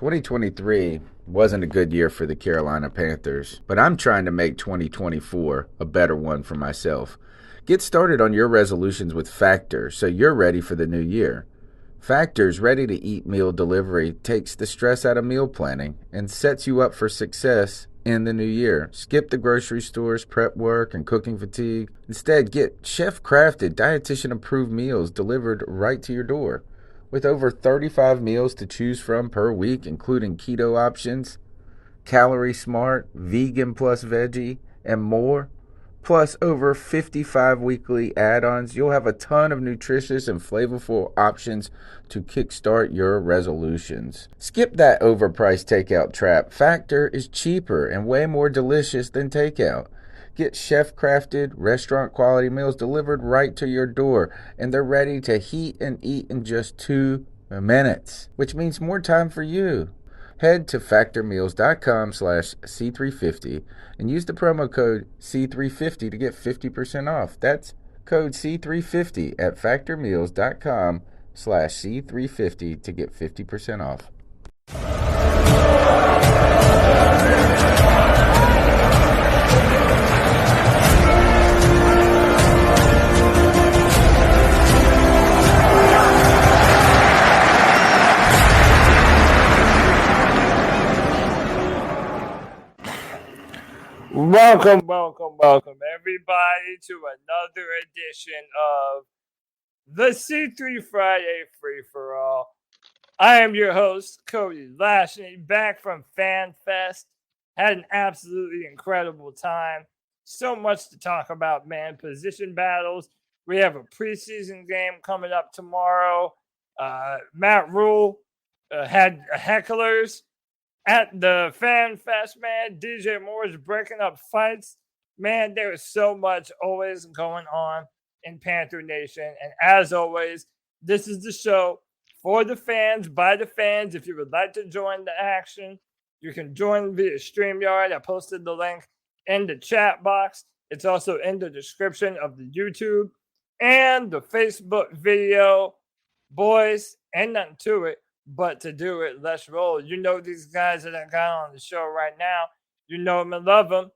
2023 wasn't a good year for the Carolina Panthers, but I'm trying to make 2024 a better one for myself. Get started on your resolutions with Factor so you're ready for the new year. Factor's ready-to-eat meal delivery takes the stress out of meal planning and sets you up for success in the new year. Skip the grocery stores, prep work, and cooking fatigue. Instead, get chef-crafted, dietitian-approved meals delivered right to your door. With over 35 meals to choose from per week, including keto options, calorie smart, vegan plus veggie, and more, plus over 55 weekly add-ons, you'll have a ton of nutritious and flavorful options to kickstart your resolutions. Skip that overpriced takeout trap. Factor is cheaper and way more delicious than takeout. Get chef-crafted, restaurant-quality meals delivered right to your door, and they're ready to heat and eat in just 2 minutes, which means more time for you. Head to factormeals.com/C350 and use the promo code C350 to get 50% off. That's code C350 at factormeals.com/C350 to get 50% off. Welcome, everybody, to another edition of the C3 Friday Free-For-All. I am your host, Cody Lashley, back from Fan Fest. Had an absolutely incredible time. So much to talk about, man. Position battles. We have a preseason game coming up tomorrow. Matt Rule had hecklers at the Fan Fest, man. DJ Moore is breaking up fights. Man, there is so much always going on in Panther Nation. And as always, this is the show for the fans, by the fans. If you would like to join the action, you can join via Streamyard. I posted the link in the chat box. It's also in the description of the YouTube and the Facebook video. Boys, ain't nothing to it but to do it. Let's roll. You know these guys that I got on the show right now. You know them and love them.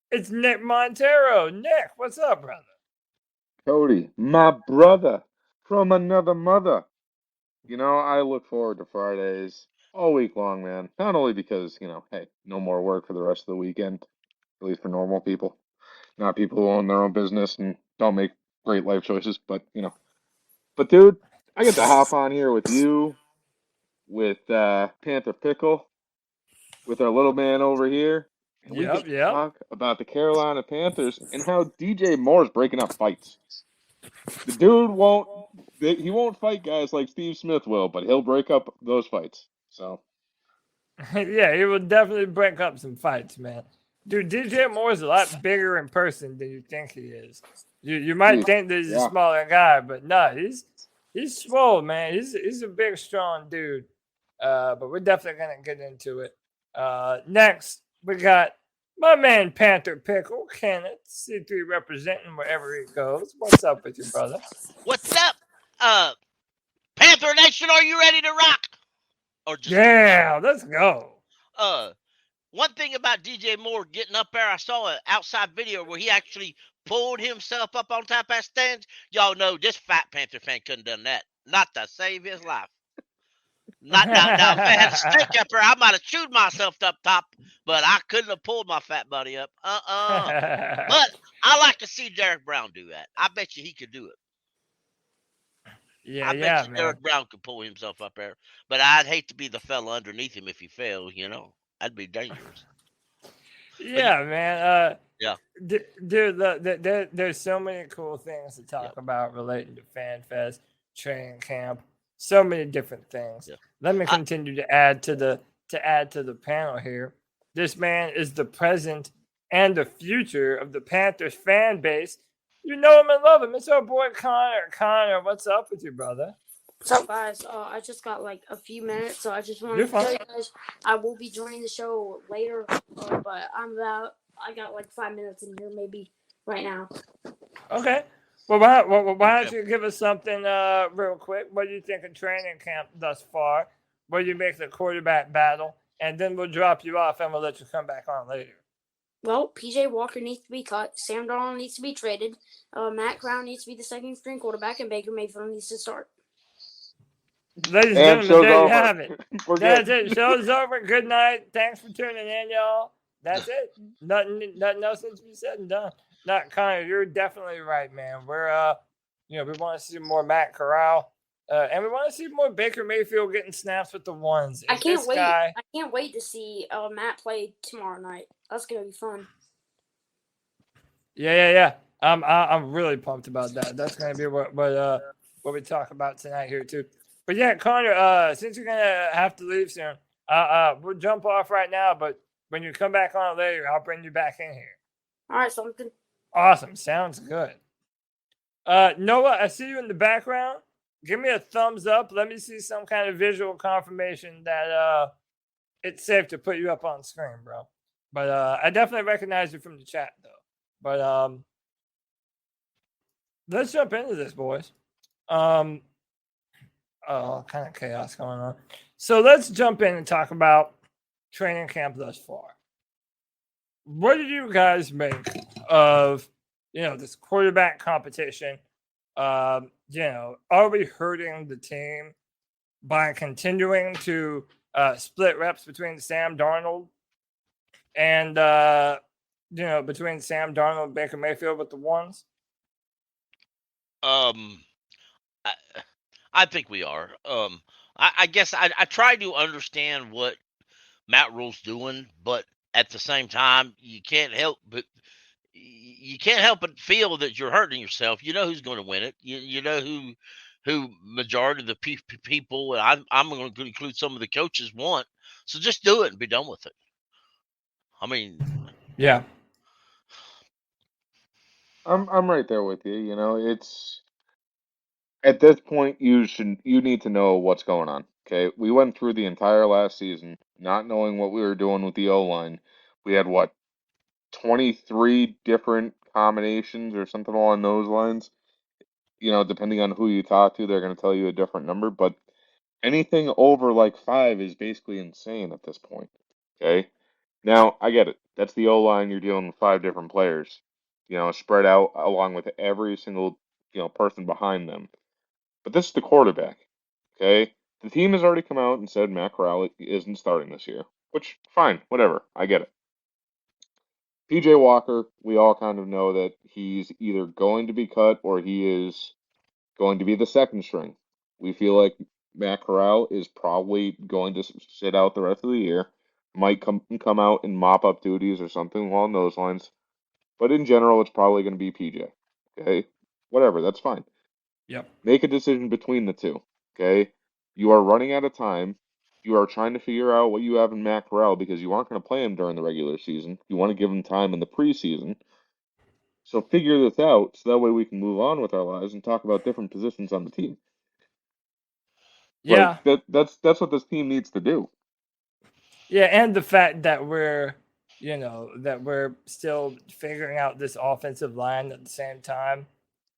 It's Nick Montero. Nick, what's up, brother? Cody, my brother from another mother. You know, I look forward to Fridays all week long, man. Not only because, hey, no more work for the rest of the weekend, at least for normal people, not people who own their own business and don't make great life choices, but, But, dude, I get to hop on here with you, with Panther Pickle, with our little man over here, and we get to talk about the Carolina Panthers and how DJ Moore's breaking up fights. The dude he won't fight guys like Steve Smith will, but he'll break up those fights. So, yeah, he will definitely break up some fights, man. Dude, DJ Moore's a lot bigger in person than you think he is. You might think that he's a smaller guy, but no, he's swole, man. He's a big, strong dude. But we're definitely gonna get into it. Next, we got my man Panther Pickle, Kenneth, C3 representing wherever he goes. What's up with you, brother? What's up? Panther Nation, are you ready to rock? Let's go. One thing about DJ Moore getting up there, I saw an outside video where he actually pulled himself up on top of that stand. Y'all know this fat Panther fan couldn't have done that. Not to save his life. Now, if I had a steak up there, I might have chewed myself up top, but I couldn't have pulled my fat buddy up. But I like to see Derek Brown do that. I bet you he could do it. I bet you Derek Brown could pull himself up there. But I'd hate to be the fella underneath him if he fell, That'd be dangerous. Man. Dude, there's so many cool things to talk about relating to FanFest, training camp, so many different things. Let me continue to add to the panel here. This man is the present and the future of the Panthers fan base. You know him and love him. It's our boy Connor. Connor, what's up with you, brother? What's up, guys? I just got like a few minutes, so I just wanted to tell you guys I will be joining the show later, but I got like 5 minutes in here, maybe right now. Okay. Well, why don't you give us something real quick? What do you think of training camp thus far? where you make the quarterback battle, and then we'll drop you off and we'll let you come back on later. Well, PJ Walker needs to be cut. Sam Darnold needs to be traded. Matt Corral needs to be the second string quarterback, and Baker Mayfield needs to start. Ladies and gentlemen, there you have it. That's it. Show's over. Good night. Thanks for tuning in, y'all. That's it. Nothing else needs to be said and done. Not Connor, you're definitely right, man. We're we want to see more Matt Corral. And we want to see more Baker Mayfield getting snaps with the ones. I can't wait. I can't wait to see Matt play tomorrow night. That's gonna be fun. Yeah. I'm really pumped about that. That's gonna be what we talk about tonight here too. But yeah, Connor, since you're gonna have to leave soon, we'll jump off right now. But when you come back on later, I'll bring you back in here. All right, sounds good. Awesome, sounds good. Noah, I see you in the background. Give me a thumbs up. Let me see some kind of visual confirmation that it's safe to put you up on screen, bro. But I definitely recognize you from the chat, though. But let's jump into this, boys. Kind of chaos going on. So let's jump in and talk about training camp thus far. What did you guys make of, this quarterback competition? Are we hurting the team by continuing to split reps between Sam Darnold and, between Sam Darnold and Baker Mayfield with the ones? I think we are. I guess I try to understand what Matt Rule's doing, but at the same time, you can't help but feel that you're hurting yourself. You know who's going to win it. You know who majority of the people, and I'm going to include some of the coaches, want. So just do it and be done with it. I mean, yeah. I'm right there with you. It's at this point you need to know what's going on. Okay, we went through the entire last season not knowing what we were doing with the O-line. We had 23 different combinations or something along those lines. Depending on who you talk to, they're going to tell you a different number, but anything over 5 is basically insane at this point. Okay, now I get it. That's the O-line. You're dealing with 5 different players, spread out along with every single person behind them. But this is the quarterback. Okay, the team has already come out and said Matt Corral isn't starting this year, which fine, whatever. I get it. PJ Walker, we all kind of know that he's either going to be cut or he is going to be the second string. We feel like Matt Corral is probably going to sit out the rest of the year, might come out and mop up duties or something along those lines. But in general, it's probably going to be PJ. Okay, whatever, that's fine. Yep. Make a decision between the two. Okay, you are running out of time. You are trying to figure out what you have in Matt Corral because you aren't going to play him during the regular season. You want to give him time in the preseason. So figure this out so that way we can move on with our lives and talk about different positions on the team. Yeah. That's what this team needs to do. Yeah, and the fact that we're still figuring out this offensive line at the same time.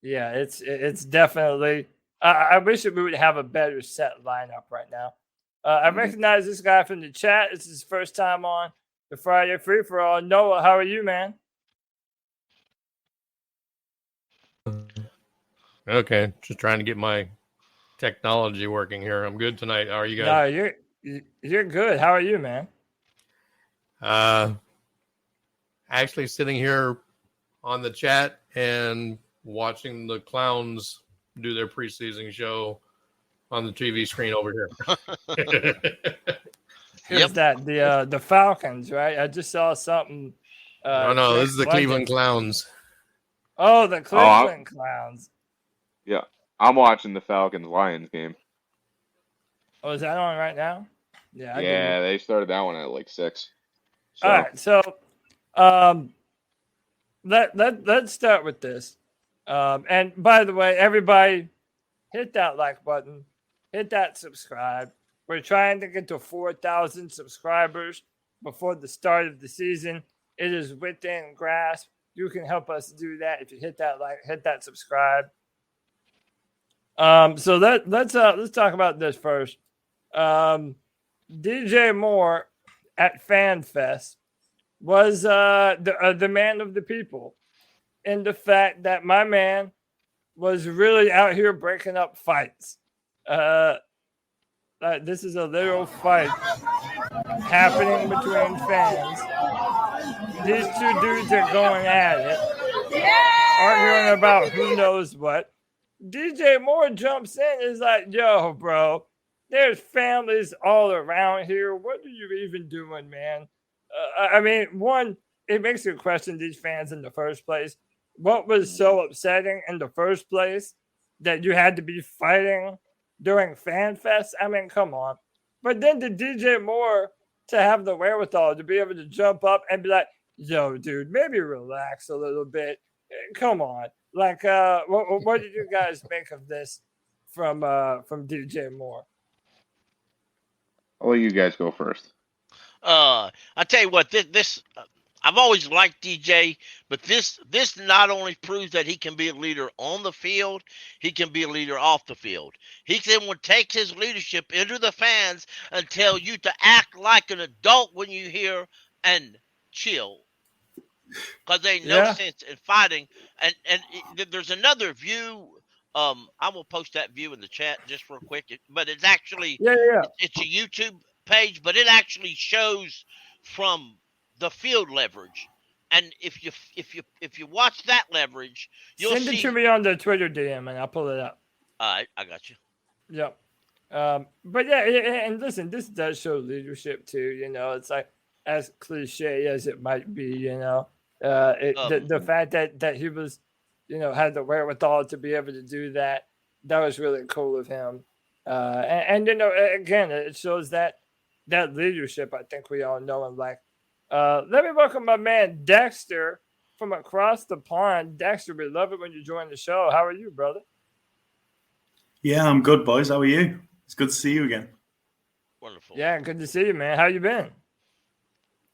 Yeah, it's definitely I wish that we would have a better set lineup right now. I recognize this guy from the chat. It's his first time on the Friday Free for All. Noah, how are you, man? Okay, just trying to get my technology working here. I'm good tonight. How are you guys? No, you're good. How are you, man? Actually sitting here on the chat and watching the Clowns do their preseason show on the TV screen over here. Who's that? The Falcons, right? I just saw something. No, this is the Cleveland Clowns. Oh, the Cleveland Clowns. Yeah, I'm watching the Falcons-Lions game. Oh, is that on right now? Yeah. Yeah, they started that one at 6. So. All right, so let's start with this. And by the way, everybody, hit that like button, hit that subscribe. We're trying to get to 4,000 subscribers before the start of the season. It is within grasp. You can help us do that if you hit that like, hit that subscribe. So let's talk about this first. DJ Moore at FanFest was the man of the people, in the fact that my man was really out here breaking up fights. This is a literal fight happening between fans. These two dudes are going at it, arguing about who knows what. DJ Moore jumps in and is like, yo, bro, there's families all around here. What are you even doing, man? I mean, one, it makes you question these fans in the first place. What was so upsetting in the first place that you had to be fighting during FanFest? I mean, come on. But then the DJ Moore to have the wherewithal to be able to jump up and be like, yo, dude, maybe relax a little bit. Come on. Like, what did you guys make of this from DJ Moore? I'll let you guys go first. I tell you what, this I've always liked DJ, but this not only proves that he can be a leader on the field, he can be a leader off the field. He can take his leadership into the fans and tell you to act like an adult when you hear and chill. Because there ain't no sense in fighting. And there's another view. I will post that view in the chat just real quick. But it's actually it's a YouTube page, but it actually shows from the field leverage. And if you watch that leverage, you'll send it to me on the Twitter DM and I'll pull it up. All right, I got you. Yep. But yeah, and listen, this does show leadership too. You know, it's like as cliche as it might be. You know, the fact that he was, you know, had the wherewithal to be able to do that was really cool of him. And you know, again, it shows that leadership. I think we all know and like. Let me welcome my man Dexter from across the pond. Dexter, we love it when you join the show. How are you, brother? Yeah, I'm good, boys. How are you? It's good to see you again. Wonderful. Yeah, good to see you, man. How you been?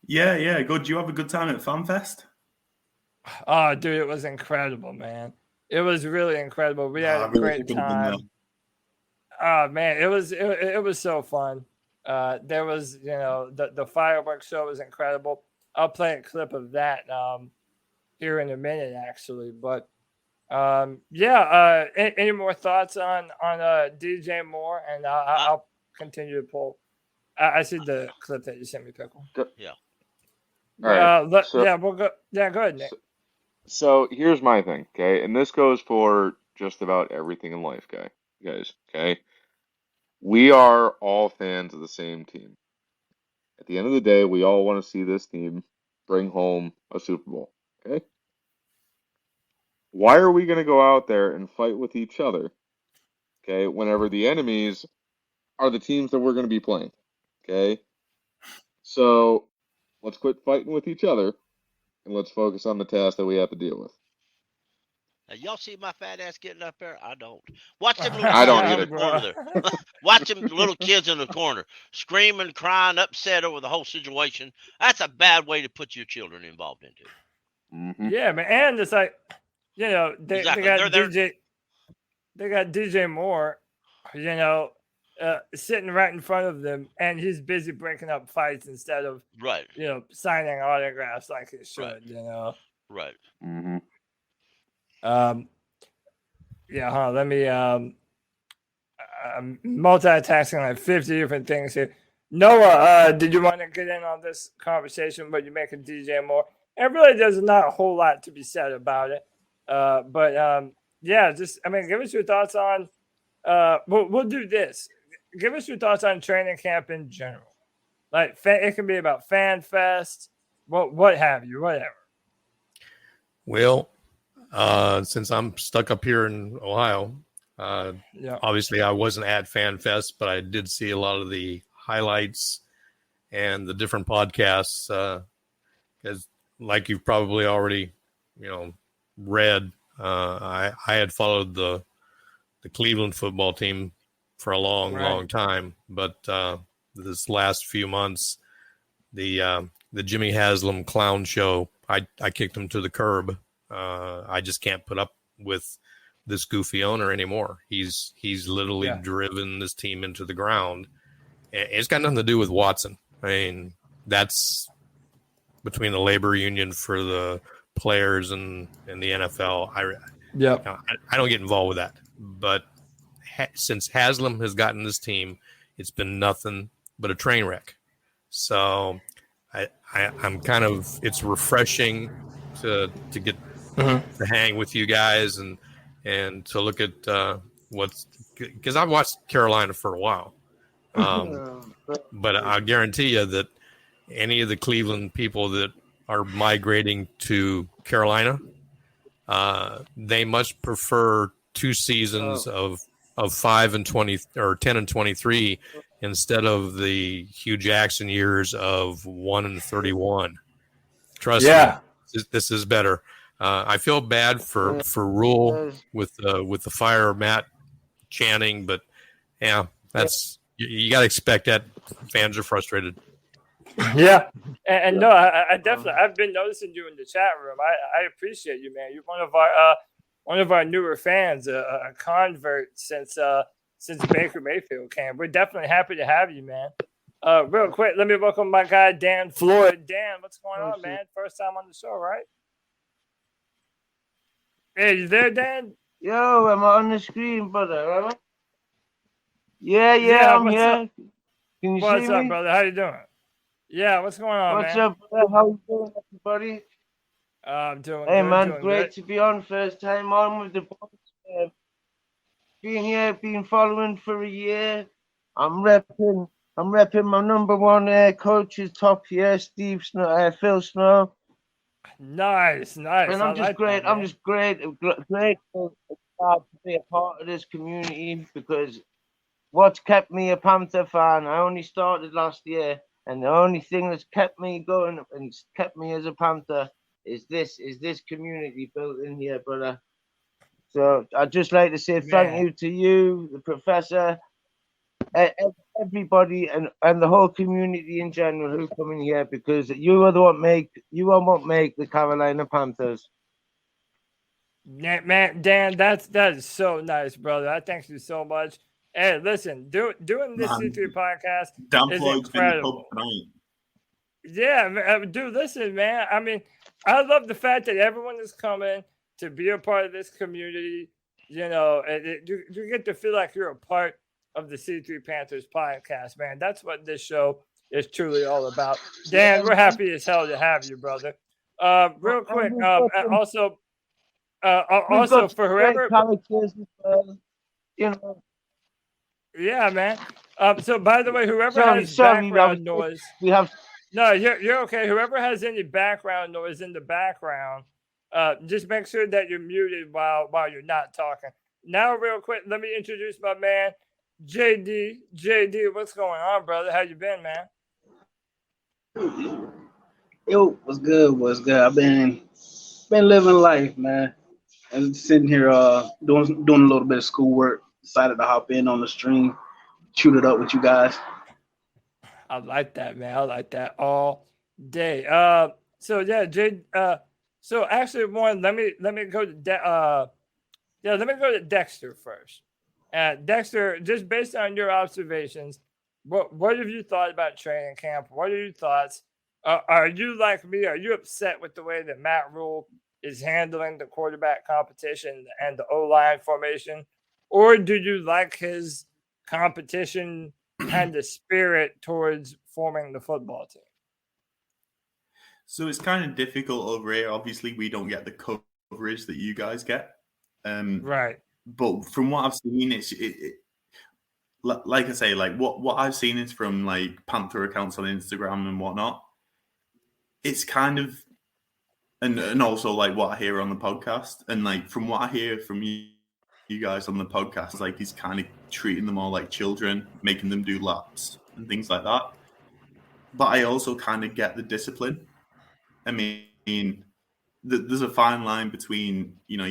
Yeah, good. Did you have a good time at FanFest? Oh, dude, it was incredible, man. It was really incredible. We had a great time. Oh, man, it was so fun. There was, you know, the fireworks show was incredible. I'll play a clip of that here in a minute, actually. But any more thoughts on DJ Moore? And I'll continue to pull. I see the clip that you sent me, Pickle. Yeah. All right. We'll go. Yeah, go ahead, Nick. So here's my thing, okay, and this goes for just about everything in life, guys. Okay. We are all fans of the same team. At the end of the day, we all want to see this team bring home a Super Bowl. Okay? Why are we going to go out there and fight with each other, okay, whenever the enemies are the teams that we're going to be playing? Okay? So let's quit fighting with each other and let's focus on the task that we have to deal with. Now, y'all see my fat ass getting up there? I don't. Watch them little I don't kids either. in the corner there. Watch them little kids in the corner screaming, crying, upset over the whole situation. That's a bad way to put your children involved into it. Mm-hmm. Yeah, man. And it's like, you know, they got DJ Moore, you know, sitting right in front of them, and he's busy breaking up fights instead of, you know, signing autographs like he should, you know. Right. Mm-hmm. Let me multitasking like 50 different things here. Noah, did you want to get in on this conversation when you make a DJ Moore? And really there's not a whole lot to be said about it. Give us your thoughts on we'll do this. Give us your thoughts on training camp in general. Like it can be about FanFest, what have you, whatever. Well, since I'm stuck up here in Ohio, obviously I wasn't at FanFest, but I did see a lot of the highlights and the different podcasts. Because, like you've probably already, you know, read, I had followed the Cleveland football team for a long time, but this last few months, the Jimmy Haslam clown show, I kicked him to the curb. I just can't put up with this goofy owner anymore. He's literally driven this team into the ground. It's got nothing to do with Watson. I mean, that's between the labor union for the players and the NFL. I don't get involved with that. But since Haslam has gotten this team, it's been nothing but a train wreck. So I'm kind of, it's refreshing to get to hang with you guys and to look at because I've watched Carolina for a while. But I guarantee you that any of the Cleveland people that are migrating to Carolina, they much prefer 2 seasons of 5 and 20 or 10 and 23 instead of the Hugh Jackson years of 1 and 31. Trust me, this is better. I feel bad for Rule with the fire Matt Channing, but yeah, that's you got to expect that. Fans are frustrated. Yeah, and no, I definitely I've been noticing you in the chat room. I appreciate you, man. You're one of our newer fans, a convert since Baker Mayfield came. We're definitely happy to have you, man. Real quick, let me welcome my guy Dan Floyd. Dan, what's going on, man? First time on the show, right? Hey, you there, Dan? Yo, am I on the screen, brother? Yeah, I'm here. Can you see me? What's up, brother? How you doing? Yeah, what's going on, What's man? up, brother? How you doing, everybody? I'm doing Hey, good. man, doing great good. to be on. First time on with the boys. Been here, been following for a year. I'm repping my number one coach is top here, Phil Snow. Nice. And I'm just great. I'm just grateful to be a part of this community because what's kept me a Panther fan, I only started last year, and the only thing that's kept me going and kept me as a Panther is this community built in here, brother. So I'd just like to say thank you to you, the professor, everybody, and the whole community in general who come in here because you are what make the Carolina Panthers. Man, Dan, that is so nice, brother. I thank you so much. Hey, listen, doing this C3 podcast is incredible. Yeah, dude, listen, man. I mean, I love the fact that everyone is coming to be a part of this community. You know, you get to feel like you're a part of the C3 Panthers podcast, man. That's what this show is truly all about. Dan, we're happy as hell to have you, brother. Real quick, also for whoever, you know. Yeah, man. So by the way, whoever has background noise, you're okay. Whoever has any background noise in the background, just make sure that you're muted while you're not talking. Now, real quick, let me introduce my man, JD. JD, what's going on, brother? How you been, man? Yo, what's good? I've been living life, man. I'm sitting here doing a little bit of schoolwork. Decided to hop in on the stream, shoot it up with you guys. I like that, man. I like that all day. So yeah, Jade. So actually, let me go to let me go to Dexter first. Dexter, just based on your observations, what have you thought about training camp? What are your thoughts? Are you like me? Are you upset with the way that Matt Rule is handling the quarterback competition and the O-line formation? Or do you like his competition kind of spirit towards forming the football team? So it's kind of difficult over here. Obviously, we don't get the coverage that you guys get. Right. But from what I've seen, like I say, like what I've seen is from like Panther accounts on Instagram and whatnot. It's kind of, and also like what I hear on the podcast, and like from what I hear from you guys on the podcast, like he's kind of treating them all like children, making them do laps and things like that. But I also kind of get the discipline. I mean, there's a fine line between, you know,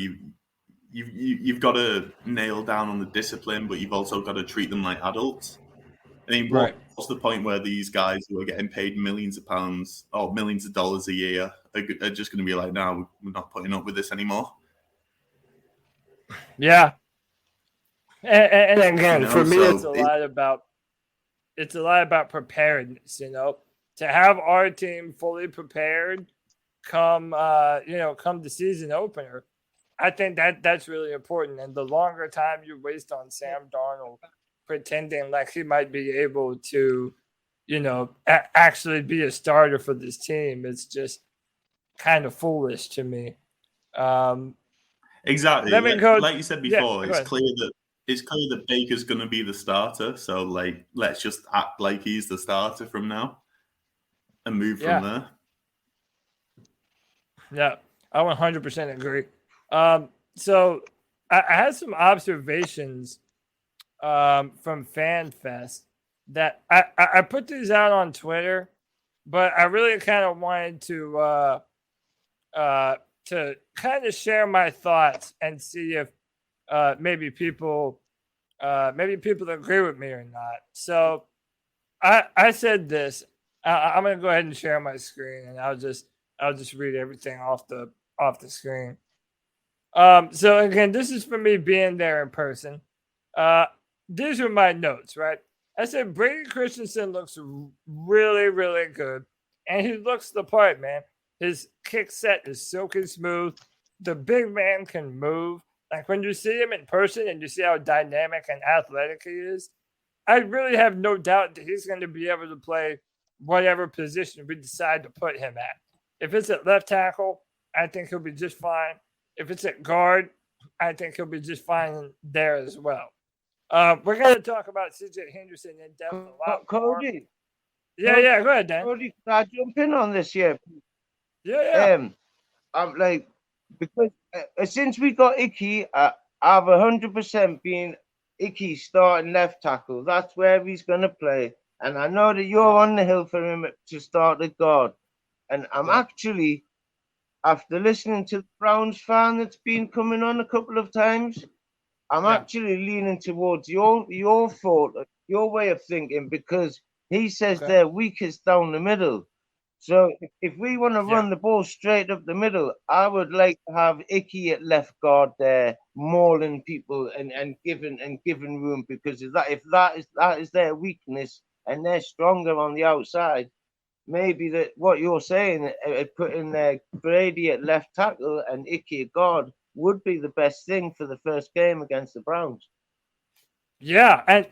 you've got to nail down on the discipline, but you've also got to treat them like adults. I mean, what's the point where these guys who are getting paid millions of pounds or millions of dollars a year are just going to be like, no, we're not putting up with this anymore? Yeah. And again, for me, it's a lot about it's a lot about preparedness, to have our team fully prepared come the season opener. I think that's really important. And the longer time you waste on Sam Darnold pretending like he might be able to, actually be a starter for this team, it's just kind of foolish to me. Exactly. Like you said before, it's clear that Baker's going to be the starter. So, let's just act like he's the starter from now and move from there. Yeah, I 100% agree. So I had some observations from FanFest that I put these out on Twitter, but I really kind of wanted to kind of share my thoughts and see if maybe people agree with me or not. So I said this. I'm gonna go ahead and share my screen, and I'll just read everything off the screen. So again, this is for me being there in person. These are my notes, right? I said Brady Christensen looks really, really good, and he looks the part, man. His kick set is silky smooth. The big man can move. Like when you see him in person and you see how dynamic and athletic he is, I really have no doubt that he's going to be able to play whatever position we decide to put him at. If it's at left tackle, I think he'll be just fine. If it's at guard, I think he'll be just fine there as well. We're going to talk about C.J. Henderson in depth a lot more. Cody. Yeah, go ahead, Dan. Cody, can I jump in on this here? Yeah. I'm like, because since we got Icky, I've 100% been Icky starting left tackle. That's where he's going to play. And I know that you're on the hill for him to start at guard. And I'm actually, after listening to the Browns fan that's been coming on a couple of times, I'm actually leaning towards your thought, your way of thinking, because he says they're weakest down the middle. So if we want to run the ball straight up the middle, I would like to have Icky at left guard there, mauling people and giving room, because if that is their weakness and they're stronger on the outside, maybe that what you're saying, putting Brady at left tackle and Icky at guard would be the best thing for the first game against the Browns. Yeah, and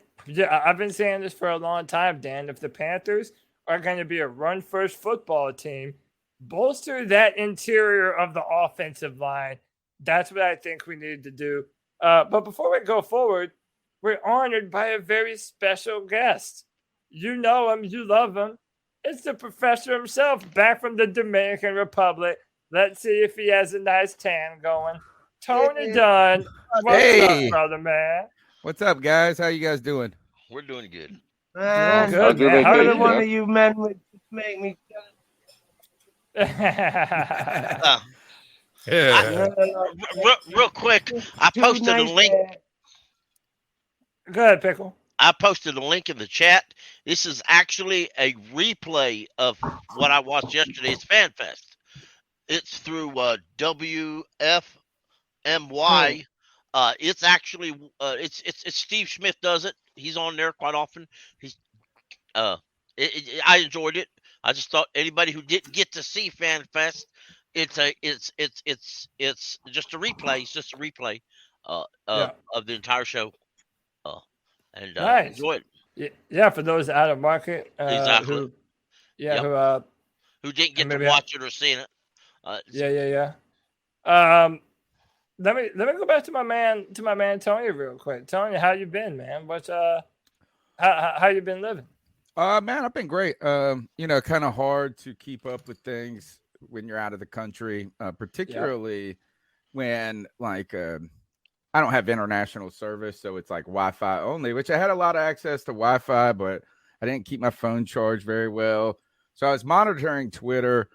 I've been saying this for a long time, Dan. If the Panthers are going to be a run-first football team, bolster that interior of the offensive line. That's what I think we need to do. But before we go forward, we're honored by a very special guest. You know him, you love him. It's the professor himself, back from the Dominican Republic. Let's see if he has a nice tan going. Tony Dunn, what's up, brother, man? What's up, guys? How you guys doing? We're doing good. Good, man. How did one of you men would make me real quick, I posted a link. Go ahead, Pickle. I posted a link in the chat. This is actually a replay of what I watched yesterday's FanFest. It's through WFMY. It's actually it's Steve Smith does it. He's on there quite often. I enjoyed it. I just thought anybody who didn't get to see FanFest, it's just a replay. It's just a replay of the entire show. And nice. Enjoy it. Yeah, for those out of market, exactly. who didn't get to watch it or see it. Let me go back to my man Tony real quick. Tony, how you been, man? What's how you been living? Man, I've been great. Kind of hard to keep up with things when you're out of the country, particularly when I don't have international service, so it's like Wi-Fi only, which I had a lot of access to Wi-Fi, but I didn't keep my phone charged very well. So I was monitoring Twitter,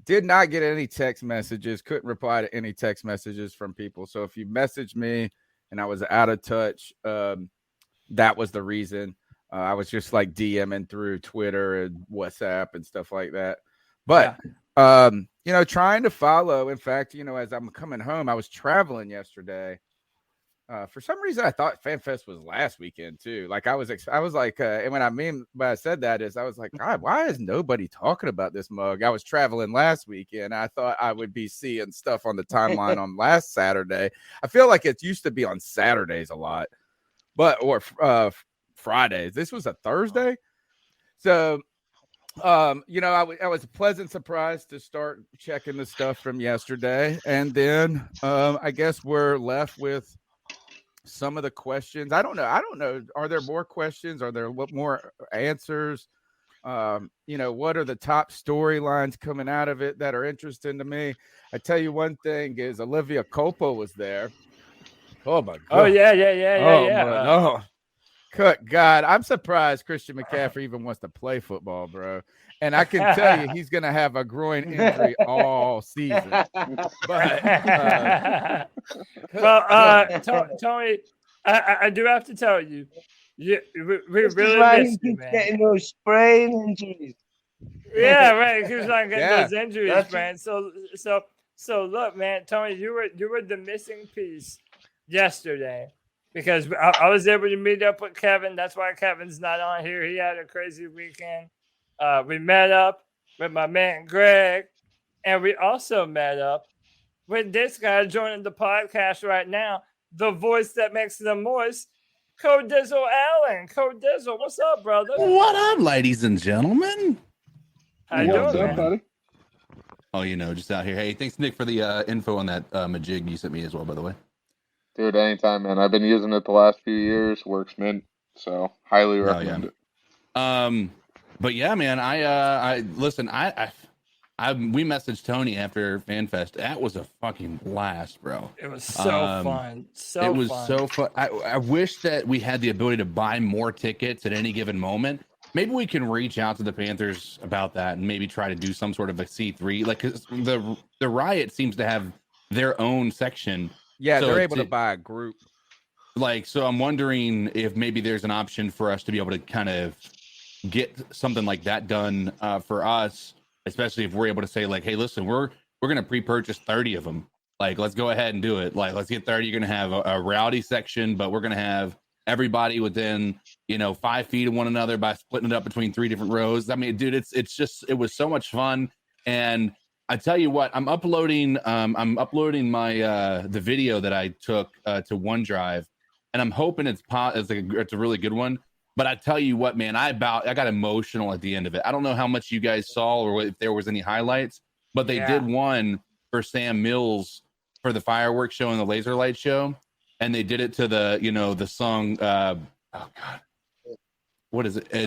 did not get any text messages, couldn't reply to any text messages from people. So if you messaged me and I was out of touch, that was the reason. I was just like DMing through Twitter and WhatsApp and stuff like that. But, trying to follow. In fact, as I'm coming home, I was traveling yesterday. For some reason, I thought FanFest was last weekend too. Like I was like, and when I said that is, I was like, God, why is nobody talking about this mug? I was traveling last weekend. I thought I would be seeing stuff on the timeline on last Saturday. I feel like it used to be on Saturdays a lot, or Fridays. This was a Thursday, so. I was a pleasant surprise to start checking the stuff from yesterday, and then I guess we're left with some of the questions. I don't know. Are there more questions? Are there more answers? What are the top storylines coming out of it that are interesting to me? I tell you one thing is Olivia Culpo was there. Oh my God. Oh yeah. No. Good God, I'm surprised Christian McCaffrey even wants to play football, bro. And I can tell you he's going to have a groin injury all season. But, Tony, I do have to tell you, we really miss you, man. Getting those sprain injuries. Yeah, right. He was not getting those injuries, man. So look, man, Tony, you were the missing piece yesterday. Because I was able to meet up with Kevin. That's why Kevin's not on here. He had a crazy weekend. We met up with my man Greg. And we also met up with this guy joining the podcast right now. The voice that makes the moist. Cody Allen. Cody Dizzle, what's up, brother? What up, ladies and gentlemen? How you doing, man? buddy? Oh, just out here. Hey, thanks, Nick, for the info on that majig you sent me as well, by the way. Dude, anytime, man. I've been using it the last few years. Works mint, so highly recommend it. But yeah, man, I listen. We messaged Tony after FanFest. That was a fucking blast, bro. It was so fun. It was so fun. I wish that we had the ability to buy more tickets at any given moment. Maybe we can reach out to the Panthers about that and maybe try to do some sort of a C3. Like, 'cause the Riot seems to have their own section. Yeah, so they're able to buy a group. Like, so I'm wondering if maybe there's an option for us to be able to kind of get something like that done for us, especially if we're able to say, like, hey, listen, we're going to pre-purchase 30 of them. Like, let's go ahead and do it. Like, let's get 30. You're going to have a rowdy section, but we're going to have everybody within, 5 feet of one another by splitting it up between 3 different rows. I mean, dude, it was so much fun. And I tell you what, I'm uploading my the video that I took to OneDrive, and I'm hoping it's a really good one. But I tell you what, man, I got emotional at the end of it. I don't know how much you guys saw or if there was any highlights, but they did one for Sam Mills for the fireworks show and the laser light show, and they did it to the song. Oh God, what is it? It's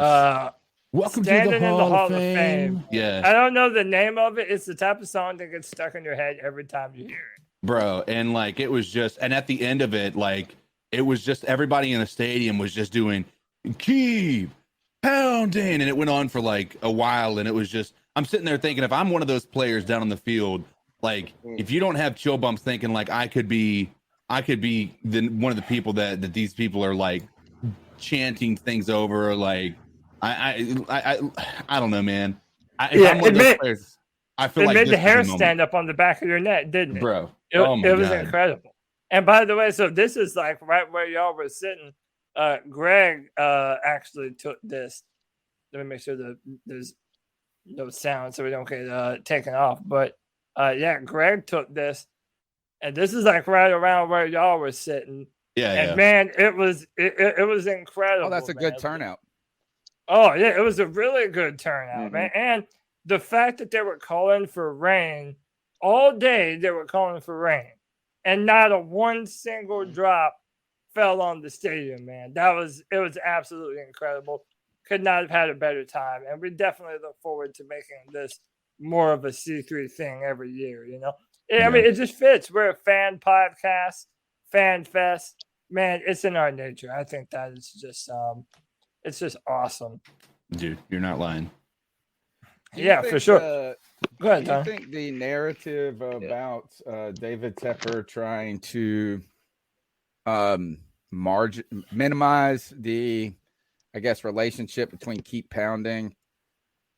Welcome Standing to the in Hall of Fame. Yeah. I don't know the name of it. It's the type of song that gets stuck in your head every time you hear it. Bro, and like it was just, and at the end of it, like it was just everybody in the stadium was just doing keep pounding, and it went on for like a while, and it was just, I'm sitting there thinking, if I'm one of those players down on the field, like if you don't have chill bumps thinking like I could be one of the people that these people are like chanting things over, like I don't know, man. I'm one of those players, I feel like it made the hair stand up on the back of your neck, didn't it, bro? It was incredible. And by the way, so this is like right where y'all were sitting. Greg actually took this. Let me make sure that there's no sound so we don't get taken off. But Greg took this, and this is like right around where y'all were sitting. And man, it was incredible. Oh, that's a good turnout. Oh yeah, it was a really good turnout, man. And the fact that they were calling for rain all day, they were calling for rain, and not a one single drop fell on the stadium, man. It was absolutely incredible. Could not have had a better time, and we definitely look forward to making this more of a C3 thing every year. I mean, it just fits. We're a fan podcast, fan fest, man. It's in our nature. I think that is just it's just awesome, dude. You're not lying. For sure. Go ahead, Tom. Do you think the narrative about David Tepper trying to minimize the, I guess, relationship between Keep Pounding,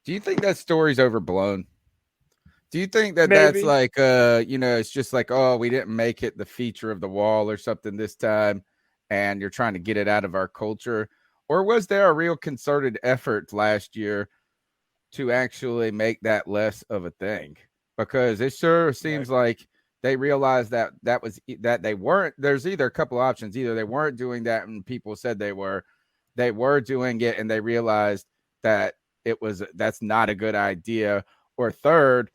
do you think that story's overblown? Do you think that that's like, it's just like, oh, we didn't make it the feature of the wall or something this time, and you're trying to get it out of our culture? Or was there a real concerted effort last year to actually make that less of a thing? Because it sure seems like they realized that they weren't. There's either a couple options. Either they weren't doing that and people said they were doing it and they realized that that's not a good idea. Or third,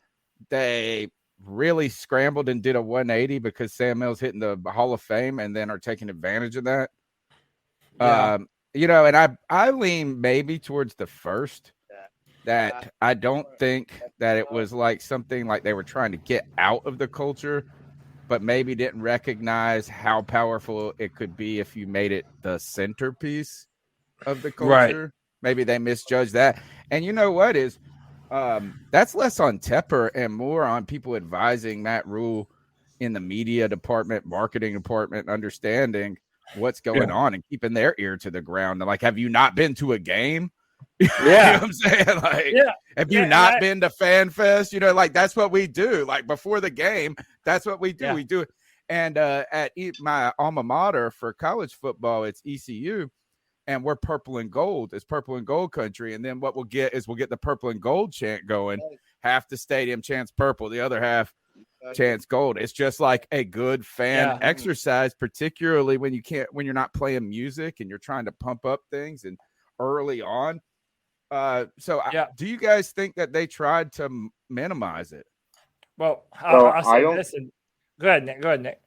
they really scrambled and did a 180 because Sam Mills hitting the Hall of Fame and then are taking advantage of that. Yeah. And I lean maybe towards the first, that I don't think that it was like something like they were trying to get out of the culture, but maybe didn't recognize how powerful it could be if you made it the centerpiece of the culture. Right. Maybe they misjudged that. And you know what is, that's less on Tepper and more on people advising Matt Rule in the media department, marketing department, understanding what's going on and keeping their ear to the ground. Like, have you not been to a game? Yeah. You know what I'm saying? Like, have you not been to Fan Fest? Like, that's what we do. Like, before the game, that's what we do. Yeah. We do it. And at my alma mater for college football, it's ECU. And we're purple and gold. It's purple and gold country. And then what we'll get the purple and gold chant going. Half the stadium chants purple, the other half chants gold. It's just like a good fan exercise, particularly when you're not playing music and you're trying to pump up things and early on. Do you guys think that they tried to minimize it? Well, I'll say this. Go ahead, Nick.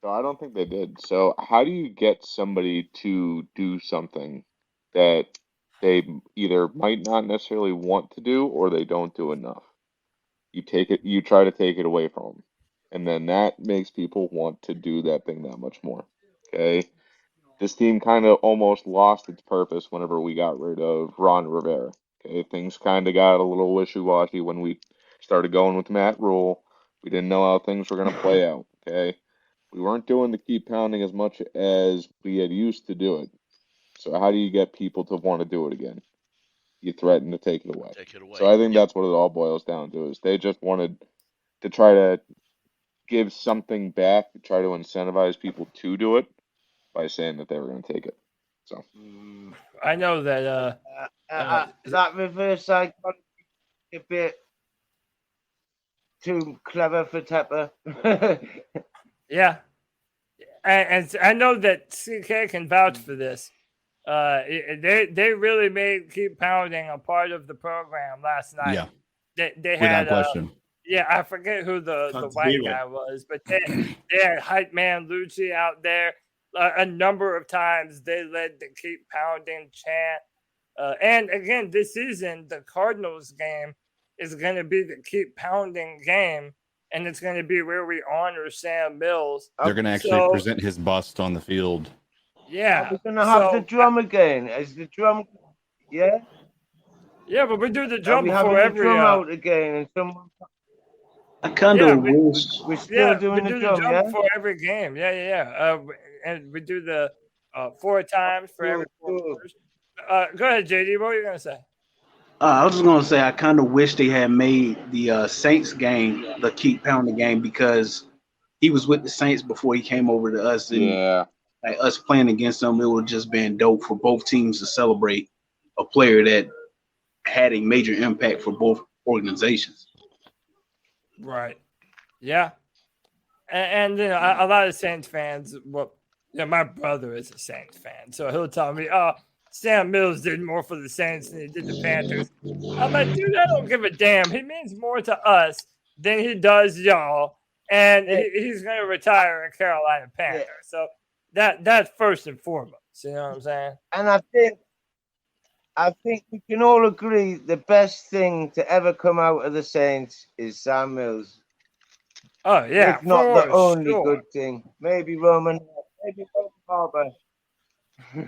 So I don't think they did. So how do you get somebody to do something that they either might not necessarily want to do or they don't do enough? You try to take it away from them. And then that makes people want to do that thing that much more. Okay? This team kind of almost lost its purpose whenever we got rid of Ron Rivera. Okay? Things kind of got a little wishy-washy when we started going with Matt Rule. We didn't know how things were going to play out. Okay? We weren't doing the keep pounding as much as we had used to do it. So how do you get people to want to do it again? You threaten to take it away. So I think that's what it all boils down to, is they just wanted to try to give something back, to try to incentivize people to do it by saying that they were going to take it. So I know that that reverse psychology a bit too clever for Tepper. Yeah, and I know that CK can vouch for this. They really made Keep Pounding a part of the program last night. Yeah, they had question. I forget who the white guy was, but they had hype man Lucci out there. A number of times they led the Keep Pounding chant. And again, this season, the Cardinals game is going to be the Keep Pounding game. And it's going to be where we honor Sam Mills. They're going to actually present his bust on the field. Yeah. We're going to have the drum again. Is the drum... Yeah? Yeah, but we do the drum before every... drum out again. And someone... I kind of wish... We're still doing the drum before every game. Yeah. And we do the 4 times for every 4 quarters. Go ahead, JD. What were you going to say? I was just going to say I kind of wish they had made the Saints game the Keep Pounding game, because he was with the Saints before he came over to us. And like us playing against them, it would just been dope for both teams to celebrate a player that had a major impact for both organizations. Right. Yeah. And a lot of Saints fans, my brother is a Saints fan, so he'll tell me, Sam Mills did more for the Saints than he did the Panthers. I'm like, dude, I don't give a damn. He means more to us than he does y'all. And he's going to retire a Carolina Panther. So that's first and foremost. You know what I'm saying? And I think we can all agree the best thing to ever come out of the Saints is Sam Mills. Oh, yeah. If not the only good thing. Maybe Roman Harper.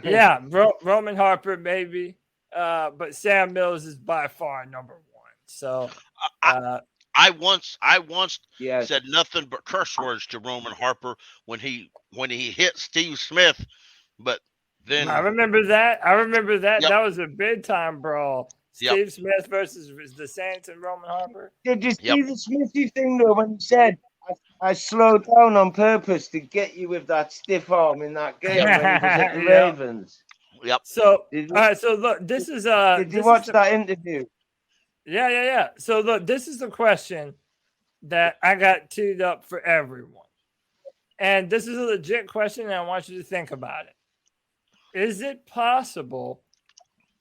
Yeah, Roman Harper maybe, but Sam Mills is by far number 1. So I once said nothing but curse words to Roman Harper when he hit Steve Smith, but then I remember that. Yep. That was a big time brawl. Steve Smith versus the Saints and Roman Harper. Did you see the Smithy thing though when he said I slowed down on purpose to get you with that stiff arm in that game when he was at the Ravens? Yep. So all right, so look, this is Did you watch that interview? Yeah. So look, this is the question that I got teed up for everyone. And this is a legit question, and I want you to think about it. Is it possible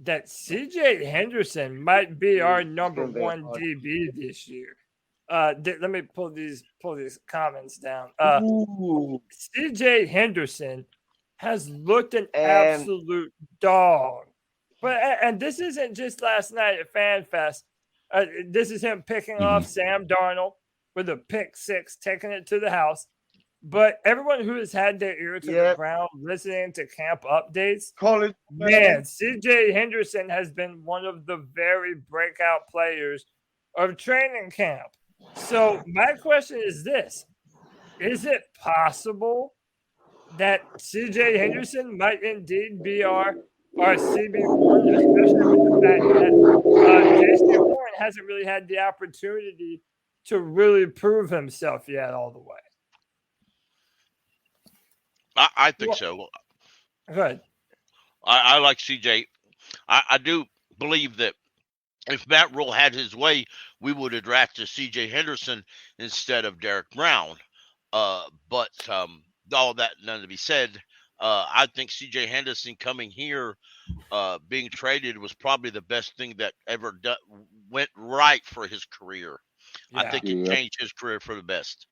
that CJ Henderson might be our number one DB this year? Let me pull these comments down. CJ Henderson has looked an absolute dog. And this isn't just last night at FanFest. This is him picking off Sam Darnold with a pick six, taking it to the house. But everyone who has had their ear to the ground listening to camp updates, man, CJ Henderson has been one of the very breakout players of training camp. So my question is this. Is it possible that CJ Henderson might indeed be our CB1, especially with the fact that J.C. Horn hasn't really had the opportunity to really prove himself yet all the way? I think so. Good. I like CJ. I do believe that if Matt Rule had his way, we would have drafted CJ Henderson instead of Derek Brown. But all that none to be said, I think CJ Henderson coming here, being traded, was probably the best thing that ever went right for his career. Yeah. I think it changed his career for the best.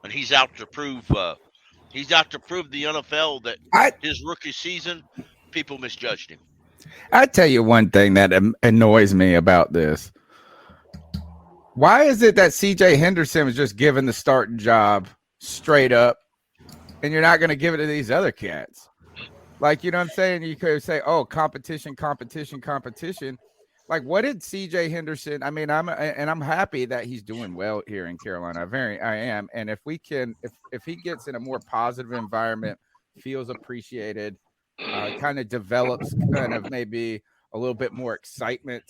And he's out to prove the NFL that his rookie season, people misjudged him. I tell you one thing that annoys me about this. Why is it that CJ Henderson was just given the starting job straight up, and you're not going to give it to these other cats? Like, you know what I'm saying? You could say, oh, competition. Like, what did CJ Henderson? I mean, I'm happy that he's doing well here in Carolina. I am. And if we can, if he gets in a more positive environment, feels appreciated, kind of develops kind of maybe a little bit more excitement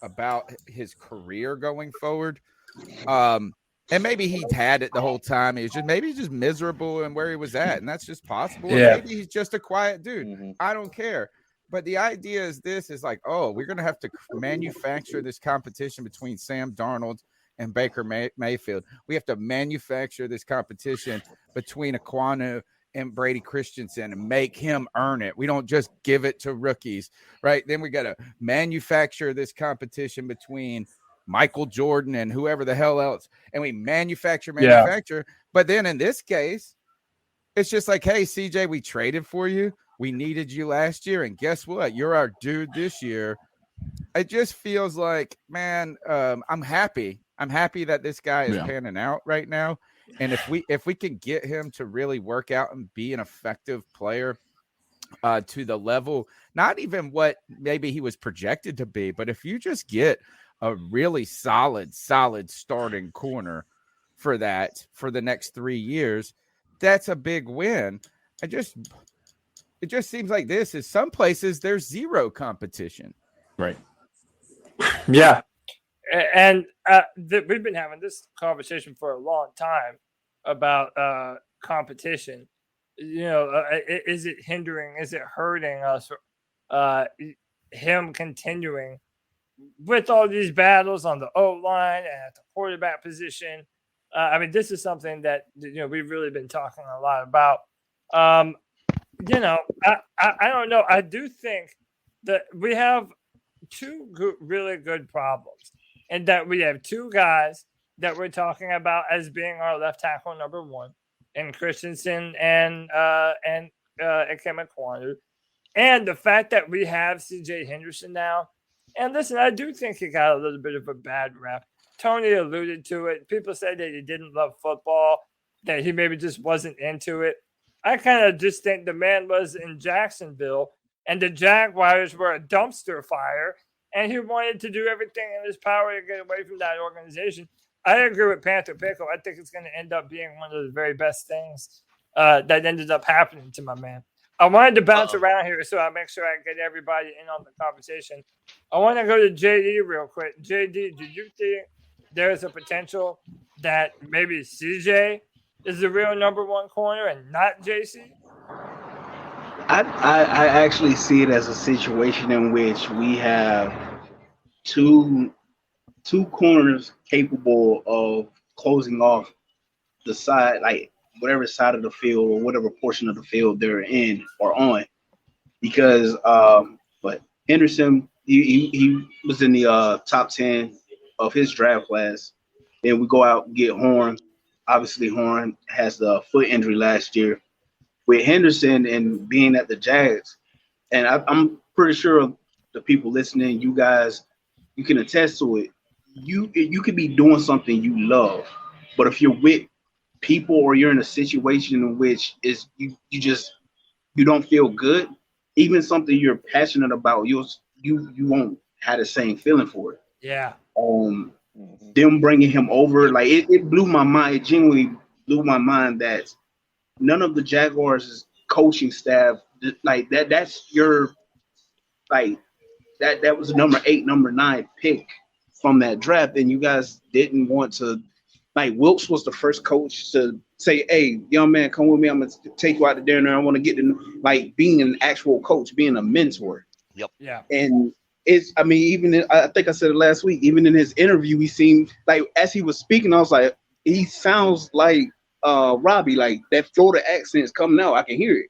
about his career going forward. And maybe he's had it the whole time. He's just miserable in where he was at, and that's just possible. Yeah. Maybe he's just a quiet dude. Mm-hmm. I don't care. But the idea is like, oh, we're going to have to manufacture this competition between Sam Darnold and Baker Mayfield. We have to manufacture this competition between Aquanu and Brady Christensen and make him earn it. We don't just give it to rookies, right? Then we got to manufacture this competition between Michael Jordan and whoever the hell else. And we manufacture. Yeah. But then in this case, it's just like, hey, CJ, we traded for you. We needed you last year, and guess what? You're our dude this year. It just feels like, man, I'm happy. I'm happy that this guy is panning out right now. And if we can get him to really work out and be an effective player to the level, not even what maybe he was projected to be, but if you just get a really solid starting corner for the next 3 years, that's a big win. It just seems like this is some places there's zero competition. Right. Yeah. And we've been having this conversation for a long time about competition. You know, is it hindering? Is it hurting us? Him continuing with all these battles on the O-line and at the quarterback position. I mean, this is something that, you know, we've really been talking a lot about. You know, I don't know. I do think that we have two really good problems, and that we have two guys that we're talking about as being our left tackle number one, in Christensen and Ikem Ekwonu, and the fact that we have CJ Henderson now. And listen, I do think he got a little bit of a bad rep. Tony alluded to it. People said that he didn't love football, that he maybe just wasn't into it. I kind of just think the man was in Jacksonville and the Jaguars were a dumpster fire, and he wanted to do everything in his power to get away from that organization. I agree with Panther Pickle. I think it's going to end up being one of the very best things that ended up happening to my man. I wanted to bounce around here so I make sure I get everybody in on the conversation. I want to go to JD real quick. JD, do you think there's a potential that maybe CJ is the real number one corner and not JC? I actually see it as a situation in which we have two corners capable of closing off the side, like whatever side of the field or whatever portion of the field they're in or on. Because but Henderson, he was in the top 10 of his draft class. Then we go out and get Horn. Obviously, Horn has the foot injury last year. With Henderson and being at the Jags, and I'm pretty sure the people listening, you guys, you can attest to it. You could be doing something you love, but if you're with people or you're in a situation in which is you don't feel good, even something you're passionate about, you won't have the same feeling for it. Yeah. Them bringing him over, like it blew my mind. It genuinely blew my mind that none of the Jaguars' coaching staff, like that's your, like that was the number 8, number 9 pick from that draft, and you guys didn't want to, like Wilkes was the first coach to say, hey, young man, come with me, I'm gonna take you out to dinner, I want to get to, like, being an actual coach, being a mentor. Yep. Yeah. And it's, I mean, even I think I said it last week, even in his interview, he seemed like, as he was speaking, I was like, he sounds like Robbie, like that Florida accent is coming out. I can hear it.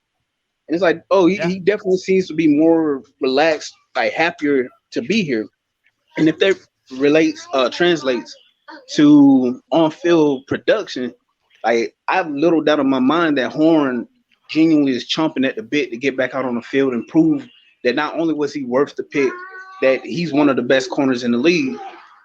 And it's like, oh, he definitely seems to be more relaxed, like happier to be here. And if that translates to on-field production, like I have little doubt in my mind that Horn genuinely is chomping at the bit to get back out on the field and prove that not only was he worth the pick, that he's one of the best corners in the league.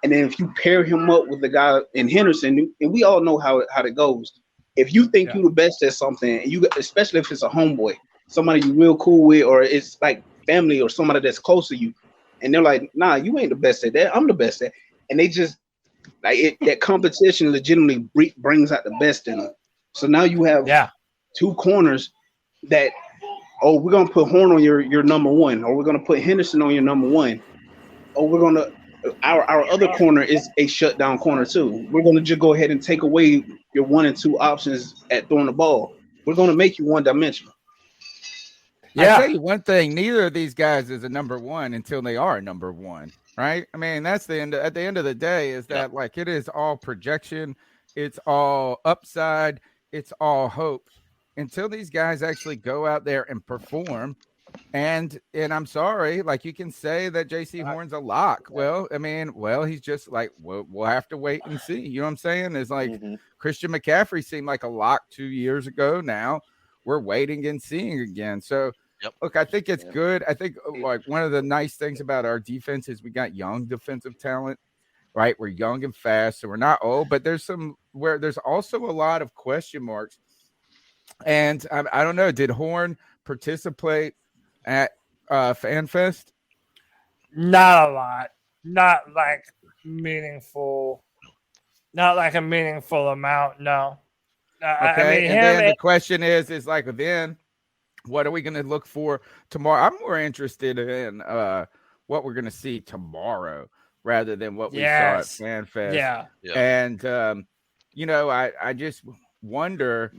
And then if you pair him up with the guy in Henderson, and we all know how it goes. If you think you're the best at something, and especially if it's a homeboy, somebody you're real cool with, or it's like family or somebody that's close to you, and they're like, nah, you ain't the best at that, I'm the best at, and they just like that competition legitimately brings out the best in them. So now you have two corners that, oh, we're gonna put Horn on your number 1, or we're gonna put Henderson on your number 1, or we're gonna our other corner is a shutdown corner too. We're gonna just go ahead and take away your 1 and 2 options at throwing the ball. We're gonna make you one-dimensional. Yeah. I tell you one thing, neither of these guys is a number 1 until they are a number 1, right? I mean, that's the end. At the end of the day, is that like it is all projection, it's all upside, it's all hope until these guys actually go out there and perform. And I'm sorry, like you can say that JC Horn's a lock. Well, I mean, he's just like, we'll have to wait and see. You know what I'm saying? It's like Christian McCaffrey seemed like a lock 2 years ago. Now we're waiting and seeing again. So look, I think it's good. I think like one of the nice things about our defense is we got young defensive talent, right? We're young and fast, so we're not old, but there's also a lot of question marks. And I don't know, did Horn participate at FanFest? Not a lot. Not like meaningful. Not like a meaningful amount. No. Okay. I mean, and then the question is like, then what are we going to look for tomorrow? I'm more interested in what we're going to see tomorrow rather than what we saw at FanFest. Yeah. And I just wonder.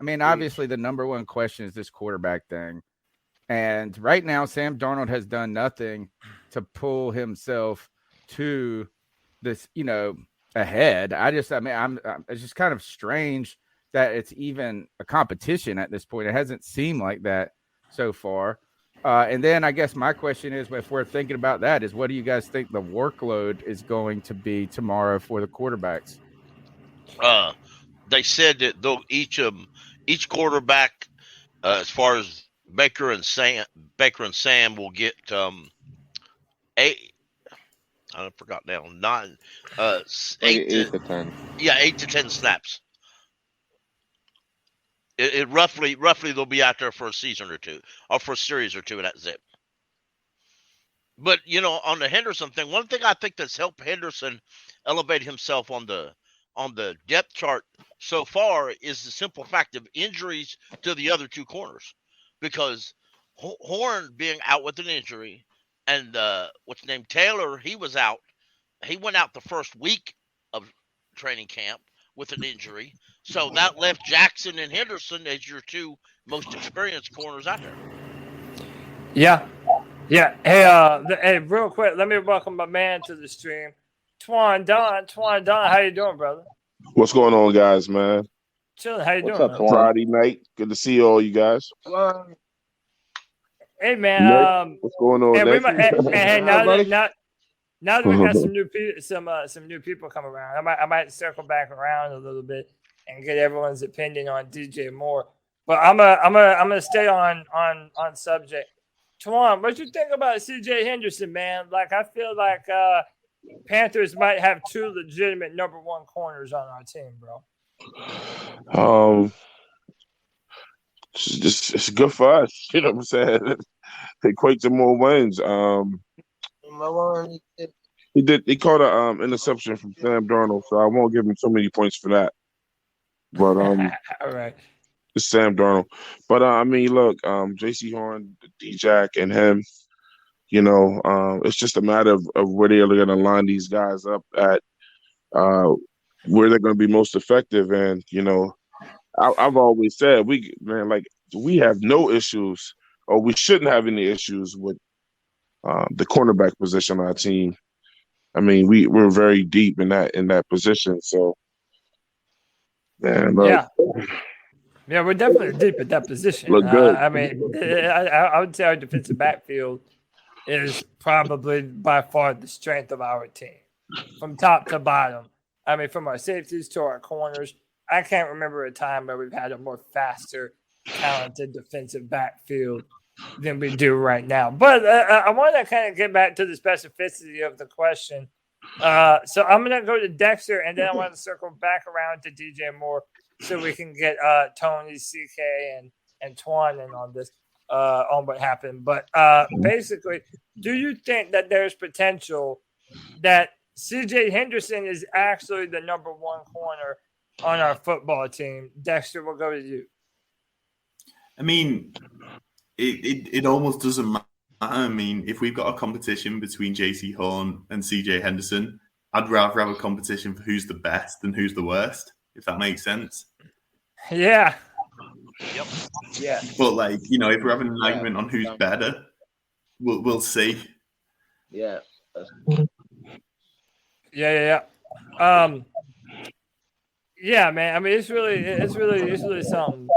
I mean, obviously, the number one question is this quarterback thing. And right now, Sam Darnold has done nothing to pull himself to this, ahead. It's just kind of strange that it's even a competition at this point. It hasn't seemed like that so far. And then I guess my question is, if we're thinking about that, is what do you guys think the workload is going to be tomorrow for the quarterbacks? They said that though each quarterback, as far as Baker and Sam will get 8. I forgot now. 9, 8 to 10. Yeah, 8 to 10 snaps. It roughly they'll be out there for a season or two, or for a series or two, and that's it. But on the Henderson thing, one thing I think that's helped Henderson elevate himself on the depth chart so far is the simple fact of injuries to the other two corners. because Horn being out with an injury, and Taylor, he was out. He went out the first week of training camp with an injury, so that left Jackson and Henderson as your two most experienced corners out there. Yeah. Hey, real quick, let me welcome my man to the stream, Twan Don. How you doing, brother? What's going on, guys, man? Chilling. How you doing, up, man? Friday night. Good to see all you guys. Hey, man. Nick, what's going on, Nick? Now that we got some new people come around, I might circle back around a little bit and get everyone's opinion on DJ Moore. But I'm gonna stay on subject. Twan, what you think about CJ Henderson, man? Like, I feel like Panthers might have two legitimate number one corners on our team, bro. It's good for us. You know what I'm saying? It equates to more wins. He caught an interception from Sam Darnold, so I won't give him so many points for that. But all right. It's Sam Darnold. But I mean, look, J.C. Horn, D-Jack, and him, it's just a matter of where they're going to line these guys up at, where they're going to be most effective. And, I've always said, we have no issues, or we shouldn't have any issues with the cornerback position on our team. I mean, we're very deep in that position. So, man, look. Yeah, we're definitely deep at that position. Look good. I mean, I would say our defensive backfield is probably by far the strength of our team, from top to bottom. I mean, from our safeties to our corners. I can't remember a time where we've had a more faster, talented defensive backfield than we do right now. But I want to kind of get back to the specificity of the question. So I'm going to go to Dexter, and then I want to circle back around to DJ Moore, so we can get Tony, CK, and Twan in on this, on what happened. But basically, do you think that there's potential that CJ Henderson is actually the number one corner on our football team? Dexter, we'll go to you. I mean, it almost doesn't matter. I mean, if we've got a competition between JC Horn and CJ Henderson, I'd rather have a competition for who's the best than who's the worst, if that makes sense. Yeah. Yep. Yeah. But if we're having an argument on who's better, we'll see. Yeah. Yeah. Yeah, man. I mean, it's really something.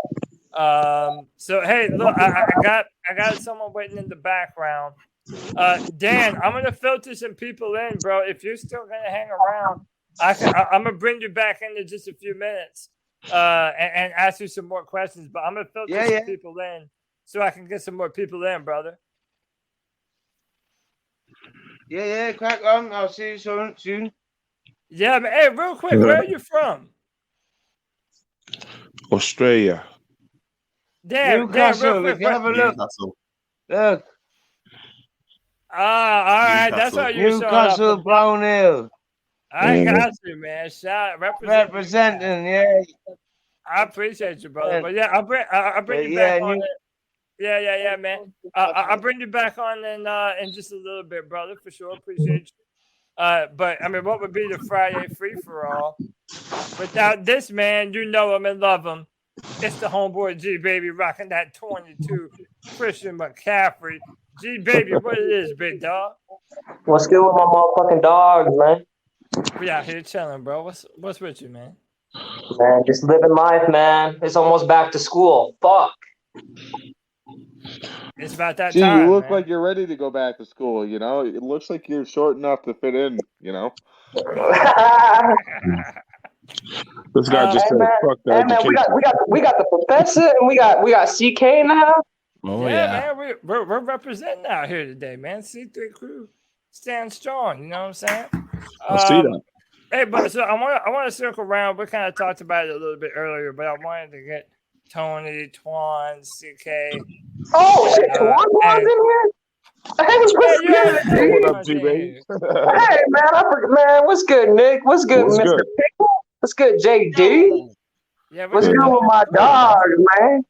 So hey, look, I got someone waiting in the background. Dan, I'm gonna filter some people in, bro. If you're still gonna hang around, I'm gonna bring you back into just a few minutes. And ask you some more questions, but I'm gonna filter some people in so I can get some more people in, brother. Yeah, crack on. I'll see you soon. Yeah, man. Hey, real quick, where are you from? Australia. Newcastle. Real quick, have a look. Look. All right. That's how you Newcastle, Brown Hill. I got you, man. Representing, yeah. I appreciate you, brother. But yeah, I'll bring you back on it. Yeah, man. I'll bring you back on in just a little bit, brother, for sure. Appreciate you. But I mean, what would be the Friday free for all without this man? You know him and love him. It's the homeboy G Baby rocking that 22 Christian McCaffrey. G Baby, what it is, big dog? What's good with my motherfucking dogs, man? We out here chilling, bro. What's with you, man? Man, just living life, man. It's almost back to school. Fuck. It's about that Gee, time. You look man. like you're ready to go back to school. It looks like you're short enough to fit in. This guy just said, "Fuck that." Hey, man, we got the professor and we got CK in the house. Oh man, we're representing out here today, man. C3 crew stand strong. You know what I'm saying? I see that. Hey, but so I want to circle around. We kind of talked about it a little bit earlier, but I wanted to get Tony, Twan, CK. Oh shit, Twan was in here. Hey, what up, G-Baby? Hey, man, what's good, Nick? What's good, What's Mr. good? Pickle? What's good, JD? Yeah, what's good with my dog, man?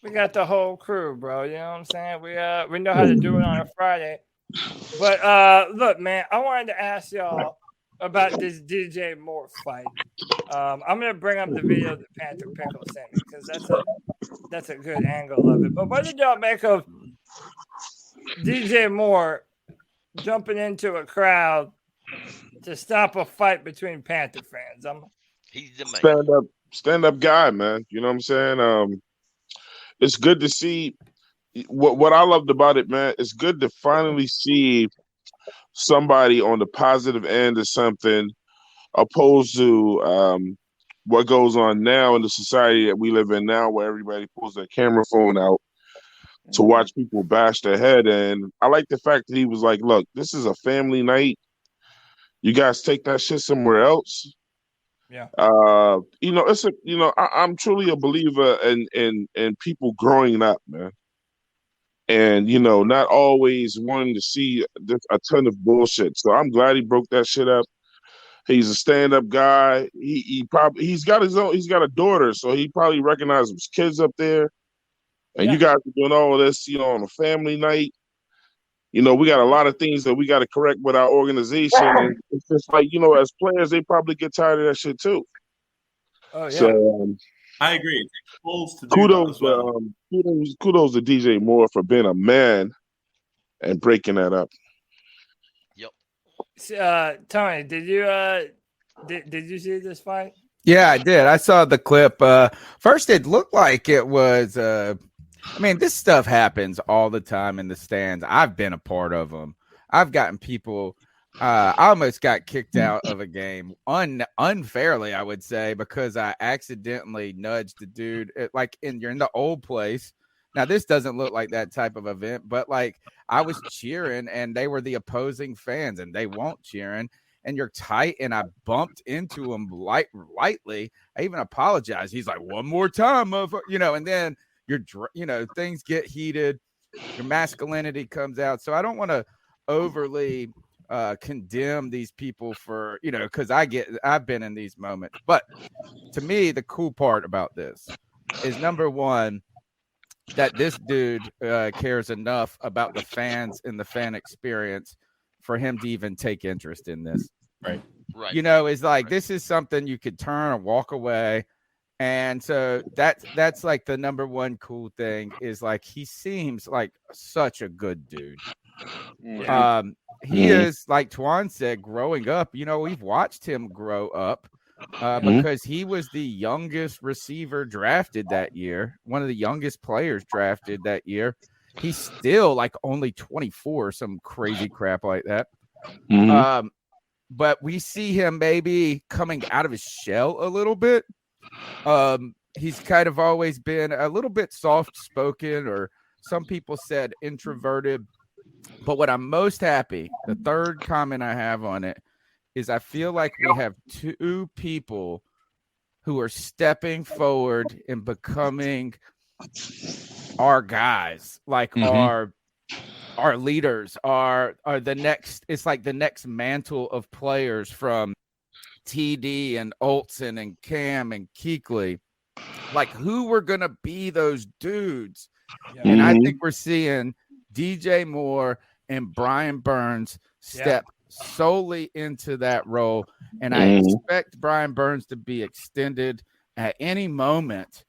We got the whole crew, bro. You know what I'm saying? We know how to do it on a Friday. But look, man, I wanted to ask y'all about this DJ Moore fight. I'm gonna bring up the video that Panther Pickle sent me because that's a good angle of it. But what did y'all make of DJ Moore jumping into a crowd to stop a fight between Panther fans? He's the man. Stand up guy, man. You know what I'm saying? It's good to see. What I loved about it, man, it's good to finally see somebody on the positive end of something, opposed to what goes on now in the society that we live in now, where everybody pulls their camera phone out to watch people bash their head. And I like the fact that he was like, "Look, this is a family night. You guys take that shit somewhere else." Yeah. I'm truly a believer in people growing up, man. And, not always wanting to see a ton of bullshit. So I'm glad he broke that shit up. He's a stand-up guy. He's got a daughter, so he probably recognizes his kids up there. And you guys are doing all of this, on a family night. We got a lot of things that we got to correct with our organization. And it's just like, as players, they probably get tired of that shit too. Oh, yeah. So, I agree. It takes balls to do that as well. Kudos to DJ Moore for being a man and breaking that up. Yep. Tony, did you see this fight? Yeah, I did. I saw the clip. First, it looked like it was. This stuff happens all the time in the stands. I've been a part of them. I've gotten people. I almost got kicked out of a game unfairly, I would say, because I accidentally nudged the dude. You're in the old place. Now, this doesn't look like that type of event, but I was cheering and they were the opposing fans and they weren't cheering. And you're tight, and I bumped into him lightly. I even apologized. He's like, "One more time, motherfucker," and then things get heated. Your masculinity comes out. So I don't want to overly condemn these people for, because I've been in these moments. But to me, the cool part about this is, number one, that this dude cares enough about the fans and the fan experience for him to even take interest in this. Right. It's like, this is something you could turn and walk away. And so that's like the number one cool thing is he seems like such a good dude. Yeah. He is, like Twan said, growing up. We've watched him grow up because he was the youngest receiver drafted that year, one of the youngest players drafted that year. He's still only 24, some crazy crap like that. But we see him maybe coming out of his shell a little bit. He's kind of always been a little bit soft-spoken, or some people said introverted. But what I'm most happy, the third comment I have on it, is I feel like we have two people who are stepping forward and becoming our guys, our leaders, are the next. It's like the next mantle of players from TD and Olsen and Cam and Kuechly. Who were gonna be those dudes? And I think we're seeing DJ Moore and Brian Burns step solely into that role. And I expect Brian Burns to be extended at any moment,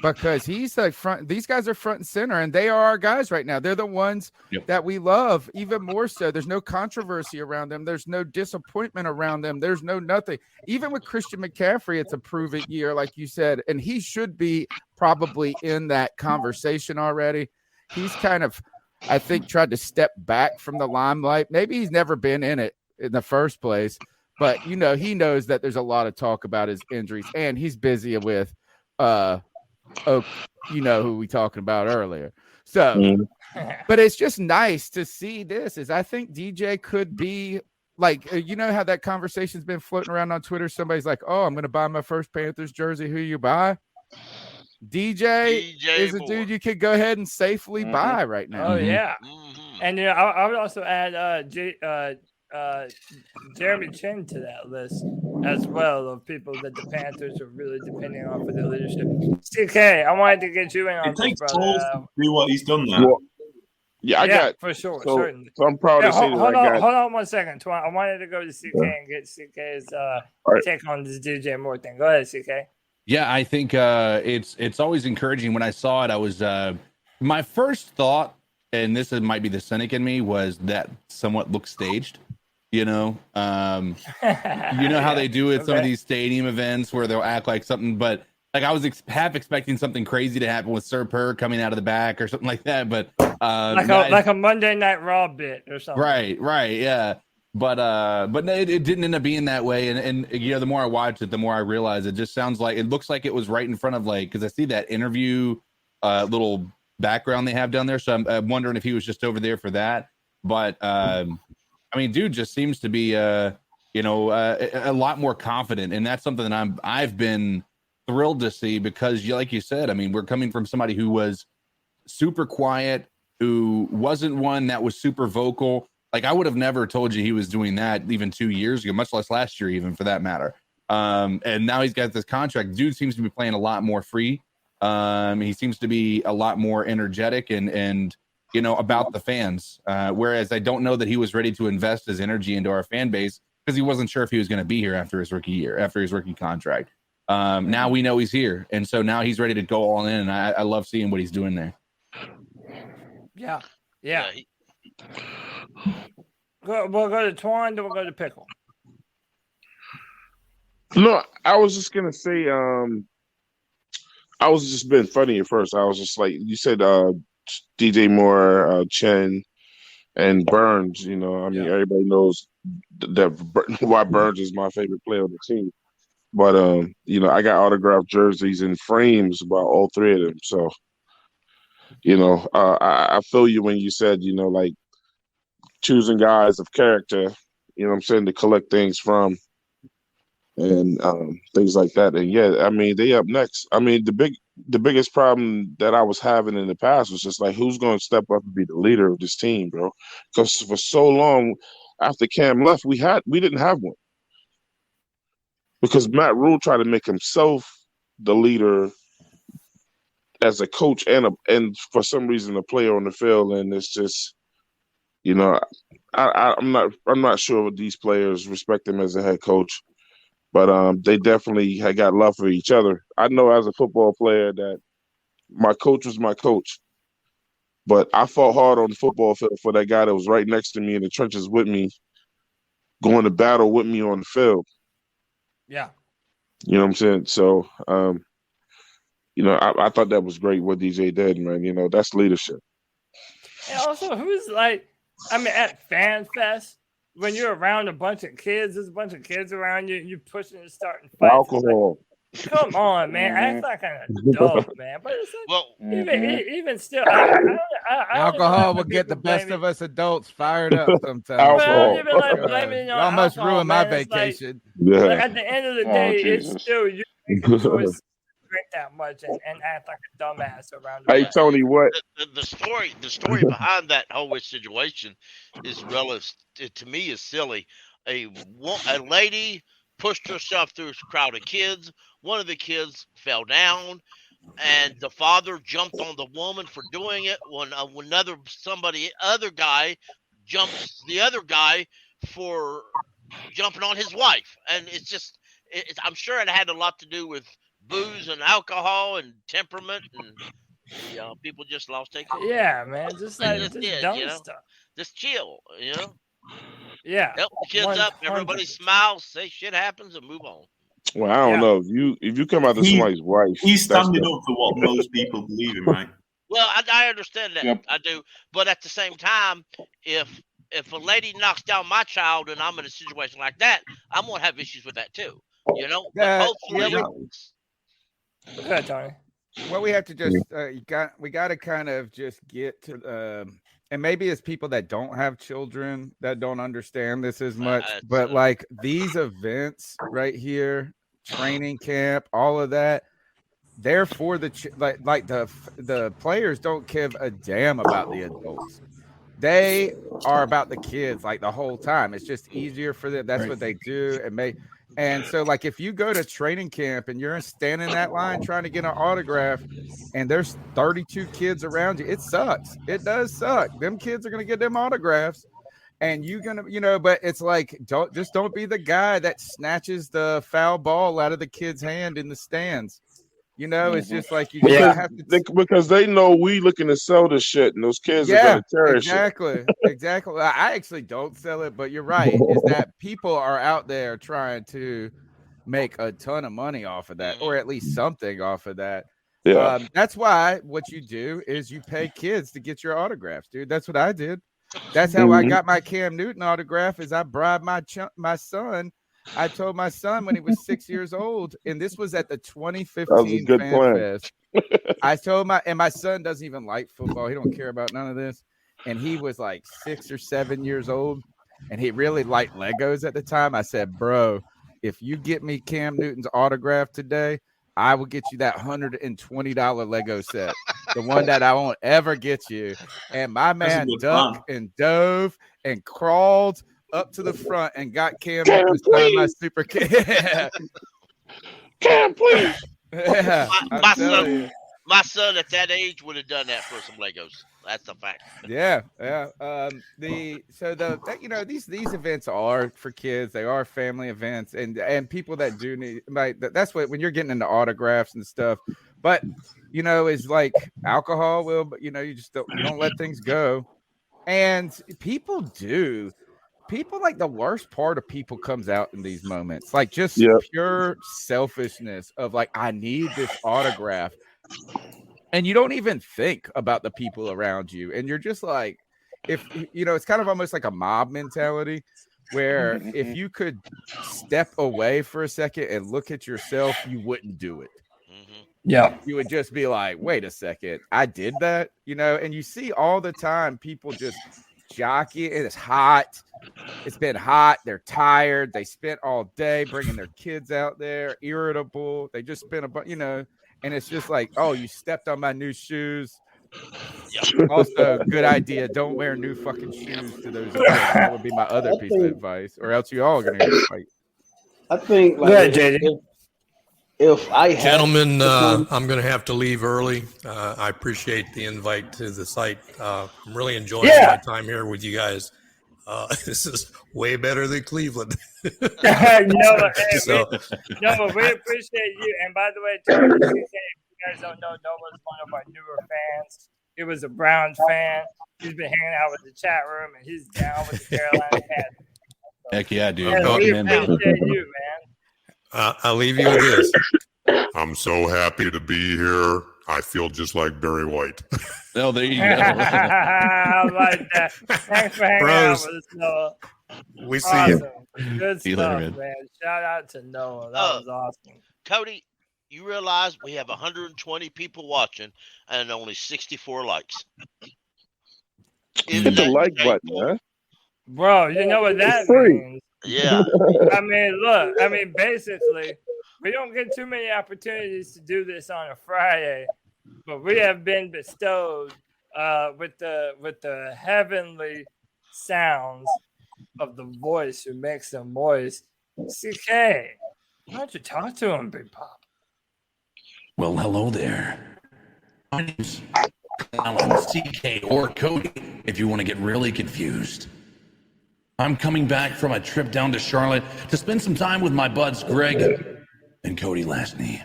because he's these guys are front and center, and they are our guys right now. They're the ones that we love even more so. There's no controversy around them. There's no disappointment around them. There's no nothing. Even with Christian McCaffrey, it's a prove-it year, like you said, and he should be probably in that conversation already. He's kind of, I think, tried to step back from the limelight. Maybe he's never been in it in the first place, but, he knows that there's a lot of talk about his injuries, and he's busy with who we talking about earlier. So, but it's just nice to see this. I think DJ could be how that conversation's been floating around on Twitter. Somebody's like, "Oh, I'm going to buy my first Panthers jersey. Who you buy?" DJ is a dude you could go ahead and safely buy right now. Oh yeah. And I would also add Jeremy Chin to that list as well of people that the Panthers are really depending on for their leadership. CK, I wanted to get you in on It this, takes brother. balls to do what he's done there. Well, yeah, I got for sure, so, certainly. So I'm proud to say that hold I got. on 1 second. I wanted to go to CK and get CK's take on this DJ Moore thing. Go ahead, CK. Yeah, I think it's always encouraging. When I saw it, I was my first thought, and this might be the cynic in me, was that somewhat looks staged. You know how they do it some of these stadium events where they'll act like something, but like I was half expecting something crazy to happen with Sir Purr coming out of the back or something like that. But like a Monday Night Raw bit or something. Right, yeah. But no, it didn't end up being that way. And the more I watch it, the more I realize it just sounds like it looks like it was right in front of because I see that interview little background they have down there. So I'm wondering if he was just over there for that. But I mean, dude just seems to be a lot more confident, and that's something that I've been thrilled to see because, like you said, I mean, we're coming from somebody who was super quiet, who wasn't one that was super vocal. Like I would have never told you he was doing that even 2 years ago, much less last year, even for that matter. And now he's got this contract. Dude seems to be playing a lot more free. He seems to be a lot more energetic and about the fans. Whereas I don't know that he was ready to invest his energy into our fan base because he wasn't sure if he was going to be here after his rookie contract. Now we know he's here. And so now he's ready to go all in. And I love seeing what he's doing there. Yeah. We'll go to Twan, then we'll go to Pickle. No, I was just going to say, I was just being funny at first. I was just like, you said DJ Moore, Chen, and Burns. Everybody knows that why Burns is my favorite player on the team. But I got autographed jerseys and frames about all three of them. So, I feel you when you said, like choosing guys of character. I'm saying, to collect things from, and things like that. And yeah, I mean, they up next. I mean, the biggest problem that I was having in the past was just like, who's going to step up and be the leader of this team, bro? Because for so long after Cam left, we didn't have one. Because Matt Rule tried to make himself the leader as a coach and for some reason a player on the field, and it's just, I'm not sure what these players respect him as a head coach. But they definitely had got love for each other. I know as a football player that my coach was my coach. But I fought hard on the football field for that guy that was right next to me in the trenches with me, going to battle with me on the field. Yeah. You know what I'm saying? So, I thought that was great what DJ did, man. That's leadership. And also, who's at Fan Fest, when you're around a bunch of kids, there's a bunch of kids around you, and you're pushing and starting fights. Alcohol. Come on, man. That's not kind of dope, man. But it's like, even still, alcohol will get the best of us adults fired up sometimes. Alcohol. You almost ruined my vacation. Like at the end of the day, it's still you make the choice to drink that much and act like a dumbass around. Hey, Tony, what? The story behind that whole situation is to me is silly. A lady pushed herself through a crowd of kids. One of the kids fell down, and the father jumped on the woman for doing it. When other guy jumps the other guy for jumping on his wife, and it's just, I'm sure it had a lot to do with booze and alcohol and temperament, and people just lost their cool. Yeah, man, just like dumb stuff. Just chill, Yeah, help the kids up. Everybody smiles, say shit happens, and move on. Well, I don't know if you come out to somebody's wife. He's standing up for what most people believe in, right? Well, I understand that. Yep. I do, but at the same time, if a lady knocks down my child and I'm in a situation like that, I'm gonna have issues with that too. But hopefully, Go ahead, Tony. Well, we have to just we got to kind of just get to and maybe it's people that don't have children that don't understand this as much, but like these events right here, training camp, all of that, they're for the the players don't give a damn about the adults. they are about the kids like the whole time. It's just easier for them. That's Right. what they do. And so like if you go to training camp and you're standing in that line trying to get an autograph and there's 32 kids around you, it sucks. It does suck. Them kids are going to get them autographs and you're going to, but it's like, don't be the guy that snatches the foul ball out of the kid's hand in the stands. It's just like you have to because they know we looking to sell this shit, and those kids are going to cherish it. Exactly. I actually don't sell it, but you're right. Is that people are out there trying to make a ton of money off of that, or at least something off of that. Yeah. That's why what you do is you pay kids to get your autographs, dude. That's what I did. That's how I got my Cam Newton autograph. Is I bribed my son. I told my son when he was 6 years old, and this was at the 2015 Fan Fest. I told my son doesn't even like football. He don't care about none of this. And he was like 6 or 7 years old, and he really liked Legos at the time. I said, bro, if you get me Cam Newton's autograph today, I will get you that $120 Lego set, the one that I won't ever get you. And my man ducked and dove and crawled up to the front and got Cam to sign my super kid. Cam, please. Yeah, my son at that age would have done that for some Legos. That's a fact. Yeah. These events are for kids. They are family events, and people that do need that's what when you're getting into autographs and stuff. But is like alcohol will, but you just don't let things go, and people like the worst part of people comes out in these moments, like just pure selfishness of like, I need this autograph. And you don't even think about the people around you. And you're just like, if it's kind of almost like a mob mentality where if you could step away for a second and look at yourself, you wouldn't do it. Yeah. You would just be like, wait a second, I did that, and you see all the time people just jockey. It's hot. It's been hot. They're tired. They spent all day bringing their kids out there, irritable. They just spent and it's just like, oh, you stepped on my new shoes. Yep. Also, good idea. Don't wear new fucking shoes to those events. That would be my other piece of advice, or else you all are going to get a fight. I think, if I had gentlemen, I'm going to have to leave early. I appreciate the invite to the site. I'm really enjoying my time here with you guys. This is way better than Cleveland. We appreciate you. And by the way, Tony, if you guys don't know, Noah's one of our newer fans. He was a Browns fan. He's been hanging out with the chat room, and he's down with the Carolina Panthers. Heck yeah, dude. We appreciate you, man. I'll leave you with this. I'm so happy to be here. I feel just like Barry White. Oh, there you go. I like that. Thanks for hanging out with us, Noah. We see you. Good See you stuff, later, man. Shout out to Noah. That was awesome. Cody, you realize we have 120 people watching and only 64 likes. Hit the like button, huh? Bro, you know what that means? Yeah. Basically, we don't get too many opportunities to do this on a Friday, but we have been bestowed with the heavenly sounds of the voice who makes them moist. CK, why don't you talk to him, Big Pop? Well, hello there. My name's Alan, CK, or Cody, if you want to get really confused. I'm coming back from a trip down to Charlotte to spend some time with my buds Greg and Cody Lashney.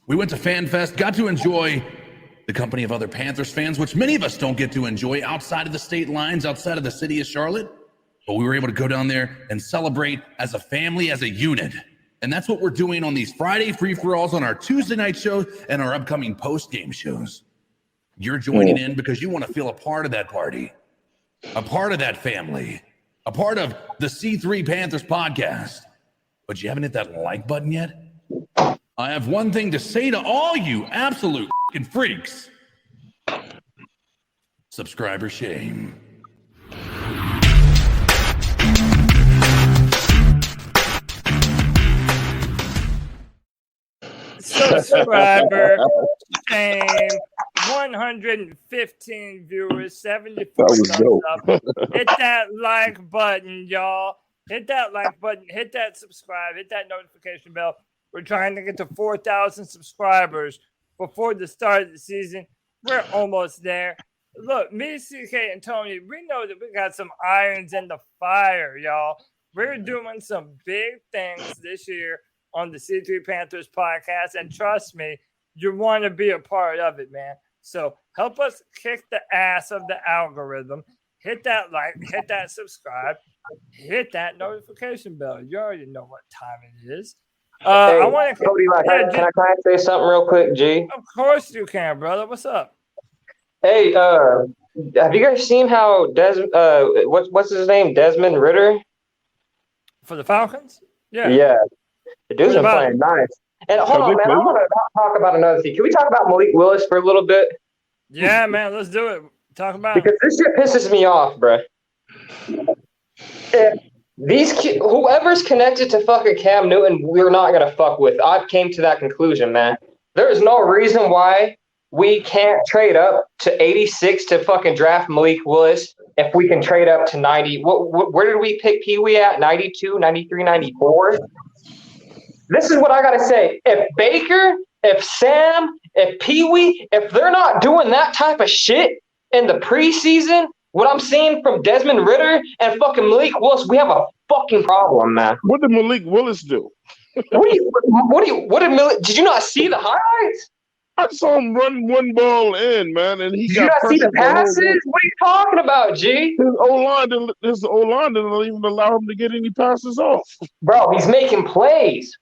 We went to FanFest, got to enjoy the company of other Panthers fans, which many of us don't get to enjoy outside of the state lines, outside of the city of Charlotte. But we were able to go down there and celebrate as a family, as a unit. And that's what we're doing on these Friday free-for-alls, on our Tuesday night shows, and our upcoming post-game shows. You're joining in because you want to feel a part of that party, a part of that family, a part of the C3 Panthers podcast. But you haven't hit that like button yet? I have one thing to say to all you absolute fucking freaks. Subscriber shame. So subscriber. Shame. 115 viewers, 74 thumbs up. Hit that like button, y'all. Hit that like button. Hit that subscribe. Hit that notification bell. We're trying to get to 4,000 subscribers before the start of the season. We're almost there. Look, me, CK, and Tony, we know that we got some irons in the fire, y'all. We're doing some big things this year on the C3 Panthers podcast, and trust me, you want to be a part of it, man. So help us kick the ass of the algorithm. Hit that like, hit that subscribe, hit that notification bell. You already know what time it is. Hey, I want to. Cody, can I say something real quick, G? Of course you can, brother. What's up? Hey, have you guys seen how what's his name? Desmond Ritter? For the Falcons? Yeah. Yeah. The dude's been playing nice. And hold on, man. I want to talk about another thing. Can we talk about Malik Willis for a little bit? Yeah, man. Let's do it. Talk about because this shit pisses me off, bro. Whoever's connected to fucking Cam Newton, we're not gonna fuck with. I came to that conclusion, man. There is no reason why we can't trade up to 86 to fucking draft Malik Willis if we can trade up to 90. Where did we pick Pee Wee at? 92, 93, 94? This is what I got to say. If Baker, if Sam, if Pee Wee, if they're not doing that type of shit in the preseason, what I'm seeing from Desmond Ritter and fucking Malik Willis, we have a fucking problem, man. What did Malik Willis do? Did you not see the highlights? I saw him run one ball in, man, and he Did you not see the passes? What are you talking about, G? His O-line didn't even allow him to get any passes off. Bro, he's making plays.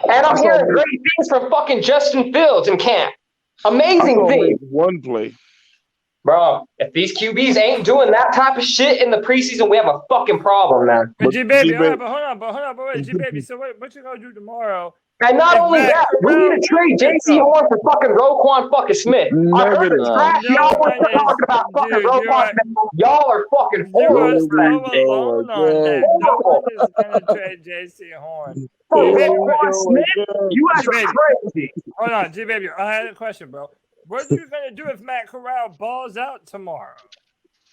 And I'm hearing great things from fucking Justin Fields in camp. Amazing things. One play. Bro, if these QBs ain't doing that type of shit in the preseason, we have a fucking problem, man. But G-Baby, hold on, wait, G-Baby, so what you gonna do tomorrow? And not only that, we need to trade J.C. Horn for fucking Roquan fucking Smith. I heard the trash y'all were talking about fucking Roquan Smith. Y'all are fucking horrible. No one is gonna trade J.C. Horn. Roquan Smith? You guys are crazy. Hold on, G-Baby, I had a question, bro. What are you gonna do if Matt Corral balls out tomorrow?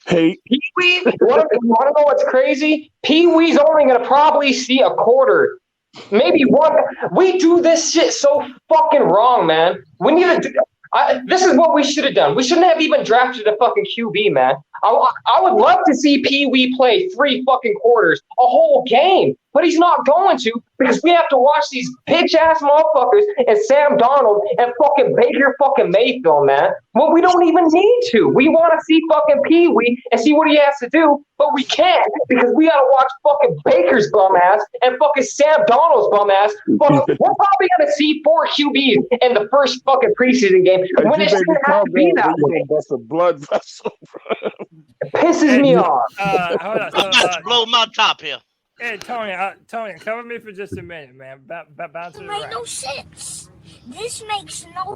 Hey, Pee Wee. You want to know what's crazy? Pee Wee's only gonna probably see a quarter, maybe one. We do this shit so fucking wrong, man. We need to do. This is what we should have done. We shouldn't have even drafted a fucking QB, man. I would love to see Pee Wee play 3 fucking quarters, a whole game, but he's not going to because we have to watch these bitch-ass motherfuckers and Sam Darnold and fucking Baker fucking Mayfield, man. Well, we don't even need to. We want to see fucking Pee Wee and see what he has to do, but we can't because we got to watch fucking Baker's bum ass and fucking Sam Darnold's bum ass. We're probably going to see 4 QBs in the first fucking preseason game when it shouldn't have to be that way. That's a blood vessel, bro. It pisses me off. Hold on. I'm about to blow my top here. Hey, Tony, cover me for just a minute, man. Bounce it around. No sense. This makes no.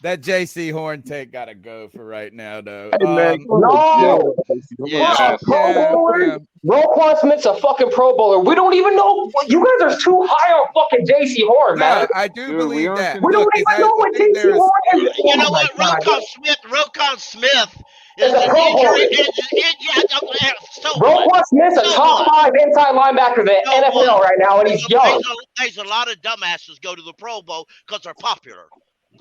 That JC Horn take gotta go for right now, though. No. Roquan Smith's a fucking Pro Bowler. We don't even know. You guys are too high on fucking JC Horn, man. I do believe that. We don't even know what JC Horn is. You know what? Roquan Smith is an injury. Roquan Smith's a top 5 inside linebacker in the NFL right now, and he's young. There's a lot of dumbasses go to the Pro Bowl because they're popular.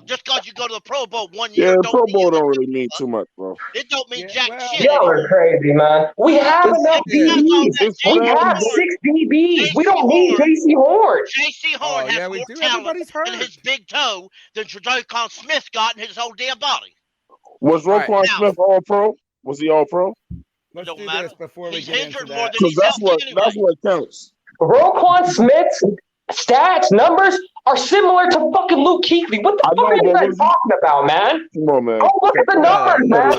Just because you go to the Pro Bowl 1 year, yeah, Pro Bowl don't really mean too much, bro. It don't mean jack shit. Y'all are crazy, man. We have enough DBs. We have 6 DBs. We don't need J.C. Horn. J.C. Horn has more talent in his big toe than Roquan Smith got in his whole damn body. Was Roquan Smith all pro? Was he all pro? Let's do this before we get into that. Because that's what counts. Roquan Smith's stats, numbers are similar to fucking Luke Kuechly. What the fuck are you guys talking about, man? Come on, man. Go look at the numbers, man.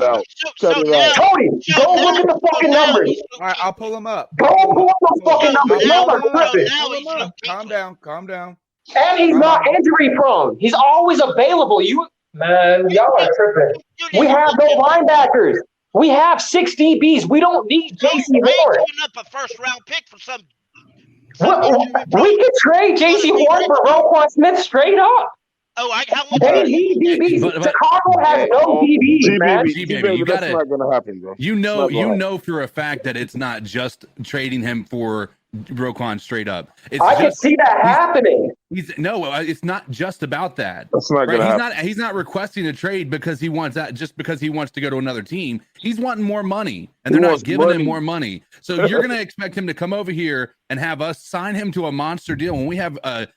Cody, go look at the fucking numbers. All right, I'll pull them up. Go pull up the fucking numbers. Y'all are tripping. Calm down. And he's not injury prone. He's always available. Man, y'all are tripping. We have no linebackers. We have 6 DBs. We don't need J.C. Horn. Giving up a first-round pick for some We could trade J.C. Horn for Roquan Smith straight up. Oh, how much? They need DBs. Chicago has no DBs, man. G-Baby, you that's gotta, not gonna happen, bro. You know for a fact that it's not just trading him for Roquan straight up. I can see that happening. It's not just about that. That's not gonna happen. He's not requesting a trade because he wants that, just because he wants to go to another team. He's wanting more money, and they're not giving him more money. So you're gonna expect him to come over here and have us sign him to a monster deal when we have a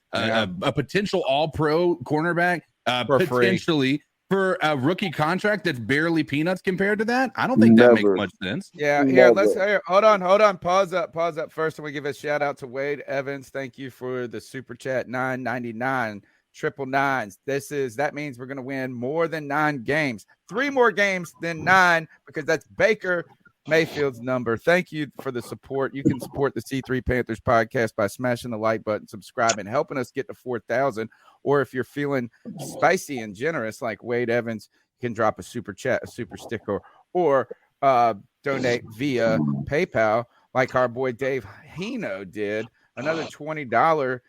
potential All-Pro cornerback potentially for a rookie contract that's barely peanuts compared to that? I don't think that makes much sense. Yeah, here, let's hear. Hold on. Pause up first, and we give a shout out to Wade Evans. Thank you for the super chat, $9.99, 999s. That means we're gonna win more than 9 games, 3 more games than 9, because that's Baker Mayfield's number. Thank you for the support. You can support the C3 Panthers podcast by smashing the like button, subscribing, helping us get to 4,000. Or if you're feeling spicy and generous like Wade Evans, you can drop a super chat, a super sticker, or donate via PayPal like our boy Dave Hino did. Another $20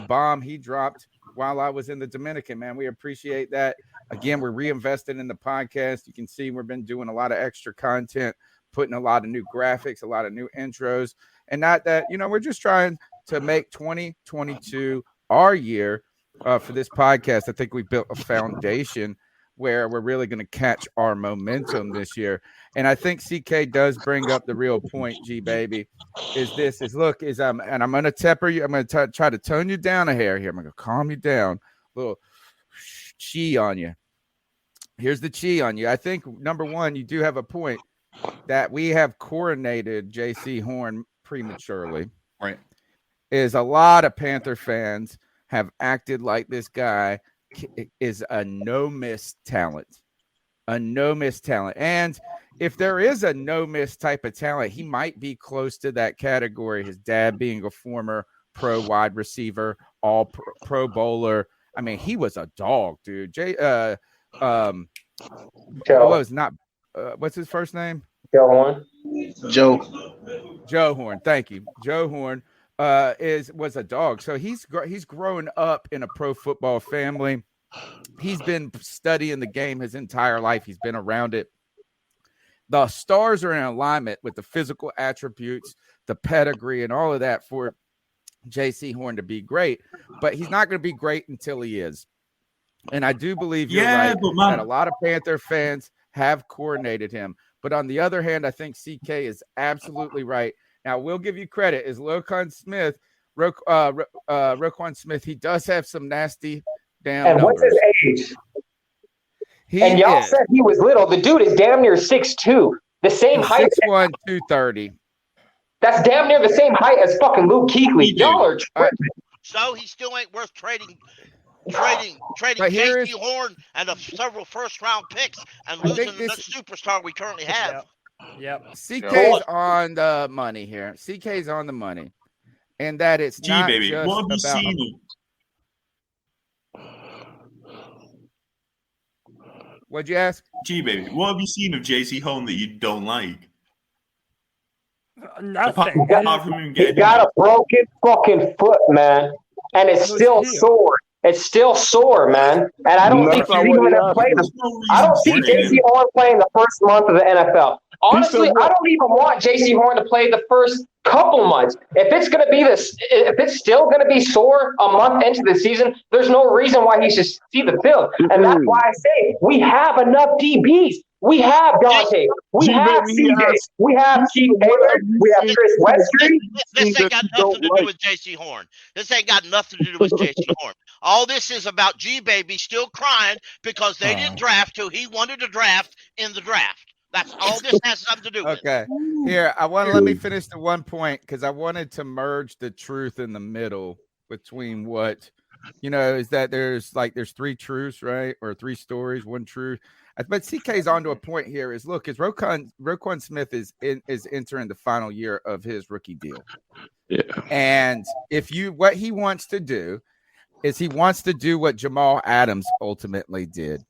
bomb he dropped while I was in the Dominican, man. We appreciate that. Again, we're reinvesting in the podcast. You can see we've been doing a lot of extra content, putting a lot of new graphics, a lot of new intros, and not that, we're just trying to make 2022 our year for this podcast. I think we built a foundation where we're really going to catch our momentum this year. And I think CK does bring up the real point, G-Baby, I'm going to temper you. I'm going to try to tone you down a hair here. I'm going to calm you down, a little chi on you. Here's the chi on you. I think, number one, you do have a point that we have coronated J.C. Horn prematurely. Right. Is a lot of Panther fans have acted like this guy is a no-miss talent. A no-miss talent. And if there is a no-miss type of talent, he might be close to that category. His dad being a former pro wide receiver, all pro bowler. I mean, he was a dog, dude. What's his first name? Joe Horn. Joe Horn. Thank you. Joe Horn was a dog. So he's grown up in a pro football family. He's been studying the game his entire life. He's been around it. The stars are in alignment with the physical attributes, the pedigree, and all of that for J.C. Horn to be great. But he's not going to be great until he is. And I do believe you're right that a lot of Panther fans have coordinated him. But on the other hand, I think CK is absolutely right. Now, we'll give you credit. Is Roquan Smith, he does have some nasty damn And numbers. what's his age? And y'all said he was little. The dude is damn near 6'2". The same height. 6'1", 230. That's damn near the same height as fucking Luke Kuechly. Y'all are tripping. So he still ain't worth trading J.C. Horn and several first-round picks and losing the superstar we currently have. Yep. CK's on the money here. CK's on the money. And that it's not G-Baby, just what have you about... seen? What'd you ask? G-Baby, what have you seen of J.C. Horn that you don't like? Nothing. He got a broken fucking foot, man. And it's still sore. It's still sore, man. And I don't think he's even going to play I don't see J.C. Horn playing the first month of the NFL. Honestly, I don't even want J.C. Horn to play the first couple months. If it's going to be if it's still going to be sore a month into the season, there's no reason why he should see the field. And that's why I say we have enough DBs. We have Dante. We have CJ. We have Keith Taylor. We have Chris Westry. This ain't got nothing to do with J.C. Horn. This ain't got nothing to do with J.C. Horn. All this is about G-Baby still crying because they didn't draft who he wanted to draft in the draft. That's all this has something to do with. Okay. Here, let me finish the one point because I wanted to merge the truth in the middle between what, is that there's 3 truths, right? Or 3 stories, 1 truth. But CK's onto a point here is Roquan Smith is entering the final year of his rookie deal. Yeah. And what he wants to do is he wants to do what Jamal Adams ultimately did.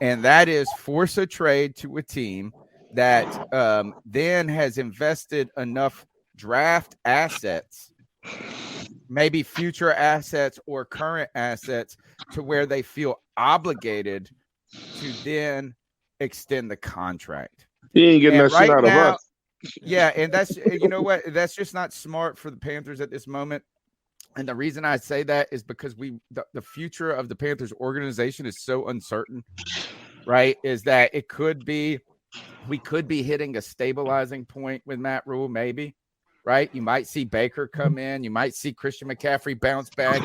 And that is force a trade to a team that then has invested enough draft assets maybe future assets or current assets to where they feel obligated to then extend the contract. He ain't getting And that shit right out now, of us. yeah, and that's, you know what, that's just not smart for the Panthers at this moment. And the reason I say that is because the future of the Panthers organization is so uncertain, right? Is that we could be hitting a stabilizing point with Matt Rule, maybe, right? You might see Baker come in. You might see Christian McCaffrey bounce back.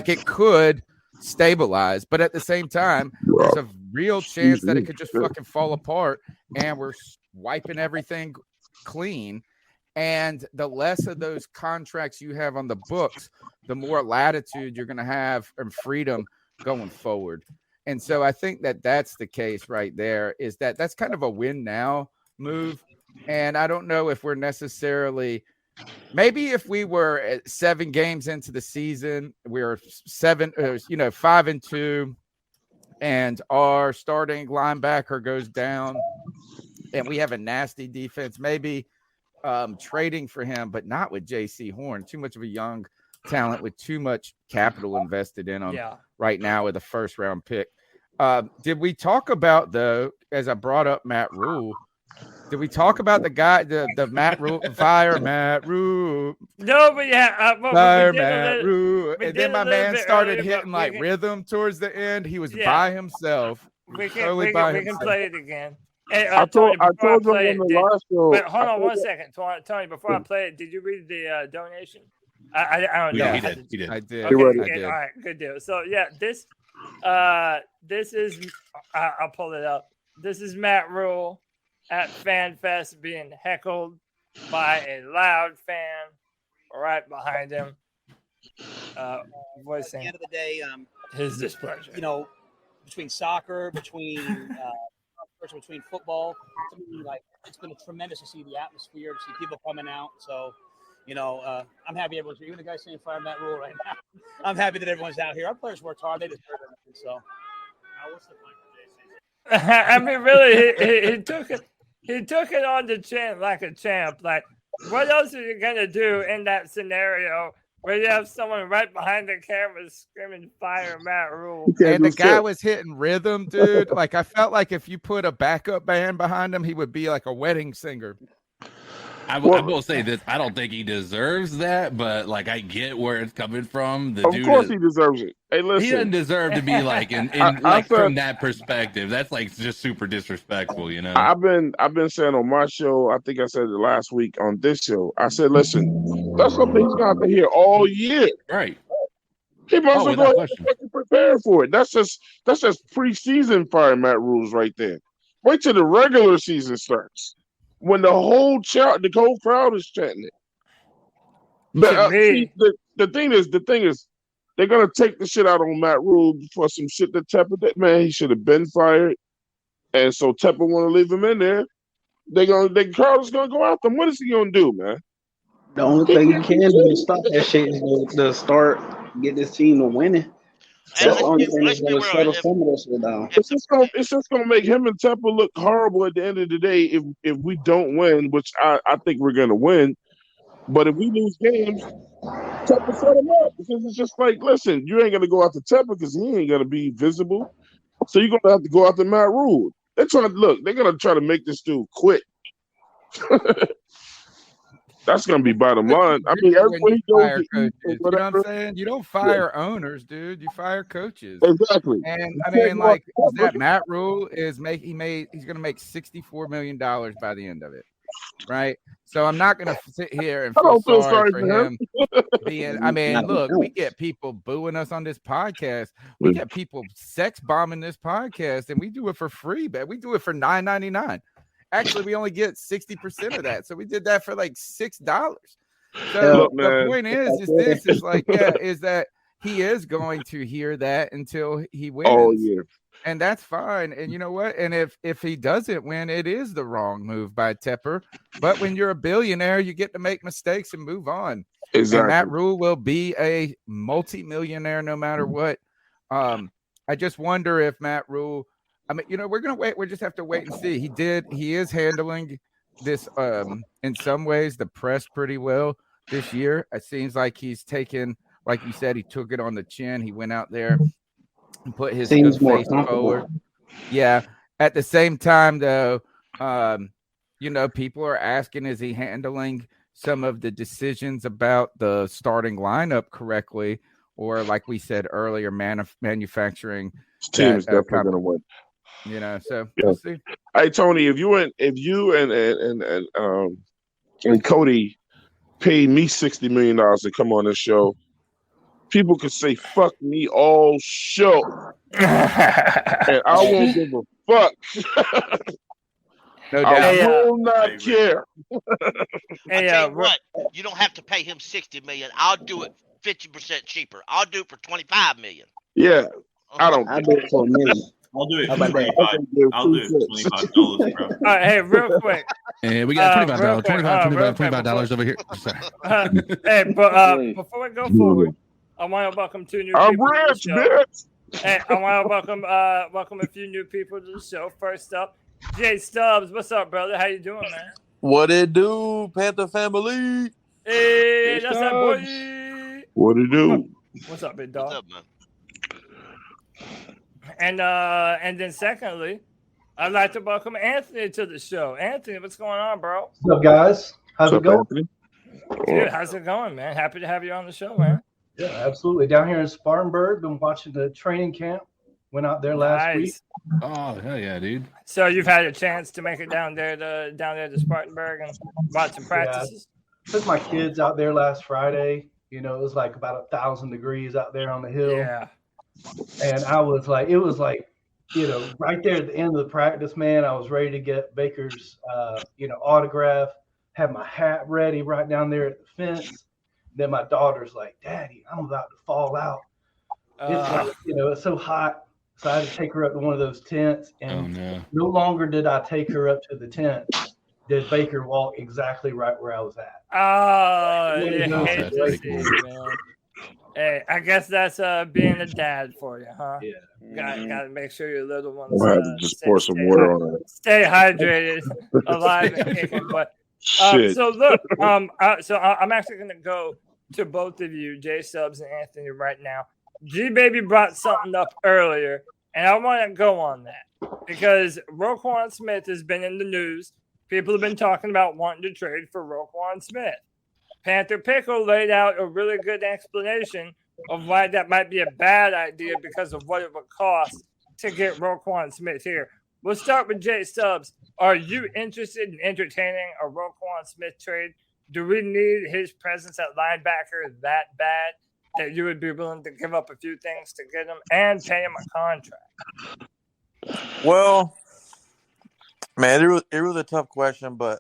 It could stabilize. But at the same time, there's a real chance that it could just fucking fall apart and we're wiping everything clean. And the less of those contracts you have on the books, the more latitude you're going to have and freedom going forward. And so I think that that's the case right there, is that that's kind of a win now move. And I don't know if we're necessarily, maybe if we were at 7 games into the season, we're 5-2, and our starting linebacker goes down and we have a nasty defense, maybe trading for him, but not with J.C. Horn. Too much of a young talent with too much capital invested in him right now with a first-round pick. Did we talk about, though, as I brought up Matt Rule, did we talk about the guy, the Matt Rule, fire Matt Rule? No, but yeah. Fire Matt Rule. And then my man started hitting rhythm towards the end. He was by himself. We can play it again. Hey, I told you on the last show. Wait, hold on 1 second, Tony. Before I play it, did you read the donation? I don't know. Yeah, he did. I did. Okay, all right, good deal. So yeah, this is I'll pull it up. This is Matt Rule at FanFest being heckled by a loud fan right behind him, voicing at the end of the day, his displeasure. You know, between soccer, between football, to me, like, it's been tremendous to see the atmosphere, to see people coming out. So, you know, I'm happy everyone's here. Even the guy saying fire Matt Rule right now, I'm happy that everyone's out here. Our players worked hard; they deserve it. So, what's the point for JC? I mean, really, he took it. He took it on the chin like a champ. Like, what else are you gonna do in that scenario where you have someone right behind the camera screaming "Fire Matt Rule"? And the guy was hitting rhythm, dude. Like, I felt like if you put a backup band behind him, he would be like a wedding singer. I will say this: I don't think he deserves that, but like I get where it's coming from. Of course, he deserves it. Hey, listen, he doesn't deserve to be like from that perspective. That's like just super disrespectful, you know. I've been saying on my show. I think I said it last week on this show. I said, listen, that's something he's gonna have to hear all year. Right. He must have go fucking prepare for it. That's just preseason fire Matt Rules right there. Wait till the regular season starts. When the whole crowd is chanting it. But the thing is, they're gonna take the shit out on Matt Rule for some shit that Tepper did. Man, he should have been fired, and so Tepper want to leave him in there. The crowd is gonna go after him. What is he gonna do, man? The only thing he can do to stop that shit is to start get this team to winning. That's the only thing that's going to settle some of this down. It's just going to make him and Temple look horrible at the end of the day if we don't win, which I think we're going to win. But if we lose games, Temple set him up because it's just like, listen, you ain't going to go after Temple because he ain't going to be visible. So you're going to have to go after Matt Rule. They're going to try to make this dude quit. That's going to be bottom line. I mean, everybody fire coaches, you know what I'm saying? You don't fire owners, dude. You fire coaches. Exactly. And I mean, like, that Matt Rule he's going to make $64 million by the end of it, right? So I'm not going to sit here and feel sorry for him being. I mean, look, we get people booing us on this podcast. We get people sex bombing this podcast, and we do it for free, but we do it for $9.99. Actually, we only get 60% of that. So we did that for like $6. So the point is that he is going to hear that until he wins. Oh, yeah. And that's fine. And you know what? And if he doesn't win, it is the wrong move by Tepper. But when you're a billionaire, you get to make mistakes and move on. Exactly. And Matt Rule will be a multi-millionaire no matter what. I just wonder if Matt Rule, I mean, you know, we're going to wait. We just have to wait and see. He is handling this in some ways, the press pretty well. this year. It seems like he's taken, like you said, he took it on the chin. He went out there and put his Seems good more face comfortable. forward. Yeah. At the same time, though, people are asking, is he handling some of the decisions about the starting lineup correctly? Or like we said earlier, manufacturing. This team is definitely going to win. So Yeah. we'll see. Hey Tony, if you and Cody paid me $60 million to come on this show, people could say fuck me all show, and I won't give a fuck. No I doubt. will not care. I tell you what, you don't have to pay him $60 million. I'll do it 50% cheaper. I'll do it for $25 million. Yeah, I don't. I do it for $1 million. I'll do it How for about that? $25. I'll do it for $25, bro. All right, hey, real quick. And we got real quick, $25 over here. Sorry. Hey, but before we go forward, I want to welcome two new I'm people to the rich, show. bitch. Hey, I want to welcome a few new people to the show. First up, Jay Stubbs. What's up, brother? How you doing, man? What it do, Panther family? Hey, that's that boy. What it do? What's up, big dog? What's up, man? And then secondly, I'd like to welcome Anthony to the show. Anthony, what's going on, bro? What's up, guys? How's it going? Dude, how's it going, man? Happy to have you on the show, man. Yeah, absolutely. Down here in Spartanburg, been watching the training camp. Went out there last week. Oh, hell yeah, dude. So you've had a chance to make it down there to Spartanburg and watch some practices? Yeah, took my kids out there last Friday. It was like about 1,000 degrees out there on the hill. Yeah. And I was like, it was like, right there at the end of the practice, man, I was ready to get Baker's, autograph, had my hat ready right down there at the fence. Then my daughter's like, Daddy, I'm about to fall out. It's like, it's so hot. So I had to take her up to one of those tents. And no longer did I take her up to the tent, did Baker walk exactly right where I was at. Oh, Yeah, man. Hey, I guess that's being a dad for you, huh? Yeah. Gotta make sure your little ones I'm gonna have to just pour some water on it. stay hydrated, alive and kicking. But Shit. so look, I'm actually gonna go to both of you, Jay Stubbs and Anthony, right now. G Baby brought something up earlier, and I want to go on that because Roquan Smith has been in the news. People have been talking about wanting to trade for Roquan Smith. Panther Pickle laid out a really good explanation of why that might be a bad idea because of what it would cost to get Roquan Smith here. We'll start with Jay Stubbs. Are you interested in entertaining a Roquan Smith trade? Do we need his presence at linebacker that bad that you would be willing to give up a few things to get him and pay him a contract? Well, man, it was a tough question, but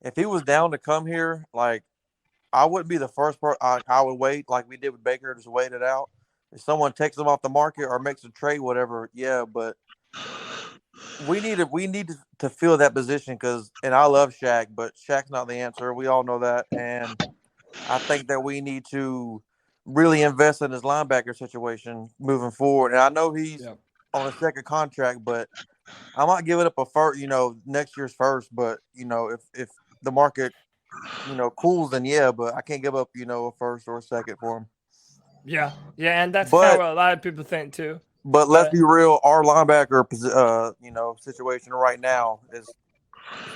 if he was down to come here, like, I wouldn't be the first person. I would wait, like we did with Baker, just wait it out. If someone takes him off the market or makes a trade, whatever, yeah. But we need to fill that position and I love Shaq, but Shaq's not the answer. We all know that, and I think that we need to really invest in his linebacker situation moving forward. And I know he's on a second contract, but I might give it up a first, next year's first. But if the market, cools, then yeah. But I can't give up, a first or a second for him. Yeah, and that's kind of what a lot of people think too. But let's be real, our linebacker, situation right now is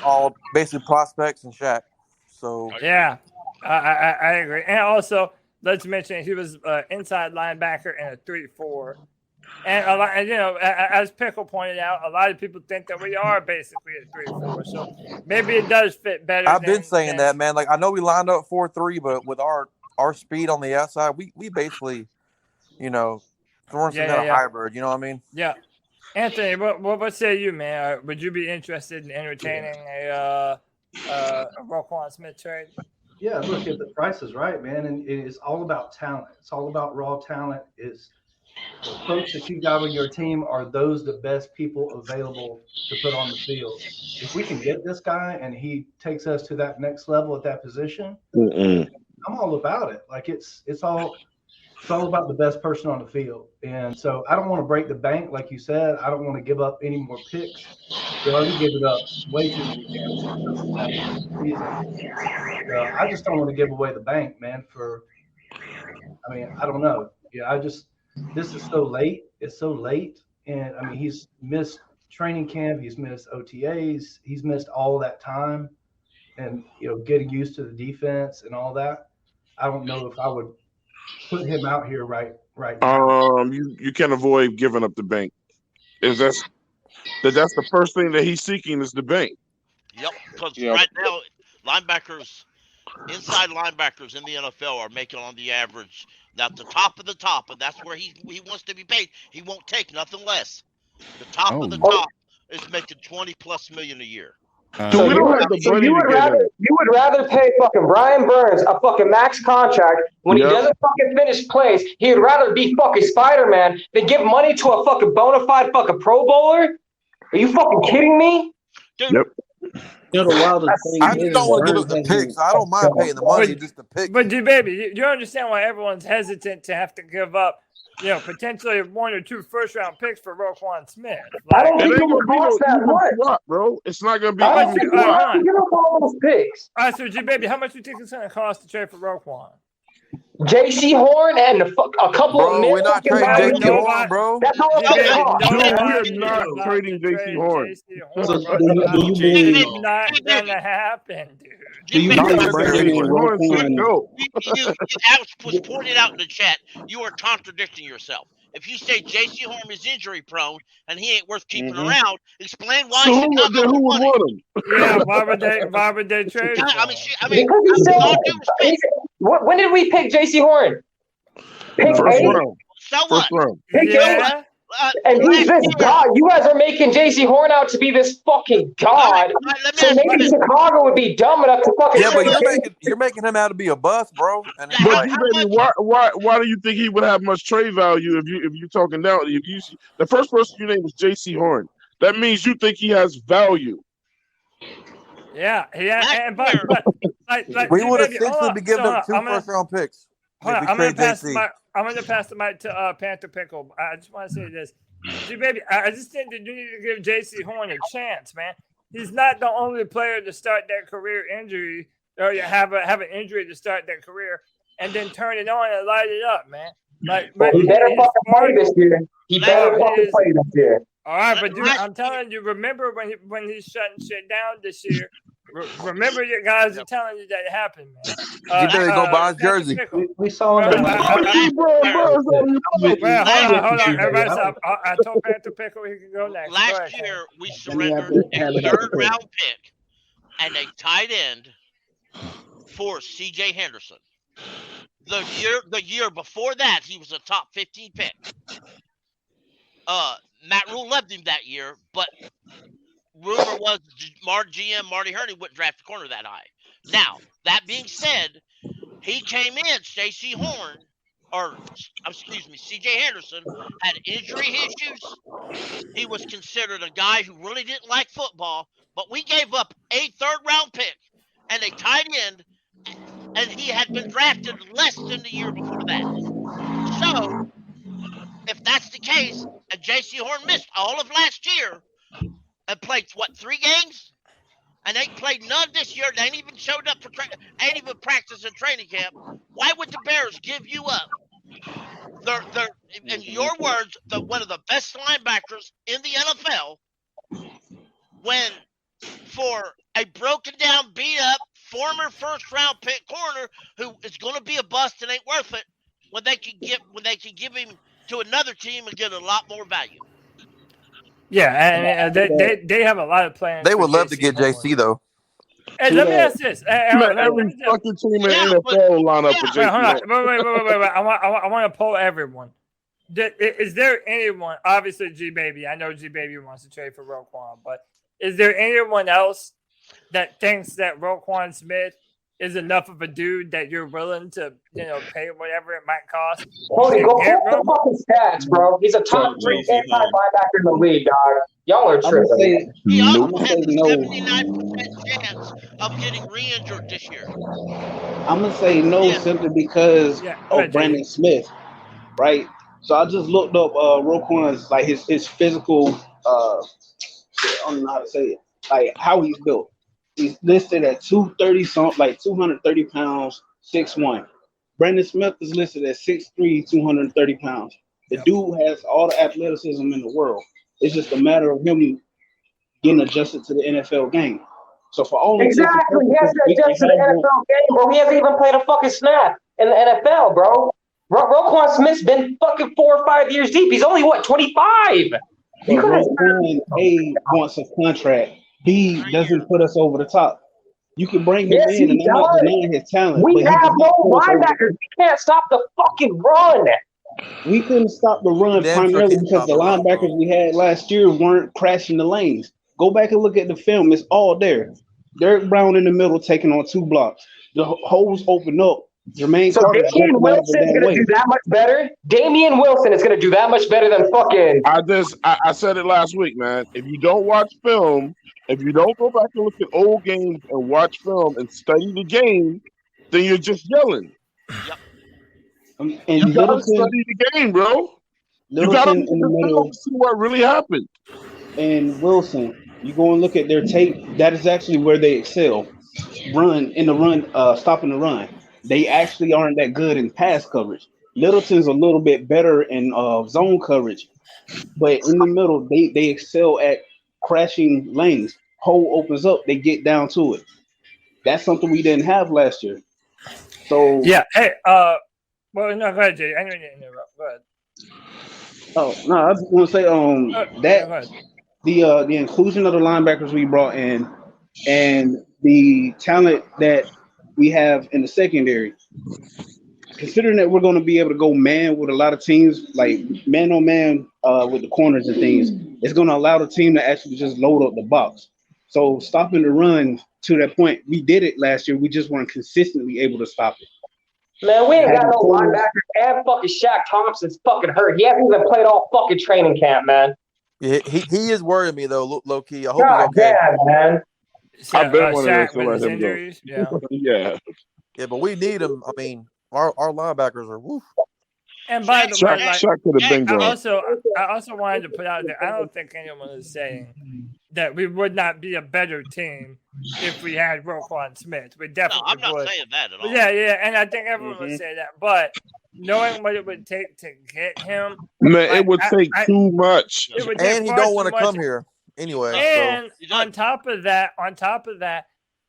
all basically prospects and Shaq. So yeah, I agree. And also, let's mention he was inside linebacker in a 3-4. And a lot, as Pickle pointed out, a lot of people think that we are basically a 3-4. So maybe it does fit better. I've been saying that, man. Like, I know we lined up 4-3, but with our speed on the outside, we basically, throwing some kind of hybrid. You know what I mean? Yeah. Anthony, what say you, man? Would you be interested in entertaining a Roquan Smith trade? Yeah, look, if the price is right, man, and it's all about talent. It's all about raw talent. Is the folks that you got on your team are those the best people available to put on the field. If we can get this guy and he takes us to that next level at that position, I'm all about it. Like it's all It's all about the best person on the field. And so I don't want to break the bank, like you said. I don't want to give up any more picks. They already given up way too many damn season. So I just don't want to give away the bank, man. I don't know. Yeah, this is so late. It's so late. And I mean, he's missed training camp. He's missed OTAs. He's missed all that time and, getting used to the defense and all that. I don't know if I would put him out here right now. You can't avoid giving up the bank. That's the first thing that he's seeking is the bank. Yep, because right now, inside linebackers in the NFL are making on the average at the top of the top, and that's where he wants to be paid. He won't take nothing less. The top of the top is making $20+ million a year. So you would rather pay fucking Brian Burns a fucking max contract when he doesn't fucking finish plays. He would rather be fucking Spider-Man than give money to a fucking bona fide fucking Pro Bowler? Are you fucking kidding me? Dude. Yep. The wildest thing I just don't want to give up the picks. I don't mind paying the money, just the pick. But G-Baby, you understand why everyone's hesitant to have to give up, potentially 1 or 2 first-round picks for Roquan Smith. I don't think it will cost that much, bro. It's not going to be I don't think you give up all those picks. All right, so G-Baby, how much do you think it's going to cost to trade for Roquan? J.C. Horn and a couple of we're not trading J.C. Horn, bro. That's all it's going to cost. We're not trading J.C. Horn. So do you mean it's not going to happen, dude? Do you Alex was pointed out in the chat. You are contradicting yourself. If you say J.C. Horn is injury prone and he ain't worth keeping around, explain why. So who would want him? Yeah, why would they trade? When did we pick J.C. Horn? Pick First 8? round. So what? First round. Pick 8? And he's this god. You guys are making J.C. Horn out to be this fucking god. So maybe Chicago would be dumb enough to fucking. Yeah, but you're making him out to be a bust, bro. And But why do you think he would have much trade value if you're talking down? The first person you named was J.C. Horn. That means you think he has value. Yeah. But we would essentially be giving up 2 first-round picks. I'm going to pass the mic to Panther Pickle. I just want to say this. Baby, I just think that you need to give J.C. Horn a chance, man. He's not the only player to start that career injury or have an injury to start that career and then turn it on and light it up, man. He better fucking play this year. He better fucking play this year. All right, but dude, I'm telling you, remember when he's shutting shit down this year. Remember, you guys are telling you that it happened, man. You better go buy his jersey. We saw him. Hold on. Everybody stop. I told Panther Pickle he could go next. Last year, we surrendered a third-round pick and a tight end for C.J. Henderson. The year before that, he was a top 15 pick. Matt Rule loved him that year, but rumor was GM Marty Hurney wouldn't draft a corner that high. Now, that being said, he came in, C.J. Henderson had injury issues. He was considered a guy who really didn't like football, but we gave up a third-round pick and a tight end, and he had been drafted less than the year before that. So, if that's the case, and J.C. Horn missed all of last year and played, 3 games? And they played none this year. They ain't even showed up ain't even practiced in training camp. Why would the Bears give you up? They're in your words, one of the best linebackers in the NFL, when for a broken down, beat up, former first-round pick corner who is going to be a bust and ain't worth it, when they can give him to another team and get a lot more value. Yeah, and they have a lot of plans. They would love to get JC though. Hey, let me ask this. Every fucking team in the NFL line up for JC. Wait. I want to poll everyone. Is there anyone? Obviously, G Baby. I know G Baby wants to trade for Roquan, but is there anyone else that thinks that Roquan Smith is enough of a dude that you're willing to, pay whatever it might cost? Cody, go pull the fucking stats, bro. He's a top 3 anti-linebacker in the league, dog. Y'all are tripping. He also has a 79% chance of getting re-injured this year. I'm gonna say no simply because of Brandon Smith. right? So I just looked up Roquan's like his physical I don't know how to say it, like how he's built. He's listed at 230 something, like 230 pounds, 6'1". Brandon Smith is listed at 6'3", 230 pounds. The dude has all the athleticism in the world. It's just a matter of him getting adjusted to the NFL game. So for all Exactly, he has to adjust to the NFL game, bro. He hasn't even played a fucking snap in the NFL, bro. Roquan Smith's been fucking 4 or 5 years deep. He's only what, 25? You Roquan A wants a contract. B doesn't put us over the top. You can bring him in, and I'm not denying his talent. We but have no linebackers. We can't stop the fucking run. We couldn't stop the run primarily because the linebackers we had last year weren't crashing the lanes. Go back and look at the film. It's all there. Derek Brown in the middle taking on 2 blocks. The holes open up. Jermaine So Carter Damian Wilson's going to do that much better? Damian Wilson is going to do that much better than fucking... I said it last week, man. If you don't watch film, if you don't go back and look at old games and watch film and study the game, then you're just yelling. And you gotta study the game, bro. You gotta look at the film to see what really happened. And Wilson, you go and look at their tape. That is actually where they excel. Stopping the run. They actually aren't that good in pass coverage. Littleton's a little bit better in zone coverage, but in the middle, they excel at crashing lanes. Hole opens up, they get down to it. That's something we didn't have last year. So yeah, hey, well, no, go ahead, Jay. I didn't interrupt. Go ahead. Oh no, I just want to say the inclusion of the linebackers we brought in and the talent that we have in the secondary. Considering that we're going to be able to go man with a lot of teams, like man on man with the corners and things, it's going to allow the team to actually just load up the box. So stopping the run to that point, we did it last year. We just weren't consistently able to stop it. Man, we ain't got no linebackers. And fucking Shaq Thompson's fucking hurt. He hasn't even played all fucking training camp, man. Yeah, he is worrying me though, low key. I hope God he's okay. damn, man. I've been one Shaq of those with his to let him injuries, go. Yeah. Yeah, but we need him. I mean, our linebackers are woof. And by the way, like, Shaq could have been I gone. also wanted to put out there, I don't think anyone is saying that we would not be a better team if we had Roquan Smith. We definitely I'm not would. saying that at all. Yeah, and I think everyone would say that. But knowing what it would take to get him, Man, it would take too much. And he don't want to come here anyway. And on top of that,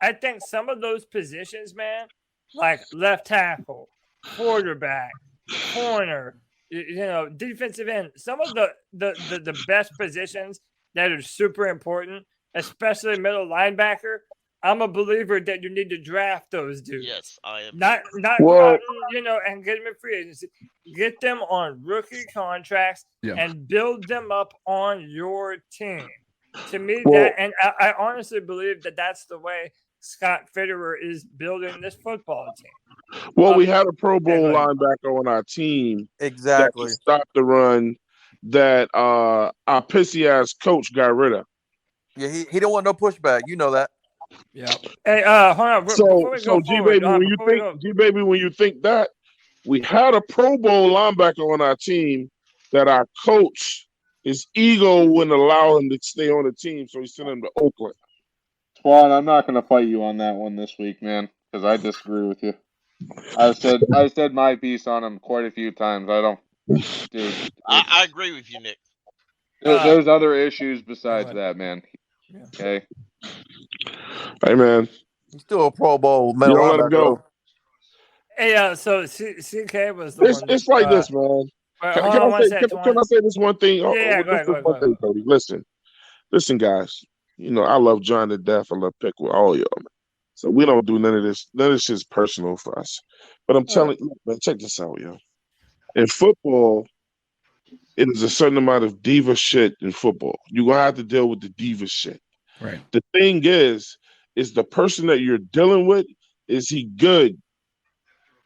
I think some of those positions, man, like left tackle, quarterback, corner, defensive end, some of the best positions that are super important, especially middle linebacker. I'm a believer that you need to draft those dudes. Yes, I am. Not go out and get them in free agency. Get them on rookie contracts and build them up on your team. To me, I honestly believe that that's the way Scott Fitterer is building this football team. Well, we had a Pro Bowl linebacker on our team that could stop the run that our pissy ass coach got rid of. Yeah, he don't want no pushback. You know that. Yeah. Hey, hold on. So G baby, when you think that, we had a Pro Bowl linebacker on our team that our coach, his ego wouldn't allow him to stay on the team, so he sent him to Oakland. Twan, I'm not going to fight you on that one this week, man, because I disagree with you. I said my piece on him quite a few times. Dude. I agree with you, Nick. There's other issues besides that, man. Okay. Hey, man. He's still a Pro Bowl. You don't let him go. Hey, so CK was the one. It's like this, man. Can I say this one thing? Yeah, go ahead. Cody. Listen, guys. I love John to death. I love Pick with all y'all, man. So we don't do none of this. None of this is personal for us. But I'm telling you, man, check this out, yo. In football, it is a certain amount of diva shit in football. You're going to have to deal with the diva shit. Right. The thing is the person that you're dealing with, is he good?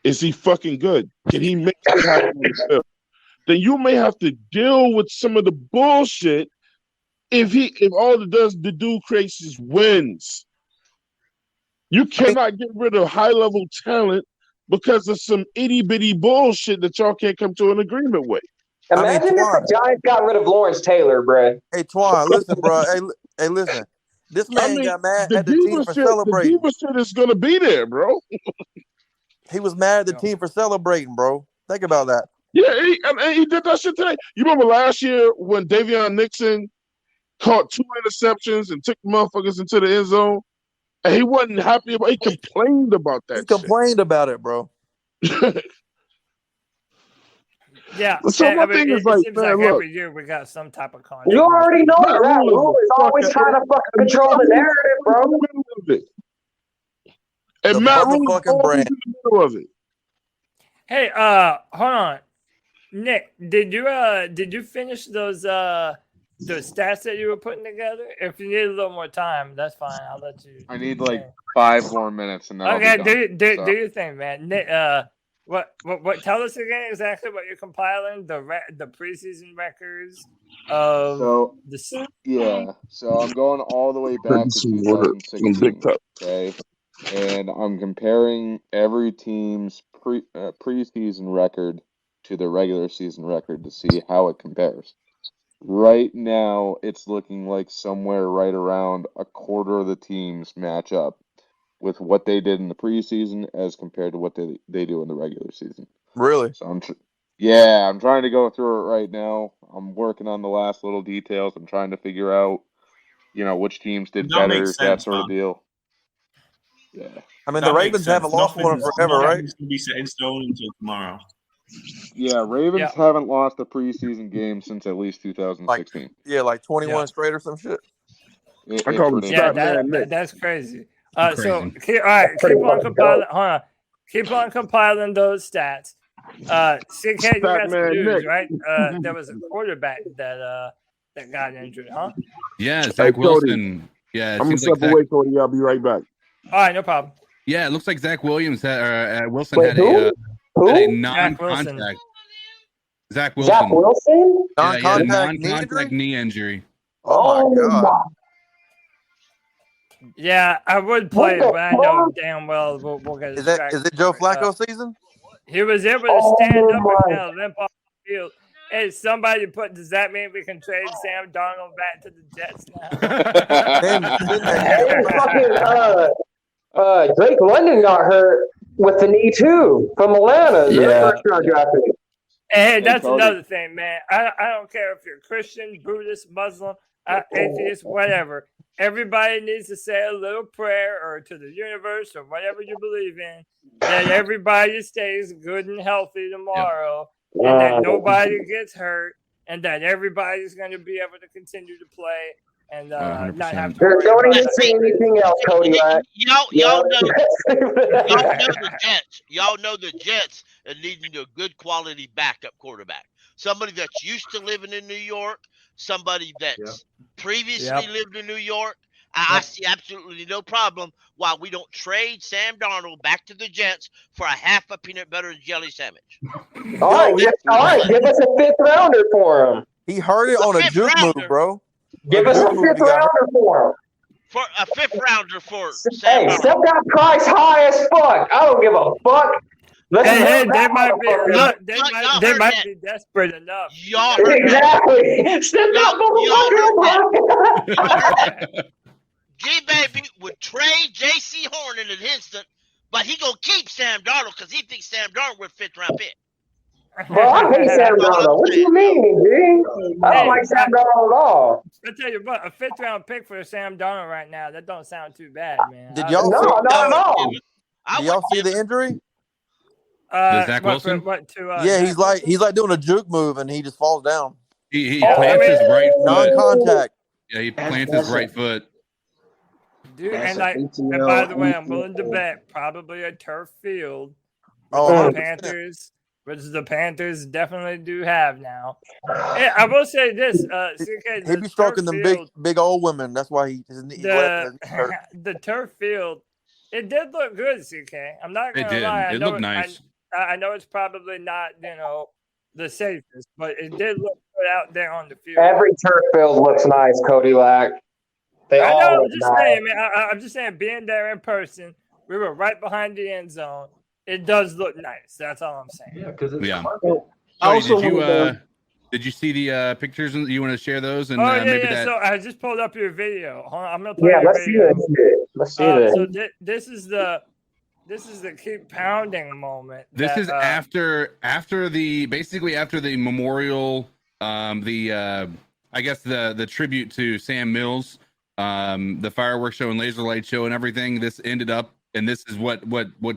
Is he fucking good? Can he make it happen on the field? Then you may have to deal with some of the bullshit if all the dude creates is wins. You cannot get rid of high-level talent because of some itty bitty bullshit that y'all can't come to an agreement with. Imagine if the Giants got rid of Lawrence Taylor, bro. Hey, Twan, listen, bro. Hey, listen. This man got mad at the team for celebrating. The diva shit is gonna be there, bro. He was mad at the team for celebrating, bro. Think about that. Yeah, he did that shit today. You remember last year when Davion Nixon caught 2 interceptions and took motherfuckers into the end zone, and he wasn't happy about. He complained about that. He complained about it, bro. Yeah. So my thing is like, it seems man, like look. every year we got some type of contract. You already know that Rule is always trying to fucking control the narrative, bro. And The Matt Rule motherfucking always brand. in the middle of it. Hey, hold on, Nick. Did you finish those stats that you were putting together? If you need a little more time, that's fine. I'll let you. I need like 5 more minutes, and then Okay, I'll be done. do your thing, man. Nick, what? Tell us again exactly what you're compiling. The preseason records of So I'm going all the way back to 2016. Okay, and I'm comparing every team's preseason record to the regular season record to see how it compares. Right now, it's looking like somewhere right around a quarter of the teams match up with what they did in the preseason as compared to what they do in the regular season. Really? So I'm trying to go through it right now. I'm working on the last little details. I'm trying to figure out, which teams did That better, makes that sense, sort of man. deal. Yeah. I mean, That the makes Ravens sense. haven't lost one forever, right? Nothing's going to be set in stone until tomorrow. Yeah, Ravens haven't lost a preseason game since at least 2016. Like 21 straight or some shit. I call him Stat Man Nick. That's crazy. Crazy. So keep on compiling. Hold on. Keep on compiling those stats. CK, you got some news, right? There was a quarterback that got injured, huh? Yeah, Hey, Zach Cody. Wilson. Yeah, it I'm gonna seems like step away, Cody. I'll be right back. All right, no problem. Yeah, it looks like Zach Williams Wilson Wait, had who? a Who? non-contact. Zach Wilson. Zach Wilson? Yeah, he had a Non-contact knee non-contact knee injury. Oh my god. Yeah, I would play it, but I know damn well we'll get Is it Joe Flacco season? He was able to stand up and down, limp off the field. Hey, somebody put, does that mean we can trade Sam Darnold back to the Jets Fucking Drake London got hurt with the knee too from Atlanta. First round draft pick. Hey, that's another thing, man. I don't care if you're Christian, Buddhist, Muslim, atheist, whatever. Everybody needs to say a little prayer or to the universe or whatever you believe in that everybody stays good and healthy tomorrow and that nobody gets hurt and that everybody's going to be able to continue to play and not have to worry Don't about even say anything else, Cody. Right? Y'all know the Jets. Y'all know the Jets are needing a good quality backup quarterback. Somebody that's used to living in New York, somebody that's previously lived in New York. I see absolutely no problem why we don't trade Sam Darnold back to the Jets for a half a peanut butter and jelly sandwich. All right, give us a 5th rounder for him. He heard it on a juke move, bro. Give us a 5th rounder for him. For a 5th rounder for Sam Hey, Darnold. set that price high as fuck. I don't give a fuck. Hey, they might be desperate enough. Y'all exactly. Step that motherfucker. G-Baby would trade J.C. Horn in an instant, but he gonna keep Sam Darnold because he thinks Sam Darnold was 5th round pick. Bro, I hate Sam Darnold. What do you mean, G? I don't like Sam Darnold at all. I tell you what, a 5th round pick for Sam Darnold right now, that don't sound too bad, man. Did y'all not at all. Did y'all see the injury? Zach Wilson? He's like doing a juke move and he just falls down. He plants his right foot. Non-contact. Yeah, he plants his right foot. Dude, and by the way, I'm willing to bet probably a turf field. Which the Panthers definitely do have now. Hey, I will say this, CK, he be stroking them big old women. That's why his hurt. The turf field, it did look good, CK. I'm not gonna lie. It looked nice. I know it's probably not, the safest, but it did look good out there on the field. Every turf field looks nice, Cody Lack. I know, I'm just saying, man. I'm just saying, being there in person, we were right behind the end zone. it does look nice. That's all I'm saying. Yeah, because it's Yeah. carpet. Cody, did you see the pictures? And you want to share those? And maybe that. So I just pulled up your video. Hold on, I'm gonna play Yeah, your let's see video. that shit. Let's see that. So this is the keep pounding moment. This is after the memorial, I guess the tribute to Sam Mills, the fireworks show and laser light show and everything. This ended up, and this is what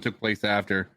took place after.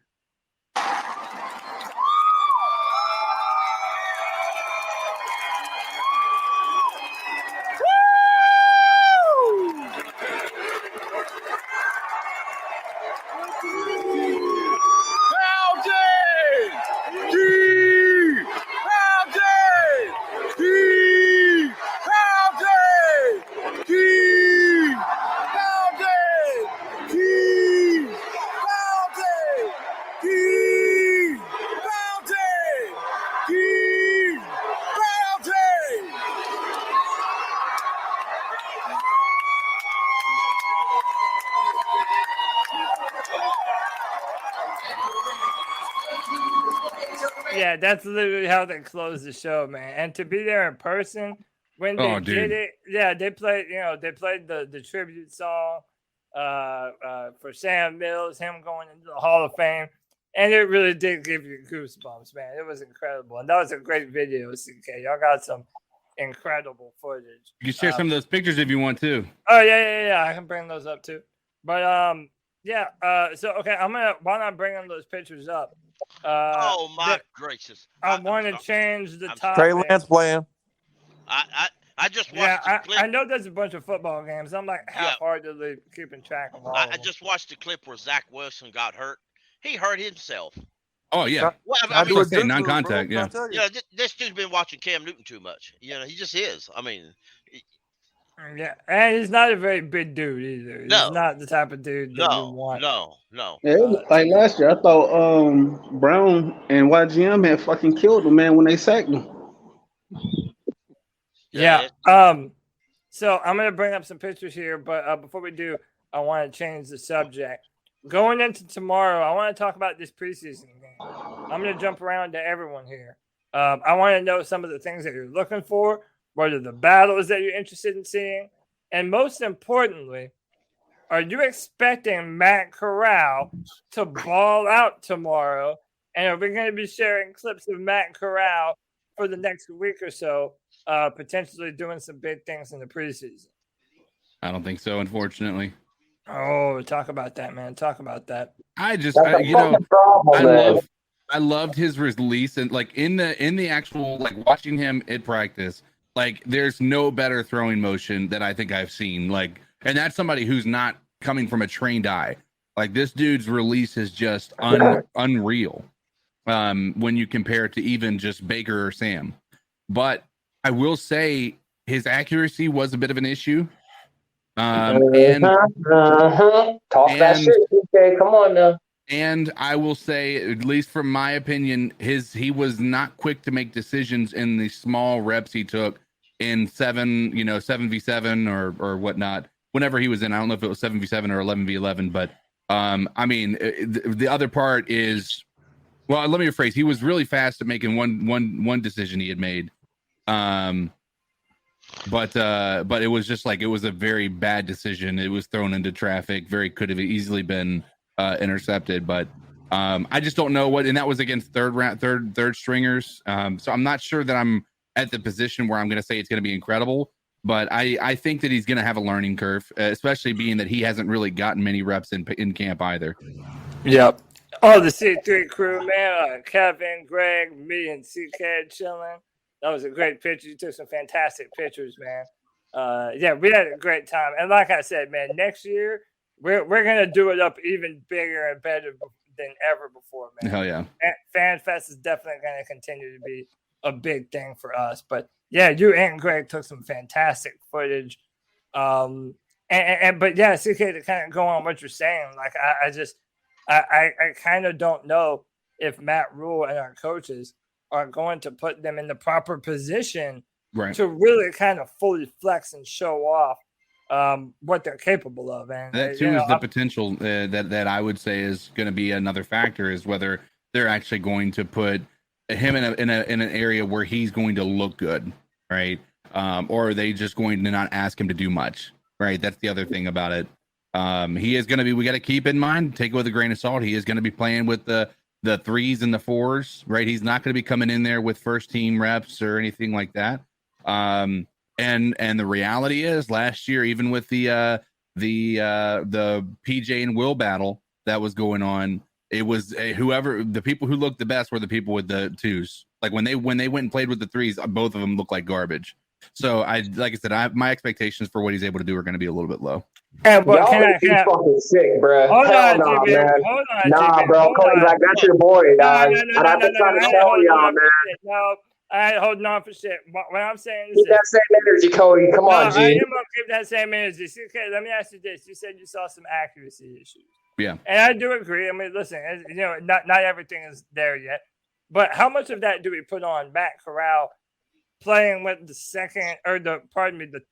Yeah, that's literally how they close the show, man. And to be there in person when they did it, yeah, they played the tribute song for Sam Mills, him going into the Hall of Fame, and it really did give you goosebumps, man. It was incredible, and that was a great video, CK. Y'all got some incredible footage. You can share some of those pictures if you want to. Oh yeah, I can bring those up too. But so okay, while I'm bringing those pictures up. Oh my gracious! I want to change the topic. Trey Lance playing. I just watched the clip. I know there's a bunch of football games. I'm like half-heartedly keeping track of all of them. I just watched the clip where Zach Wilson got hurt. He hurt himself. Oh yeah, I mean, non-contact. Yeah. This dude's been watching Cam Newton too much. He just is. I mean, yeah, and he's not a very big dude either. He's not the type of dude that you want. No. Yeah, like last year, I thought Brown and YGM had fucking killed the man when they sacked him. Yeah. So I'm gonna bring up some pictures here, but before we do, I want to change the subject. Going into tomorrow, I want to talk about this preseason game. I'm gonna jump around to everyone here. I want to know some of the things that you're looking for. What are the battles that you're interested in seeing? And most importantly, are you expecting Matt Corral to ball out tomorrow? And are we going to be sharing clips of Matt Corral for the next week or so, potentially doing some big things in the preseason? I don't think so, unfortunately. Oh, talk about that, man. Talk about that. I loved his release, and like in the actual, like watching him at practice. Like, there's no better throwing motion that I think I've seen. Like, and that's somebody who's not coming from a trained eye. Like, this dude's release is just unreal when you compare it to even just Baker or Sam. But I will say his accuracy was a bit of an issue. Talk that shit, okay? Come on now. And I will say, at least from my opinion, he was not quick to make decisions in the small reps he took in 7v7 or whatnot. Whenever he was in, I don't know if it was 7v7 or 11v11, but I mean, the other part is, well, let me rephrase. He was really fast at making one decision he had made, but it was just like, it was a very bad decision. It was thrown into traffic. Could have easily been intercepted, but I just don't know and that was against third stringers. So I'm not sure that I'm at the position where I'm going to say it's going to be incredible, but I think that he's going to have a learning curve, especially being that he hasn't really gotten many reps in camp either. Yep. Oh, the C3 crew, man. Kevin, Greg, me, and CK chilling. That was a great picture. You took some fantastic pictures, man. Yeah, we had a great time. And like I said, man, next year, we're going to do it up even bigger and better than ever before, man. Hell yeah. FanFest is definitely going to continue to be a big thing for us. But yeah, you and Greg took some fantastic footage. But yeah, CK, to kind of go on what you're saying, like I kind of don't know if Matt Rule and our coaches are going to put them in the proper position to really kind of fully flex and show off what they're capable of. And that too is the potential that I would say is going to be another factor, is whether they're actually going to put him in an area where he's going to look good, right? Or are they just going to not ask him to do much, right? That's the other thing about it. He is going to be, we got to keep in mind, take it with a grain of salt, he is going to be playing with the 3s and the 4s, right? He's not going to be coming in there with first team reps or anything like that. And the reality is, last year, even with the PJ and Will battle that was going on, it was whoever, the people who looked the best were the people with the 2s. Like when they went and played with the 3s, both of them looked like garbage. So like I said, my expectations for what he's able to do are going to be a little bit low. Hey, but y'all can I, fucking sick, bro. Hell no, man. Nah, bro. Cody, like, that's your boy, dog. And I've been trying to tell y'all, man. No, I ain't holding on for shit. What I'm saying is keep that same energy, Cody. Come on, G. I am going to keep that same energy. Okay, let me ask you this. You said you saw some accuracy issues. Yeah. And I do agree. I mean, listen, not everything is there yet. But how much of that do we put on Matt Corral playing with the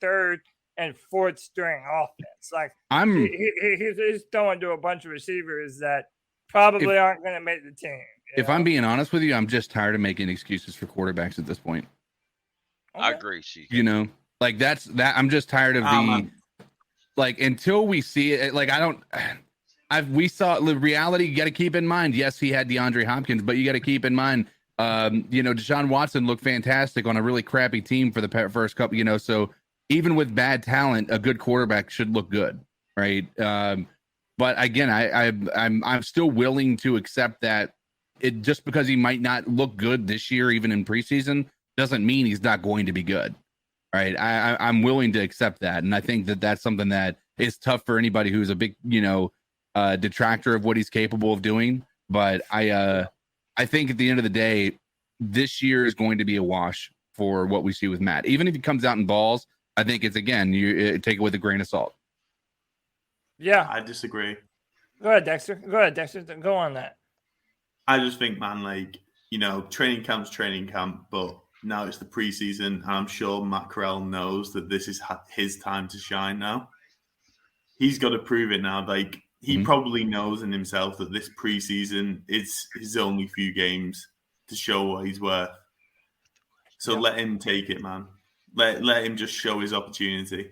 third and fourth string offense? Like, he's throwing to a bunch of receivers that probably aren't going to make the team. If I'm being honest with you, I'm just tired of making excuses for quarterbacks at this point. I agree, CK. Like I'm just tired of until we see it. Like we saw the reality. You got to keep in mind. Yes, he had DeAndre Hopkins, but you got to keep in mind. Deshaun Watson looked fantastic on a really crappy team for the first couple. So even with bad talent, a good quarterback should look good, right? But again, I'm still willing to accept that it just because he might not look good this year, even in preseason, doesn't mean he's not going to be good, right? I'm willing to accept that, and I think that that's something that is tough for anybody who's a big, detractor of what he's capable of doing. But I think at the end of the day, this year is going to be a wash for what we see with Matt. Even if he comes out in balls, I think it's, again, you take it with a grain of salt. Yeah. I disagree. Go ahead, Dexter. Go on that. I just think, man, training camp's training camp, but now it's the preseason, and I'm sure Matt Corral knows that this is his time to shine now. He's got to prove it now. Like, he probably knows in himself that this preseason is his only few games to show what he's worth. So let him take it, man. Let him just show his opportunity.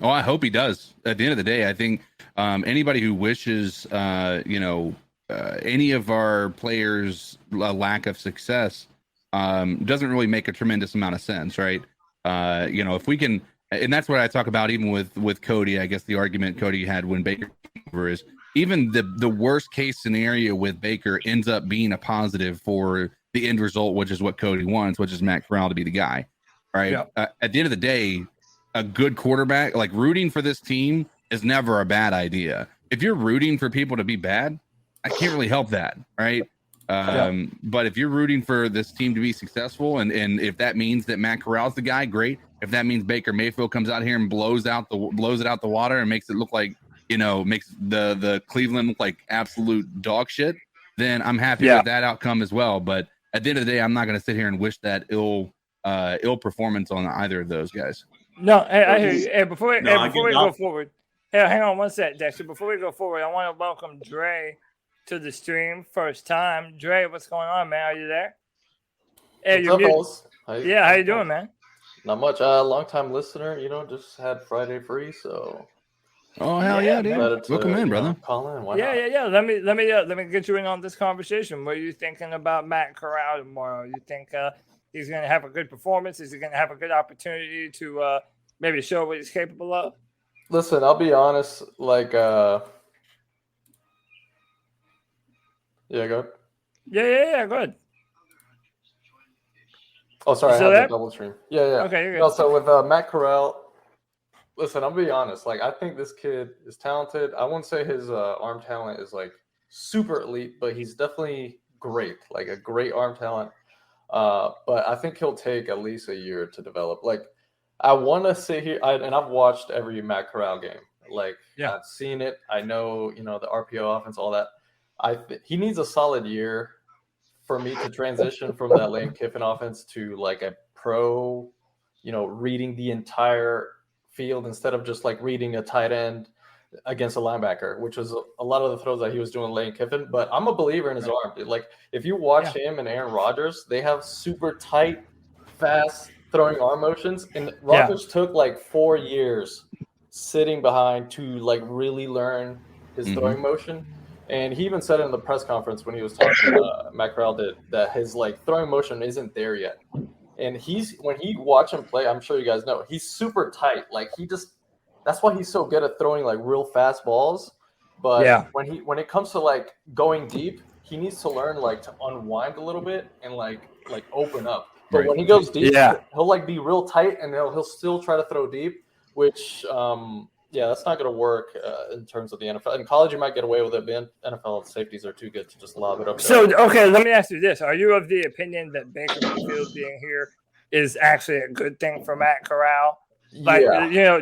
Oh, I hope he does. At the end of the day, I think anybody who wishes, any of our players' lack of success doesn't really make a tremendous amount of sense, right? If we can, and that's what I talk about even with Cody. I guess the argument Cody had when Baker came over is even the worst case scenario with Baker ends up being a positive for the end result, which is what Cody wants, which is Matt Corral to be the guy, right? Yeah. At the end of the day, a good quarterback, like rooting for this team, is never a bad idea. If you're rooting for people to be bad, I can't really help that, right? But if you're rooting for this team to be successful, and if that means that Matt Corral's the guy, great. If that means Baker Mayfield comes out here and blows it out the water and makes it look like, makes the Cleveland look like absolute dog shit, then I'm happy with that outcome as well. But at the end of the day, I'm not going to sit here and wish that ill performance on either of those guys. No, I hear you. Hey, before we go forward, hang on one sec, Dexter. Before we go forward, I want to welcome Dre to the stream, first time. Dre, what's going on, man? Are you there? Hey, what's up, boss? How you doing, man? Not much. Long time listener. Just had Friday free, so. Oh hell yeah, dude! Welcome in, brother. Call in. Why not? Let me get you in on this conversation. What are you thinking about Matt Corral tomorrow? You think he's going to have a good performance? Is he going to have a good opportunity to maybe show what he's capable of? Listen, I'll be honest. Yeah, go ahead. Yeah, go ahead. Oh, sorry, I had the double stream. Yeah. Okay, you're good. So with Matt Corral, listen, I'll be honest. I think this kid is talented. I wouldn't say his arm talent is super elite, but he's definitely great, a great arm talent. But I think he'll take at least a year to develop. I want to sit here, and I've watched every Matt Corral game. I've seen it. I know, the RPO offense, all that. He needs a solid year for me to transition from that Lane Kiffin offense to a pro, reading the entire field instead of just like reading a tight end against a linebacker, which was a lot of the throws that he was doing Lane Kiffin. But I'm a believer in his arm, dude. Like if you watch him and Aaron Rodgers, they have super tight, fast throwing arm motions. And Rodgers took like 4 years sitting behind to like really learn his throwing motion. And he even said in the press conference when he was talking, Matt Corral did, that his like throwing motion isn't there yet. And when he watch him play, I'm sure you guys know, he's super tight. Like that's why he's so good at throwing like real fast balls. But when it comes to like going deep, he needs to learn like to unwind a little bit and like open up. But when he goes deep, he'll like be real tight and he'll still try to throw deep, which that's not going to work in terms of the NFL. In college, you might get away with it, but NFL safeties are too good to just lob it up. So, okay, let me ask you this. Are you of the opinion that Baker Mayfield being here is actually a good thing for Matt Corral? Like,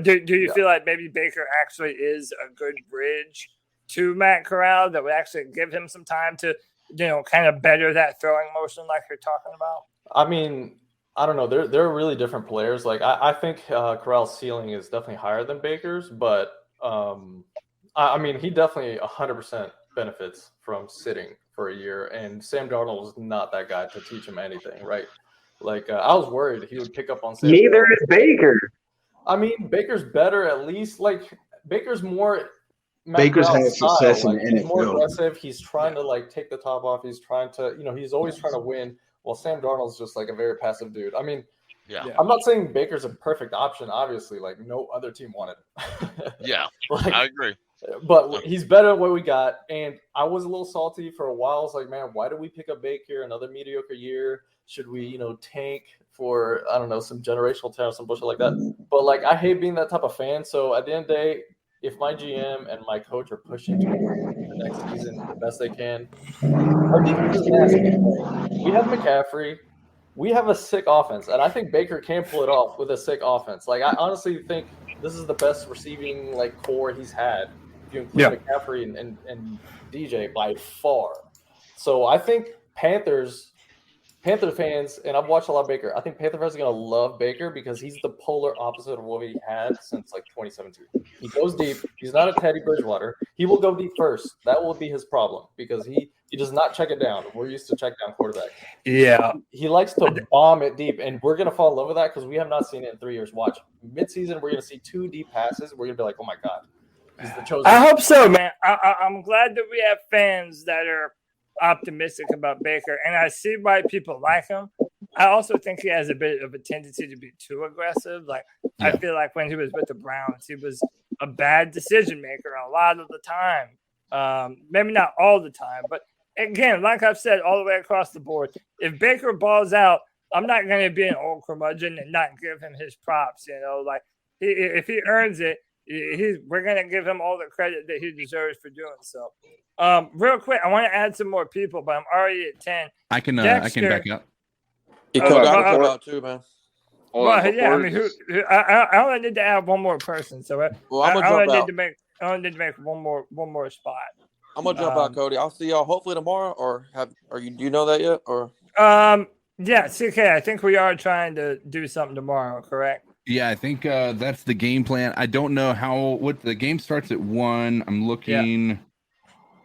do you feel like maybe Baker actually is a good bridge to Matt Corral that would actually give him some time to, kind of better that throwing motion like you're talking about? I mean, I don't know. They're really different players. Like I think Corral's ceiling is definitely higher than Baker's, but I mean he definitely 100% benefits from sitting for a year. And Sam Darnold is not that guy to teach him anything, right? Like I was worried he would pick up on Sam. Neither is Baker. I mean, Baker's better at least. Like Baker's more. Baker's had success in the He's more NFL. aggressive. He's trying to like take the top off. He's trying to, he's always trying to win. Well, Sam Darnold's just like a very passive dude. I mean, I'm not saying Baker's a perfect option. Obviously, like no other team wanted him. I agree. But he's better than what we got. And I was a little salty for a while. I was like, man, why did we pick up Baker another mediocre year? Should we, tank for, I don't know, some generational talent, some bullshit like that? But like, I hate being that type of fan. So at the end of the day, if my GM and my coach are pushing to the next season the best they can, our defense is nasty. We have McCaffrey. We have a sick offense. And I think Baker can pull it off with a sick offense. Like, I honestly think this is the best receiving, like, core he's had. If you include McCaffrey and DJ by far. So I think Panther fans, and I've watched a lot of Baker, I think Panther fans are going to love Baker because he's the polar opposite of what he had since like 2017. He goes deep. He's not a Teddy Bridgewater. He will go deep first. That will be his problem because he does not check it down. We're used to check down quarterback. Yeah. He likes to bomb it deep, and we're going to fall in love with that because we have not seen it in 3 years. Watch. Midseason, we're going to see 2 deep passes. We're going to be like, oh, my God. He's the chosen. I hope so, man. I'm glad that we have fans that are optimistic about Baker, and I see why people like him. I also think he has a bit of a tendency to be too aggressive. Like I feel like when he was with the Browns, he was a bad decision maker a lot of the time. Maybe not all the time, but again, like I've said all the way across the board, if Baker balls out, I'm not going to be an old curmudgeon and not give him his props. Like if he earns it, we're going to give him all the credit that he deserves for doing so. Real quick, I want to add some more people, but I'm already at 10. I can back up. You come out too, man. Well, yeah, I mean, I only need to add one more person, so I only need to make one more spot. I'm gonna jump out, Cody. I'll see y'all hopefully tomorrow, or do you know that yet? Or yeah, CK, I think we are trying to do something tomorrow, correct? Yeah, I think that's the game plan. I don't know what the game starts at 1. I'm looking. Yeah.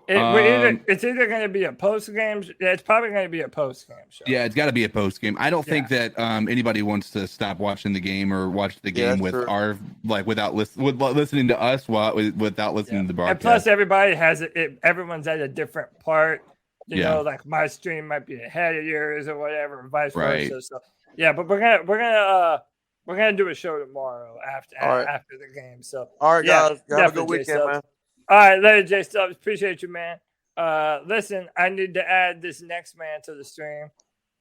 It's either going to be a post game. It's probably going to be a post game show. Yeah, it's got to be a post game. I don't think that anybody wants to stop watching the game or watch the game with our without listening to us without listening to the broadcast. And plus, everybody has it. Everyone's at a different part. You know, like my stream might be ahead of yours or whatever, or vice versa. So yeah, but we're gonna do a show tomorrow after the game. So all right, guys, have a good weekend, man. All right, later, J Stubbs. Appreciate you, man. Listen, I need to add this next man to the stream.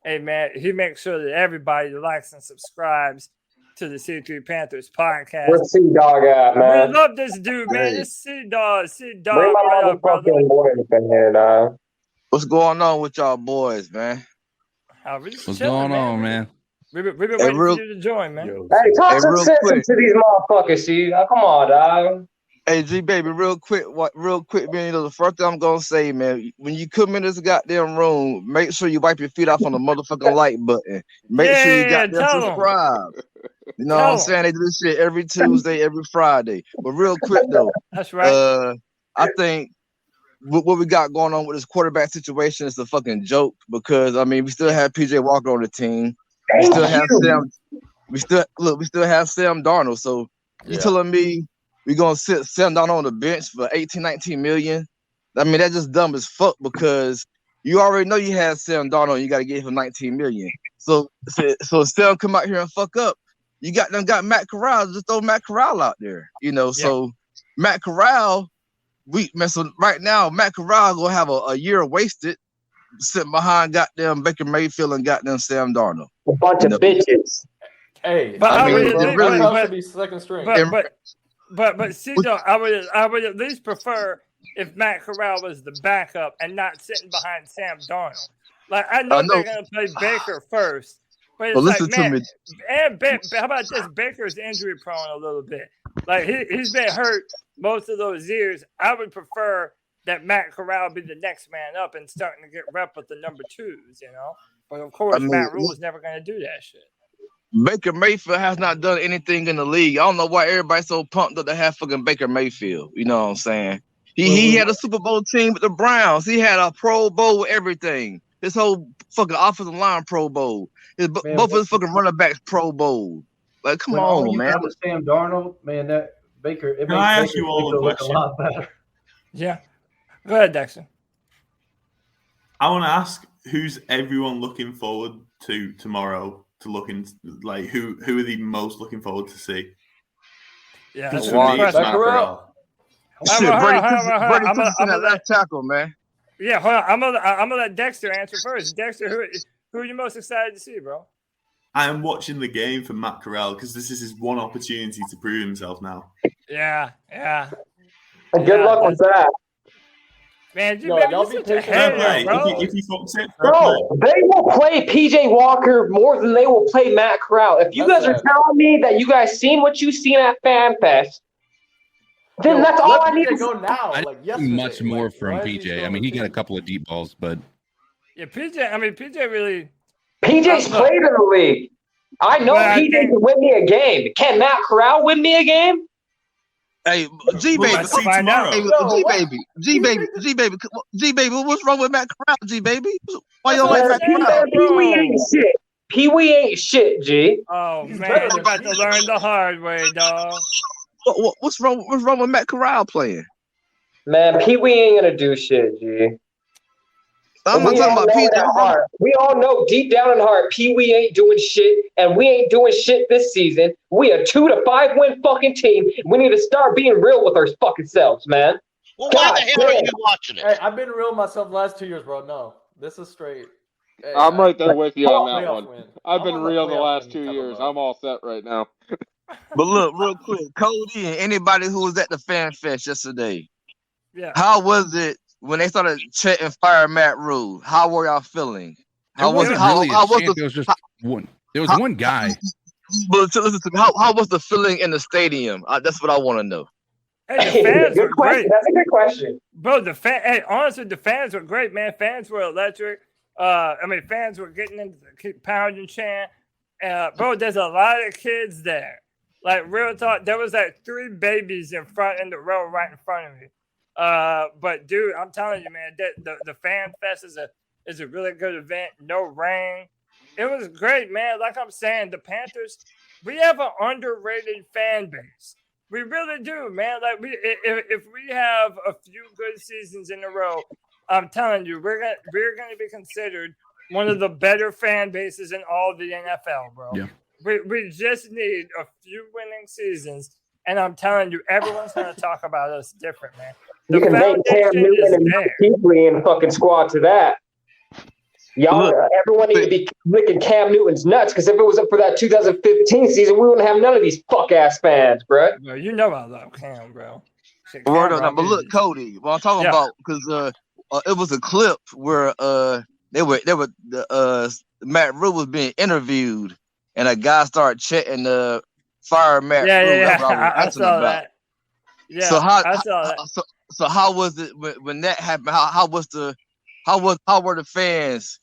Hey, man, he makes sure that everybody likes and subscribes to the C3 Panthers podcast. Where's C-Dog at, man? We love this dude, man. This C-Dog. Bring my motherfucking boys in here, dog. What's going on with y'all boys, man? What's going on, man? We've been waiting for you to join, man. Hey, talk some sense into these motherfuckers, see? Come on, dog. Hey, G baby, real quick, man. You know, the first thing I'm gonna say, man, when you come in this goddamn room, make sure you wipe your feet off on the motherfucking like button. Make sure you goddamn subscribe. You know what I'm saying? They do this shit every Tuesday, every Friday. But real quick though, that's right. I think what we got going on with this quarterback situation is a fucking joke because I mean we still have PJ Walker on the team. We still have Sam. We still have Sam Darnold. So you telling me we're gonna sit Sam Darnold on the bench for 18-19 million? I mean that's just dumb as fuck because you already know you have Sam Darnold. You got to give him 19 million. So Sam come out here and fuck up. You got Matt Corral. Just throw Matt Corral out there. You know. So Matt Corral. So right now, Matt Corral gonna have a year wasted sitting behind goddamn Baker Mayfield and goddamn Sam Darnold. A bunch of bitches. Hey, but I mean, it really should be second string. But see, though, I would at least prefer if Matt Corral was the backup and not sitting behind Sam Darnold. Like I know they're gonna play Baker first, but it's listen like, to man, me. And how about this? Baker's injury prone a little bit. Like he's been hurt most of those years. I would prefer that Matt Corral be the next man up and starting to get rep with the number twos, you know. But of course, Matt Rule is never going to do that shit. Baker Mayfield has not done anything in the league. I don't know why everybody's so pumped up to have fucking Baker Mayfield. You know what I'm saying? He had a Super Bowl team with the Browns. He had a Pro Bowl with everything. His whole fucking offensive line Pro Bowl. Both of his fucking running backs Pro Bowl. Like, come on, man. With Sam Darnold, man, that Baker. It Can I makes ask you Baker all a look a question? lot better. Yeah. Go ahead, Dexter. I want to ask who's everyone looking forward to tomorrow to look in, like who are they most looking forward to see? Yeah, Because that's for me, it's Matt Corral. Shit, Brady Christensen at left tackle, man. Yeah, hold on. I'm gonna let Dexter answer first. Dexter, who are you most excited to see, bro? I am watching the game for Matt Corral because this is his one opportunity to prove himself now. Yeah. Good luck with that. Man, y'all be patient. If he fucks it, Bro, they will play PJ Walker more than they will play Matt Corral. If you guys are telling me that you guys seen what you seen at FanFest, then that's all I need to go now. I didn't see much more from PJ. I mean, he got a couple of deep balls, but yeah, PJ really. PJ's played in the league. I know PJ can win me a game. Can Matt Corral win me a game? Hey, G baby, G baby, what's wrong with Matt Corral, G baby? Why you don't like Matt Corral? Pee-wee ain't shit. Pee-wee ain't shit, G. Oh man, you about to learn the hard way, dog. What's wrong with Matt Corral playing? Man, Pee-wee ain't gonna do shit, G. I'm not talking about PJ. We all know deep down in heart, Pee-wee ain't doing shit, and we ain't doing shit this season. We a 2 to 5 win fucking team. We need to start being real with our fucking selves, man. Well, why the hell are you watching it? Hey, I've been real myself the last 2 years, bro. No, this is straight. Hey, I'm right there with you on that one. Win. I've been real the last 2 years. I'm all set right now. But look, real quick, Cody and anybody who was at the Fan Fest yesterday, how was it when they started chatting fire Matt Rule? How were y'all feeling? There was just one. There was one guy. But listen to me, how was the feeling in the stadium? That's what I want to know. Hey, the fans were great. That's a good question, bro. Honestly, the fans were great, man. Fans were electric. Fans were getting into the pounding chant. Bro, there's a lot of kids there. Like real talk, there was like 3 babies in the row right in front of me. But dude, I'm telling you, man, the Fan Fest is a really good event. No rain. It was great, man. Like I'm saying, the Panthers, we have an underrated fan base. We really do, man. Like if we have a few good seasons in a row, I'm telling you, we're gonna be considered one of the better fan bases in all of the NFL, bro. Yeah. We just need a few winning seasons, and I'm telling you, everyone's gonna talk about us different, man. You can make Cam Newton and Keepley and fucking squad to that. Y'all, everyone need to be licking Cam Newton's nuts, because if it wasn't for that 2015 season, we wouldn't have none of these fuck ass fans, bro. Bro, you know I love Cam, bro. Shit, But look, Cody, what I'm talking about, because it was a clip where Matt Rule was being interviewed, and a guy started chatting fire Matt Rule. Yeah. I saw that. Yeah, So I saw that. So how was it when that happened? How were the fans,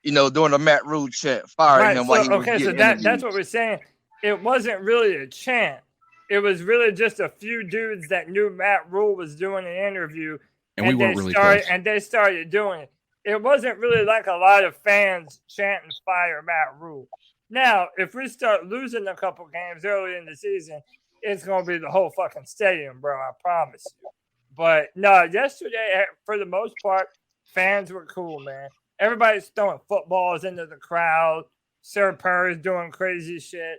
during the Matt Rule chat firing Right. him So while he was okay, so getting that's interviewed? what we're saying. It wasn't really a chant. It was really just a few dudes that knew Matt Rule was doing an interview, And we weren't really close. and they started doing it. It wasn't really like a lot of fans chanting "Fire Matt Rule." Now, if we start losing a couple games early in the season, it's gonna be the whole fucking stadium, bro. I promise you. But no, yesterday, for the most part, fans were cool, man. Everybody's throwing footballs into the crowd. Sir Perry's doing crazy shit,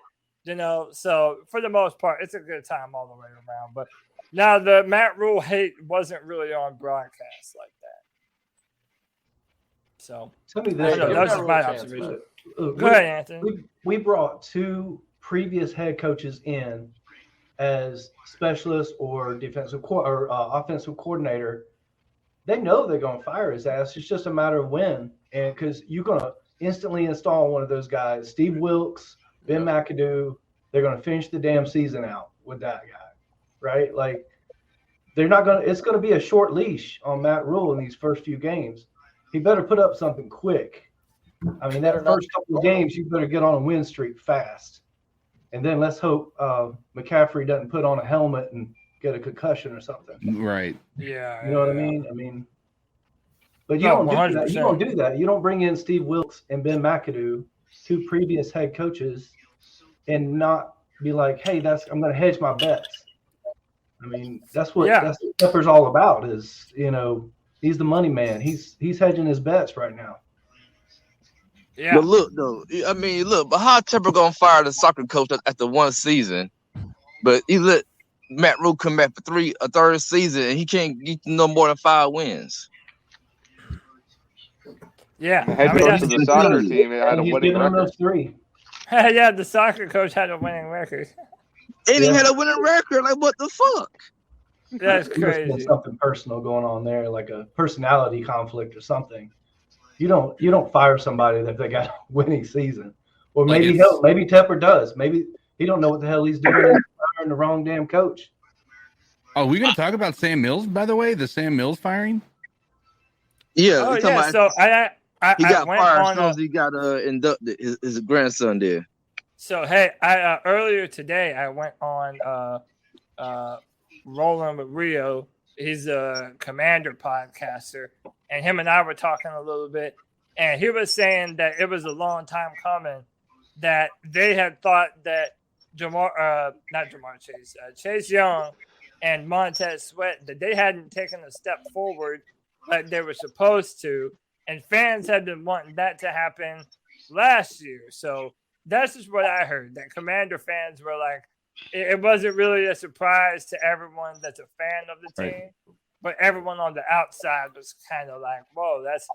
So for the most part, it's a good time all the way around. But now the Matt Rule hate wasn't really on broadcast like that. So tell me this. that's just my observation. Go ahead, Anthony. We brought 2 previous head coaches in as specialists or defensive or offensive coordinator. They know they're going to fire his ass. It's just a matter of when. And because you're going to instantly install one of those guys, Steve Wilkes, Ben McAdoo, they're going to finish the damn season out with that guy, right? Like, they're not going to – it's going to be a short leash on Matt Rule in these first few games. He better put up something quick. I mean, that first couple of games, you better get on a win streak fast. And then let's hope McCaffrey doesn't put on a helmet and get a concussion or something. Right. Yeah. You know what I mean? But you don't do that. You don't do that. You don't bring in Steve Wilkes and Ben McAdoo, 2 previous head coaches, and not be like, hey, I'm going to hedge my bets. I mean, that's what Pepper's all about is, he's the money man. He's hedging his bets right now. Yeah. But look, though, but how Tepper gonna fire the soccer coach after one season? But he let Matt Rule come back for a third season, and he can't get no more than 5 wins. Yeah, the head coach of the soccer team had a winning record. 3. Yeah, the soccer coach had a winning record. And he had a winning record. Like, what the fuck? That's crazy. Something personal going on there, like a personality conflict or something. You don't fire somebody if they got a winning season, or maybe maybe Tepper does. Maybe he don't know what the hell he's doing. He's firing the wrong damn coach. Oh, we gonna talk about Sam Mills, by the way? The Sam Mills firing? Yeah. Oh, yeah. So he got fired as soon as on he got inducted. His grandson did. So hey, earlier today I went on Rolling with Rio. He's a Commander podcaster, and him and I were talking a little bit, and he was saying that it was a long time coming that they had thought that Chase Young and Montez Sweat, that they hadn't taken a step forward like they were supposed to, and fans had been wanting that to happen last year. So that's just what I heard, that Commander fans were like, it wasn't really a surprise to everyone that's a fan of the team, but everyone on the outside was kind of like, whoa, that's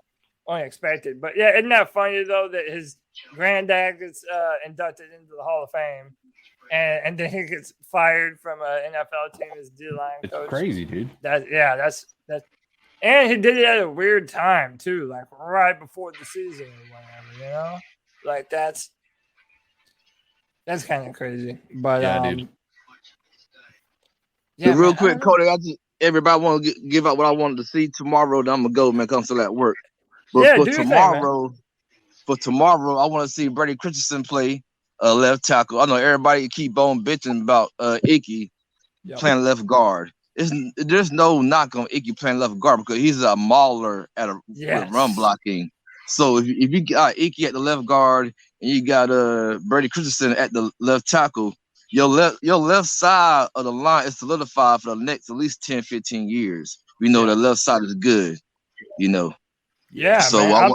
unexpected. But yeah, isn't that funny, though, that his granddad gets inducted into the Hall of Fame, and then he gets fired from an NFL team as D-line coach? It's crazy, dude. That's and he did it at a weird time, too, like right before the season or whatever, Like, that's kind of crazy. But dude. Yeah, real quick, Cody, everybody want to give out what I wanted to see tomorrow. Then I'm gonna go, man. Come to that work. But for tomorrow, I want to see Brady Christensen play left tackle. I know everybody keep on bitching about Icky playing left guard. There's no knock on Icky playing left guard because he's a mauler with run blocking. So if you got Icky at the left guard and you got Brady Christensen at the left tackle, your left side of the line is solidified for the next at least 10, 15 years. We know the left side is good, Yeah. So man,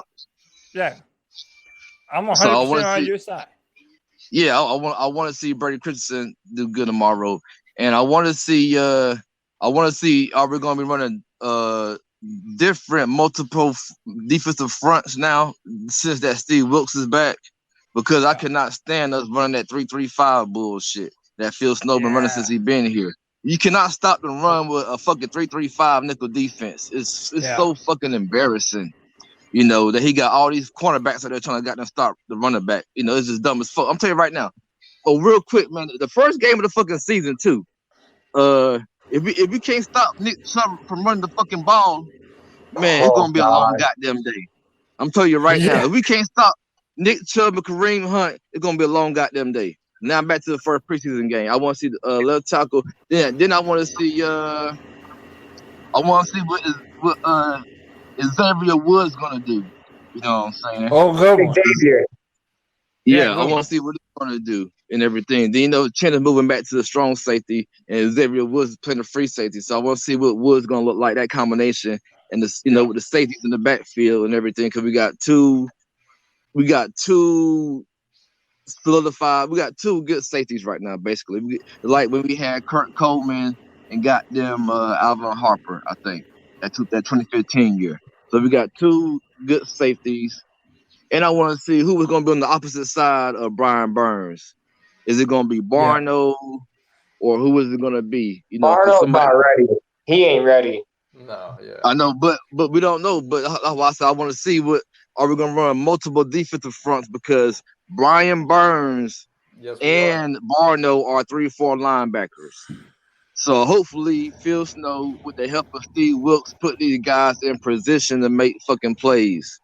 I'm 100% on your side. Yeah, I want to see Brady Christensen do good tomorrow, and I want to see. Are we going to be running different multiple defensive fronts now since that Steve Wilkes is back? Because I cannot stand us running that 3-3-5 bullshit that Phil Snow been running since he been here. You cannot stop the run with a fucking 3-3-5 nickel defense. It's so fucking embarrassing. That he got all these cornerbacks out there trying to get them stop the running back. It's just dumb as fuck. I'm telling you right now. Oh, real quick, man. The first game of the fucking season, too. If we can't stop Nick Chubb from running the fucking ball, man, it's gonna be a long goddamn day. I'm telling you right now, if we can't stop Nick Chubb and Kareem Hunt, it's gonna be a long goddamn day. Now back to the first preseason game. I want to see the left tackle. Then I want to see what Xavier Woods gonna do. You know what I'm saying? Oh, good one. Xavier. Yeah, I want to see what he's gonna do and everything. Then Chen is moving back to the strong safety, and Xavier Woods is playing the free safety. So I want to see what Woods is gonna look like, that combination, and with the safeties in the backfield and everything. Because we got two solidified. We got two good safeties right now, basically. Like when we had Kurt Coleman and got them Alvin Harper, I think that 2015 year. So we got two good safeties. And I want to see who was going to be on the opposite side of Brian Burns. Is it going to be Barno or who is it going to be? Barno's not ready. He ain't ready. No, yeah. I know, but we don't know. But I want to see what are we going to run multiple defensive fronts because Brian Burns and Barno are 3-4 linebackers. So hopefully Phil Snow, with the help of Steve Wilkes, put these guys in position to make fucking plays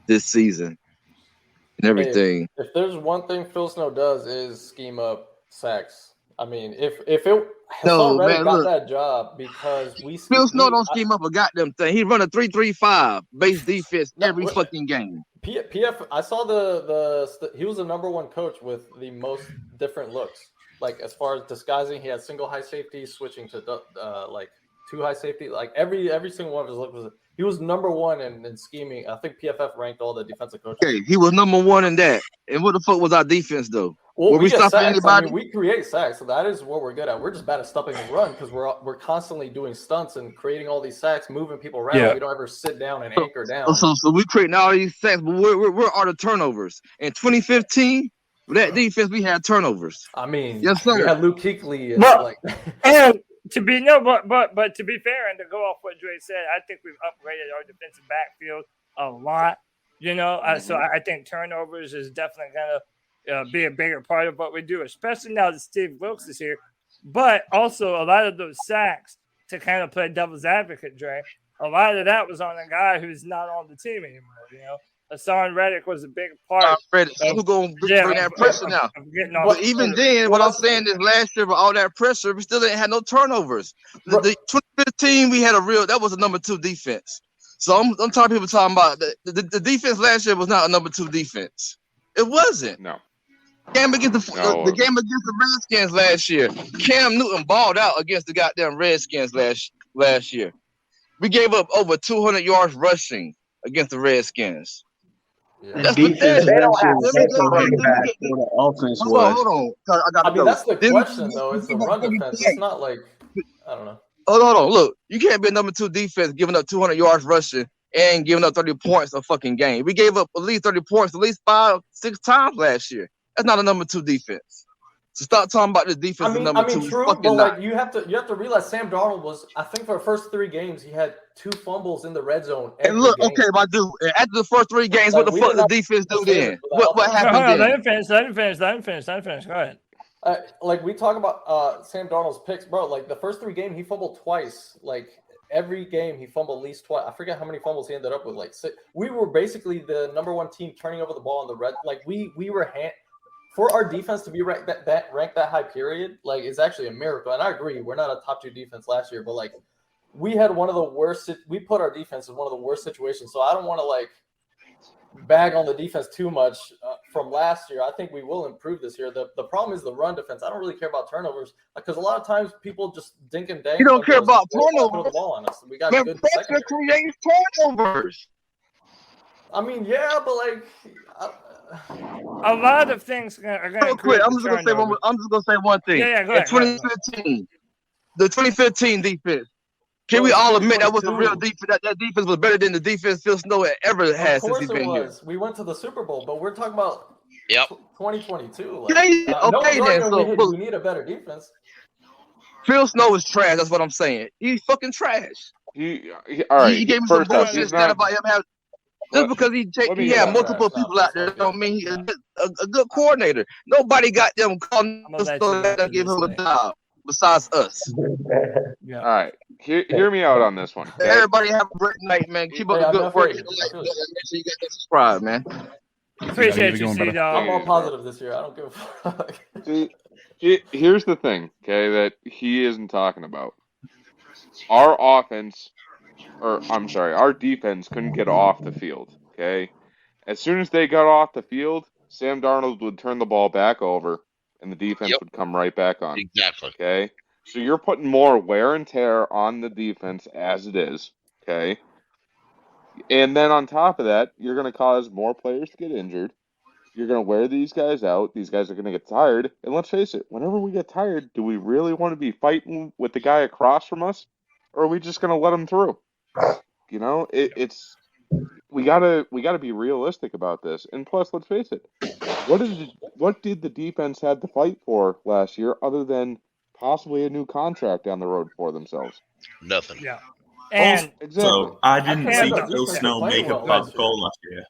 this season. And everything. If there's one thing Phil Snow does is scheme up sacks. I mean, Hassan Reddick got that job because Phil Snow don't scheme up a goddamn thing. He run a 3-3-5 base defense every fucking game. PF, I saw he was the number one coach with the most different looks. Like as far as disguising, he had single high safety, switching to like two high safety. Like every single one of his looks he was number one in scheming. I think PFF ranked all the defensive coaches. Okay, he was number one in that. And what the fuck was our defense though? Well, were we stopping anybody? I mean, we create sacks, so that is what we're good at. We're just bad at stopping the run because we're constantly doing stunts and creating all these sacks, moving people around. Yeah. We don't ever sit down and anchor down. So we creating all these sacks, but where are the turnovers? In 2015, with that defense, we had turnovers. I mean, yes, sir. We had Luke Kuechly and to be but to be fair and to go off what Dre said, I think we've upgraded our defensive backfield a lot. So I think turnovers is definitely gonna be a bigger part of what we do, especially now that Steve Wilkes is here. But also a lot of those sacks, to kind of play devil's advocate, Dre, a lot of that was on a guy who's not on the team anymore. Hassan Reddick was a big part. Reddick, who's going to bring that pressure now? But even then, what I'm saying is last year with all that pressure, we still didn't have no turnovers. The 2015, we had that was a number 2 defense. So I'm tired of people talking about the defense last year was not a number 2 defense. It wasn't. No. The game against the Redskins last year, Cam Newton balled out against the goddamn Redskins last year. We gave up over 200 yards rushing against the Redskins. Yeah. That's pathetic. They don't have offense. Hold on. I mean, that's the question, though. It's the run defense. It's not like, I don't know. Hold on. Look, you can't be a number 2 defense giving up 200 yards rushing and giving up 30 points a fucking game. We gave up at least 30 points at least 5-6 times last year. That's not a number 2 defense. So stop talking about the defense. Number 2. True, but like you have to realize Sam Darnold was, I think for the first 3 games he had 2 fumbles in the red zone. And look, game. Okay, my dude. After the first 3 games, what the fuck the defense do then? What happened then? Let him finish. Go ahead. Like we talk about Sam Darnold's picks, bro. Like the first 3 games he fumbled twice. Like every game he fumbled at least twice. I forget how many fumbles he ended up with. Like 6. We were basically the number 1 team turning over the ball in the red. Like we were for our defense to be ranked that high period, like it's actually a miracle. And I agree, we're not a top 2 defense last year, but like we had one of the worst. We put our defense in one of the worst situations. So I don't want to like bag on the defense too much from last year. I think we will improve this year. The problem is the run defense. I don't really care about turnovers because a lot of times people just dink and dang. You don't care about turnovers. The ball on us. We got good pressure creates turnovers. I mean, yeah, but like. A lot of things are going to quit. I'm just gonna say one thing. Yeah, go ahead. In 2015, the 2015 defense. Can we all admit that was a real defense? That defense was better than the defense Phil Snow ever had since he's been here. We went to the Super Bowl, but we're talking about 2022. We need a better defense. Phil Snow is trash. That's what I'm saying. He's fucking trash. All right. He gave me some bullshit about him having. Just because he had multiple people out there don't mean he's a good coordinator. Nobody got them calling to give him a job. besides us. Yeah. All right, hear me out on this one. Okay? Everybody have a great night, man. Keep up the good work. Make sure you get subscribe, man. Appreciate you, C Dog. I'm all positive this year. I don't give a fuck. Here's the thing, okay, that he isn't talking about. Our defense couldn't get off the field, okay? As soon as they got off the field, Sam Darnold would turn the ball back over, and the defense would come right back on. Exactly. Okay? So you're putting more wear and tear on the defense as it is, okay? And then on top of that, you're going to cause more players to get injured. You're going to wear these guys out. These guys are going to get tired. And let's face it, whenever we get tired, do we really want to be fighting with the guy across from us? Or are we just going to let him through? You know, it's we gotta be realistic about this. And plus, let's face it, what did the defense have to fight for last year other than possibly a new contract down the road for themselves? Nothing. Yeah. And exactly. So I didn't see Phil Snow make a bad goal last year.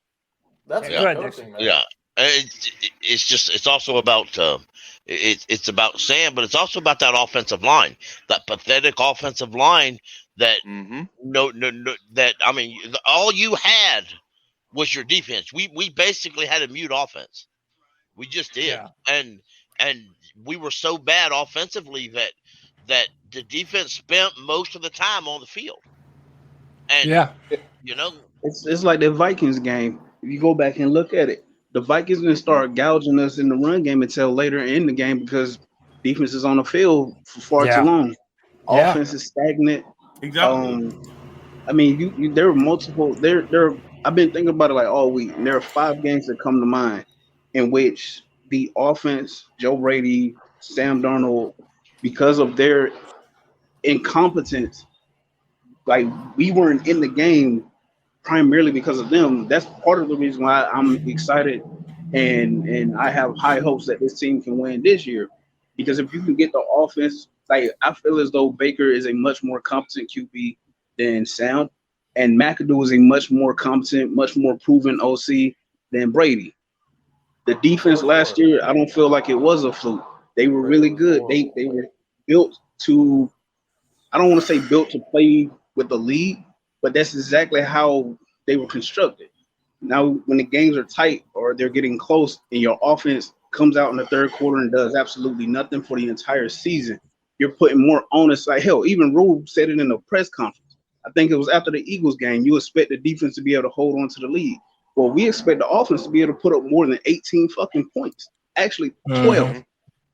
That's yeah. Yeah. It's also about it's about Sam, but it's also about that offensive line, that pathetic offensive line that that I mean, all you had was your defense. We basically had a mute offense. We just did, and we were so bad offensively that the defense spent most of the time on the field. And you know, it's like the Vikings game. If you go back and look at it, the Vikings didn't start gouging us in the run game until later in the game because defense is on the field for far too long. Offense is stagnant. Exactly. I mean, there are multiple. I've been thinking about it like all week. And there are 5 games that come to mind in which the offense, Joe Brady, Sam Darnold, because of their incompetence, like we weren't in the game primarily because of them. That's part of the reason why I'm excited and I have high hopes that this team can win this year. Because if you can get the offense, like I feel as though Baker is a much more competent QB than Sam, and McAdoo is a much more competent, much more proven OC than Brady. The defense last year, I don't feel like it was a fluke. They were really good. They were built to, I don't want to say built to play with the lead, but that's exactly how they were constructed. Now, when the games are tight or they're getting close and your offense comes out in the third quarter and does absolutely nothing for the entire season, you're putting more onus. Like hell, even Rube said it in a press conference. I think it was after the Eagles game. You expect the defense to be able to hold on to the lead. Well, we expect the offense to be able to put up more than 18 fucking points. Actually, 12.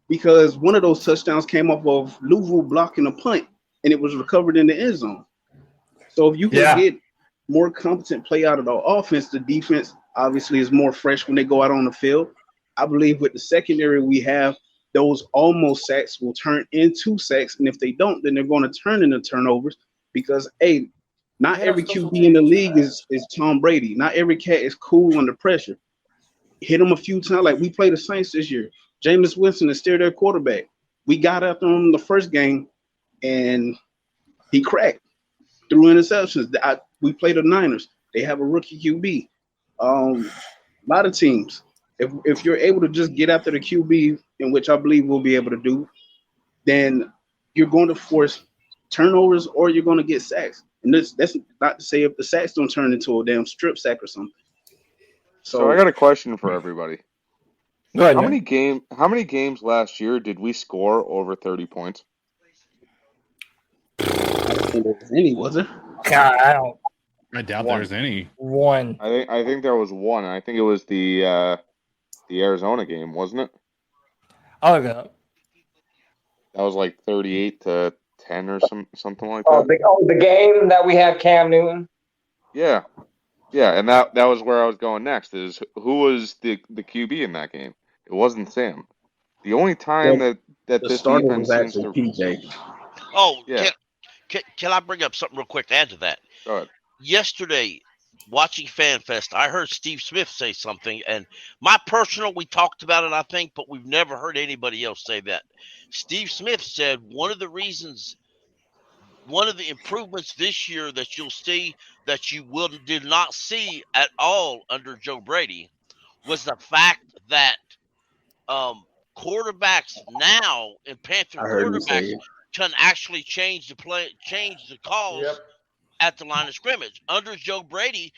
Because one of those touchdowns came off of Louvu blocking a punt, and it was recovered in the end zone. So if you can get more competent play out of the offense, the defense obviously is more fresh when they go out on the field. I believe with the secondary we have, those almost sacks will turn into sacks, and if they don't, then they're going to turn into turnovers because, hey, not every QB in the league is Tom Brady. Not every cat is cool under pressure. Hit him a few times. Like we played the Saints this year. Jameis Winston is still their quarterback. We got after him in the first game, and he cracked. Threw interceptions. We played the Niners. They have a rookie QB. A lot of teams. If you're able to just get after the QB, in which I believe we'll be able to do, then you're going to force turnovers or you're going to get sacks. And that's not to say if the sacks don't turn into a damn strip sack or something. So I got a question for everybody. Go ahead, how many games last year did we score over 30 points? I don't think there was any, was it? God, I doubt there's any. One. I think there was one. I think it was the Arizona game, wasn't it? I'll look it up. That was like 38-10 or something like that. The game that we had Cam Newton. Yeah, and that was where I was going next. Is who was the QB in that game? It wasn't Sam. The only time that this defense seems to PJ. Oh, yeah. Can I bring up something real quick to add to that? Go ahead. Yesterday, watching FanFest, I heard Steve Smith say something, and we talked about it, I think, but we've never heard anybody else say that. Steve Smith said one of the improvements this year that you'll see that you did not see at all under Joe Brady was the fact that quarterbacks now and Panther quarterbacks can actually change the calls at the line of scrimmage. Under Joe Brady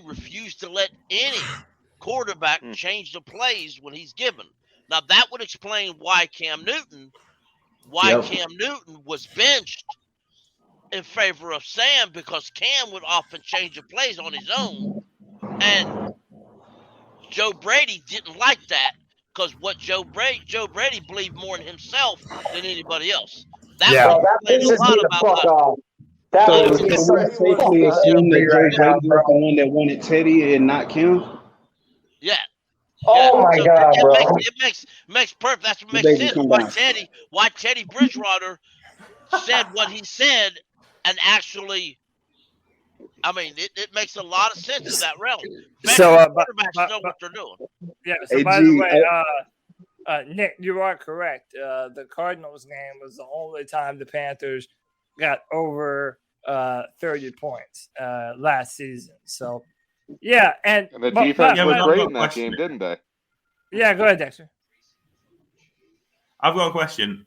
refused to let any quarterback change the plays when he's given. Now that would explain why Cam Newton was benched in favor of Sam, because Cam would often change the plays on his own, and Joe Brady didn't like that, because what Joe Brady believed more in himself than anybody else. That pisses me the fuck off. That So makes can me we so safely assume that Joe Brady was the one that wanted Teddy and not Cam? Yeah. Oh my God, bro! It makes perfect. That's what makes sense. Why Teddy Bridgewater said what he said, and actually, I mean, it makes a lot of sense in that realm. So, quarterbacks know what they're doing. Yeah. So, by the way, Nick, you are correct. The Cardinals game was the only time the Panthers got over 30 points last season. So, yeah, and the defense was great in that game, didn't they? Yeah, go ahead, Dexter. I've got a question.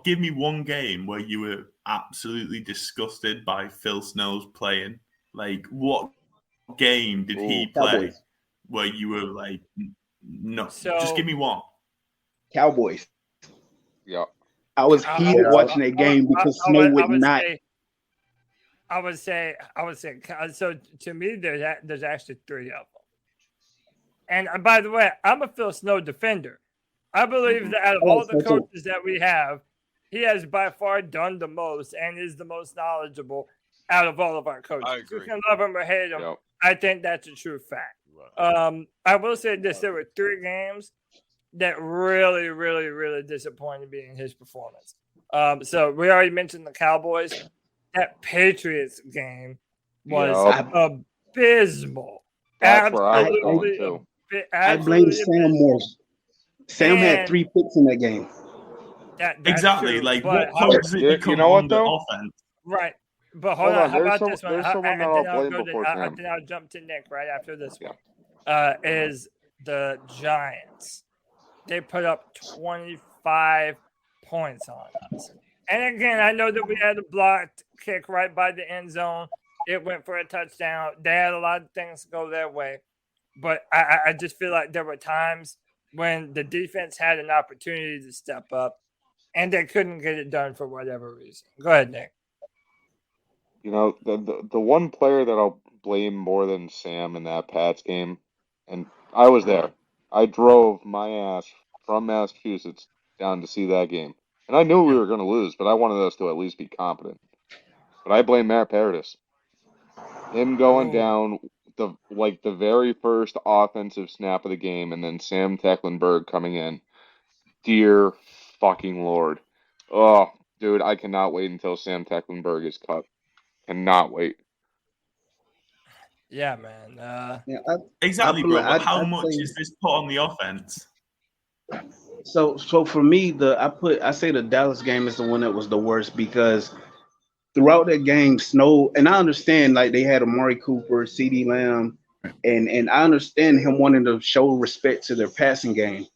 Give me one game where you were absolutely disgusted by Phil Snow's playing. Like, what game did he play Cowboys. Where you were like, no? So, just give me one. Cowboys. Yeah. I was heated watching that game because Snow would not. I would say. So to me, there's actually three of them. And by the way, I'm a Phil Snow defender. I believe that out of all the coaches that we have, he has by far done the most and is the most knowledgeable out of all of our coaches. You can love him or hate him. Yep. I think that's a true fact. I will say this: there were three games that really, really, really disappointed me in his performance. So we already mentioned the Cowboys. That Patriots game was abysmal. That's where I was too. I blame Sam more. Sam had 3 picks in that game. Exactly. True, like, but what does it become on the offense? Right. But hold on. How about this one? There's someone that I'll blame before Sam. Then I'll jump to Nick right after this one. Is the Giants. They put up 25 points on us. And again, I know that we had a blocked kick right by the end zone. It went for a touchdown. They had a lot of things go their way. But I just feel like there were times when the defense had an opportunity to step up, and they couldn't get it done for whatever reason. Go ahead, Nick. You know, the one player that I'll blame more than Sam in that Pats game, and I was there. I drove my ass from Massachusetts down to see that game. And I knew we were going to lose, but I wanted us to at least be competent. But I blame Matt Paradis. Him going down the very first offensive snap of the game, and then Sam Tecklenburg coming in. Dear fucking Lord. Oh, dude, I cannot wait until Sam Tecklenburg is cut. Cannot wait. Yeah, man. Exactly, bro. But how much is this put on the offense? So for me, I say the Dallas game is the one that was the worst, because throughout that game, Snow, and I understand like they had Amari Cooper, CeeDee Lamb, and I understand him wanting to show respect to their passing game.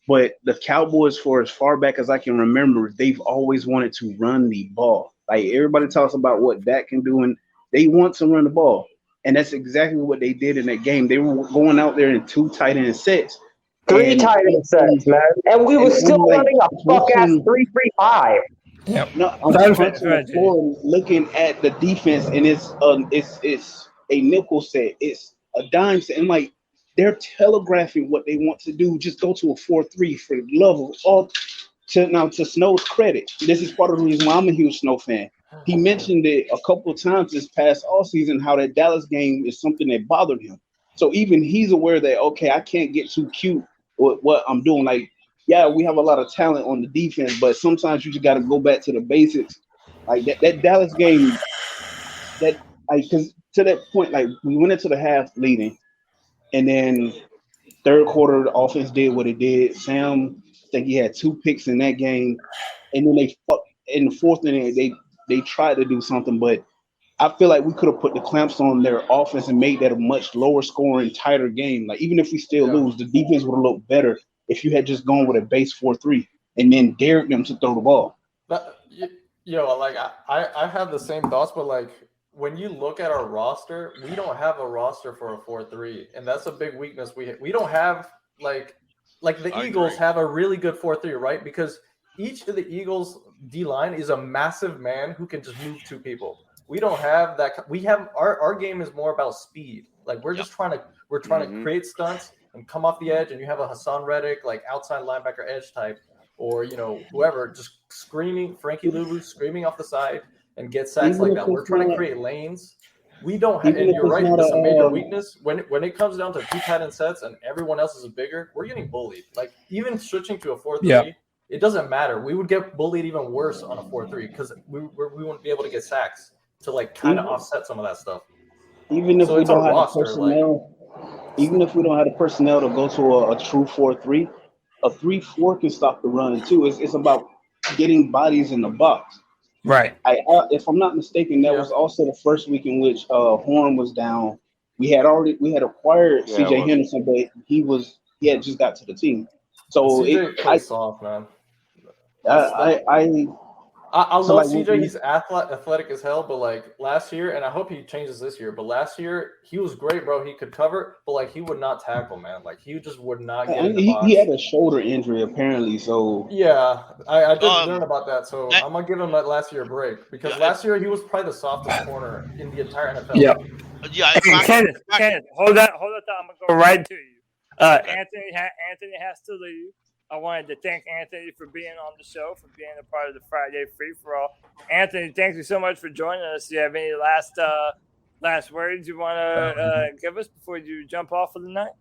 But the Cowboys, for as far back as I can remember, they've always wanted to run the ball. Like, everybody talks about what Dak can do, and they want to run the ball. And that's exactly what they did in that game. They were going out there in 2 tight end sets. 3 tight end sets, man. And we were still running a fuck-ass 3-3-5. Yeah. No, I'm looking at the defense, and it's a nickel set. It's a dime set. And, like, they're telegraphing what they want to do. Just go to a 4-3 for the love of all. To Snow's credit, this is part of the reason why I'm a huge Snow fan. He mentioned it a couple of times this past offseason, how that Dallas game is something that bothered him. So even he's aware that, okay, I can't get too cute with what I'm doing. Like, yeah, we have a lot of talent on the defense, but sometimes you just got to go back to the basics. Like that Dallas game, because to that point, like, we went into the half leading, and then third quarter, the offense did what it did. Sam, I think he had 2 picks in that game, and then in the fourth inning, they tried to do something, but I feel like we could have put the clamps on their offense and made that a much lower scoring, tighter game. Like, even if we still lose, the defense would have looked better if you had just gone with a base 4-3 and then dared them to throw the ball. Like I have the same thoughts, but like when you look at our roster, we don't have a roster for a 4-3, and that's a big weakness. We don't have like the Eagles have a really good 4-3, right? Because each of the Eagles D line is a massive man who can just move two people. We don't have that. We have our game is more about speed. Like we're just trying to create stunts and come off the edge, and you have a Hassan Reddick like outside linebacker edge type, or whoever just screaming Frankie Luvu screaming off the side and get sacks like that. We're trying to create lanes. We don't have, and you're right. That's a major weakness when it comes down to two tight end sets and everyone else is bigger. We're getting bullied. Like even switching to a 4-3. It doesn't matter. We would get bullied even worse on a 4-3 because we wouldn't be able to get sacks to like kind of offset some of that stuff. Even if we don't have the personnel, even if we don't have the personnel to go to a true 4-3, a 3-4 can stop the run too. It's about getting bodies in the box. Right. If I'm not mistaken, that was also the first week in which Horn was down. We had acquired CJ Henderson, but he had just got to the team. So CJ plays soft, man. I love CJ. He's athletic as hell, but like last year, and I hope he changes this year. But last year he was great, bro. He could cover, but like he would not tackle, man. Like he just would not get in the box. He had a shoulder injury apparently, so yeah, I did learn about that. So I'm gonna give him that last year a break because last year he was probably the softest corner in the entire NFL. Yeah. Kenneth, hold that thought. I'm gonna go right to you. Anthony has to leave. I wanted to thank Anthony for being on the show, for being a part of the Friday Free for All. Anthony, thank you so much for joining us. Do you have any last words you want to give us before you jump off for the night?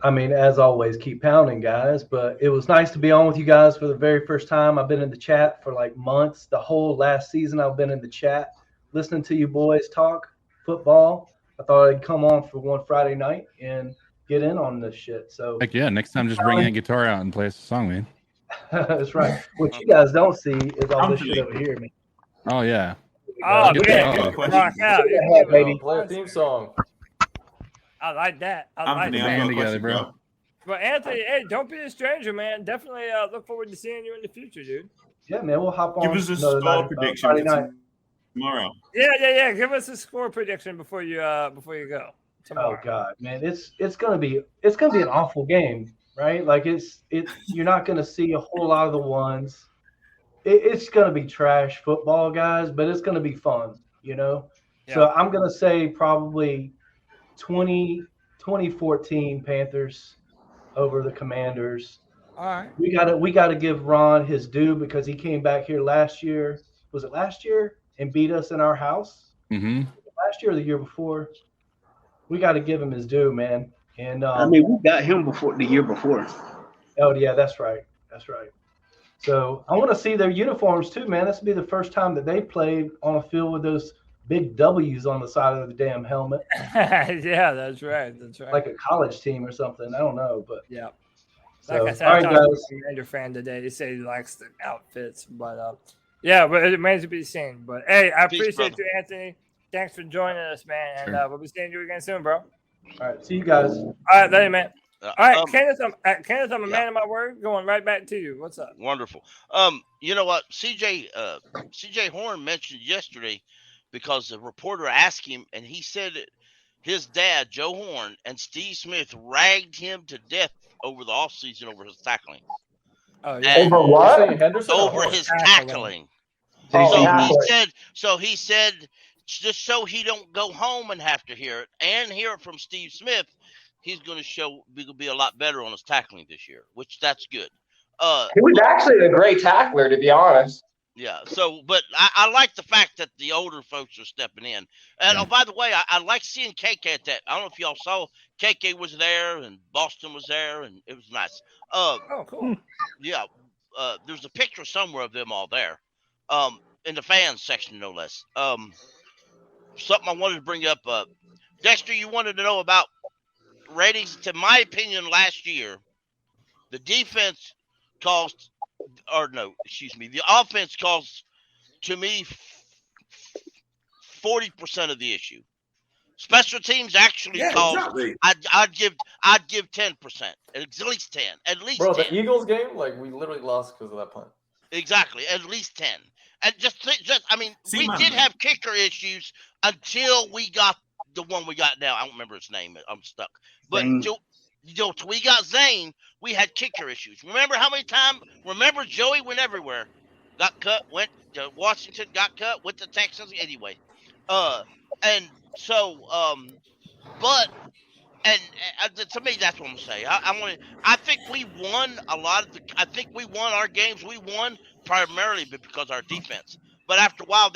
I mean, as always, keep pounding, guys. But it was nice to be on with you guys for the very first time. I've been in the chat for like months. The whole last season, I've been in the chat listening to you boys talk football. I thought I'd come on for one Friday night and get in on this shit. So heck yeah, next time just bring that guitar out and play us a song, man. That's right. What you guys don't see is all this shit over here, man. Oh yeah. Oh, yeah. Baby. Play a theme song. I like that. I like that. Band together, bro. But Anthony, hey, don't be a stranger, man. Definitely look forward to seeing you in the future, dude. Yeah, man. We'll hop on. Give us a score prediction tomorrow. Yeah. Give us a score prediction before you go. Tomorrow. Oh God, man, it's gonna be an awful game, right? Like you're not gonna see a whole lot of the ones. It's gonna be trash football, guys, but it's gonna be fun, Yeah. So I'm gonna say probably 2014 Panthers over the Commanders. All right. We gotta give Ron his due because he came back here last year. Was it last year? And beat us in our house? Mm-hmm. Last year or the year before? We got to give him his due, man. And I mean, we got him the year before. Oh yeah, that's right. So I want to see their uniforms too, man. This will be the first time that they played on a field with those big W's on the side of the damn helmet. Yeah, that's right. Like a college team or something. I don't know, but yeah. So, like I said, all I right, talked to guys. a Commander fan today. He said he likes the outfits, but yeah, but it remains to be seen. But hey, I appreciate you, Anthony. Thanks for joining us, man. And we'll be seeing you again soon, bro. All right. See you guys. All right, later, man. All right, Kenneth, I'm a man of my word. Going right back to you. What's up? Wonderful. You know what? CJ Horn mentioned yesterday because the reporter asked him, and he said that his dad, Joe Horn, and Steve Smith ragged him to death over the offseason over his tackling. Oh, yeah. Over what? Over his tackling. So he said, just so he don't go home and have to hear it and hear it from Steve Smith, he's going to be a lot better on his tackling this year, which that's good. He was actually a great tackler, to be honest. Yeah. So, but I like the fact that the older folks are stepping in. And oh, by the way, I like seeing KK at that. I don't know if y'all saw KK was there and Boston was there, and it was nice. Oh, cool. Yeah. There's a picture somewhere of them all there. In the fans section, no less. Something I wanted to bring up. Dexter, you wanted to know about ratings. To my opinion, last year, the defense caused, the offense caused, to me, 40% of the issue. Special teams actually caused. Exactly. I'd give 10%, at least 10, at least Bro, 10. the Eagles game, like we literally lost because of that punt. Exactly, at least 10. And I mean, See, we man. did have kicker issues until we got the one we got now. I don't remember his name. I'm stuck. But till we got Zane, we had kicker issues. Remember how many times? Remember Joey went everywhere, got cut, went to Washington, got cut, went to Texas. Anyway, and so but. And to me, that's what I'm saying. I think we won a lot of I think we won our games. We won primarily because of our defense. But after a while,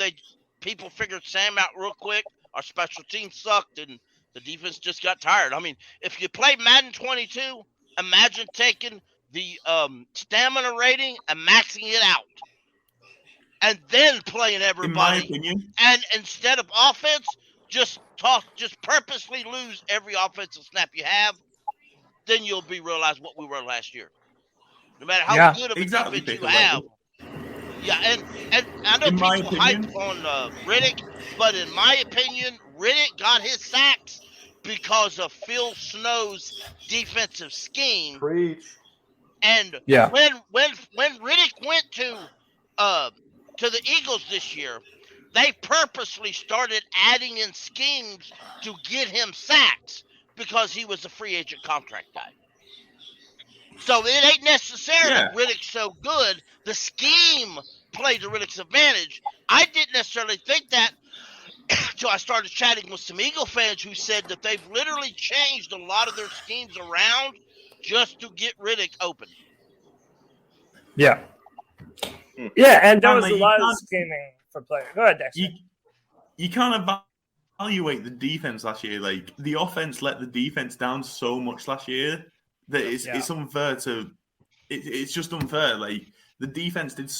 people figured Sam out real quick. Our special teams sucked, and the defense just got tired. I mean, if you play Madden 22, imagine taking the stamina rating and maxing it out, and then playing everybody. In my opinion, and instead of offense, just purposely lose every offensive snap you have, then you'll realize what we were last year. No matter how good of a defense you have. Yeah, and I know people hype on Riddick, but in my opinion, Riddick got his sacks because of Phil Snow's defensive scheme. Preach. And when Riddick went to the Eagles this year, they purposely started adding in schemes to get him sacks because he was a free agent contract guy. So it ain't necessarily Riddick's so good. The scheme played to Riddick's advantage. I didn't necessarily think that until I started chatting with some Eagle fans who said that they've literally changed a lot of their schemes around just to get Riddick open. Yeah. Yeah, and there was a lot of scheming for players. Go ahead, Dexter. You can't evaluate the defense last year. Like, the offense let the defense down so much last year that it's unfair to. It's just unfair. Like, the defense did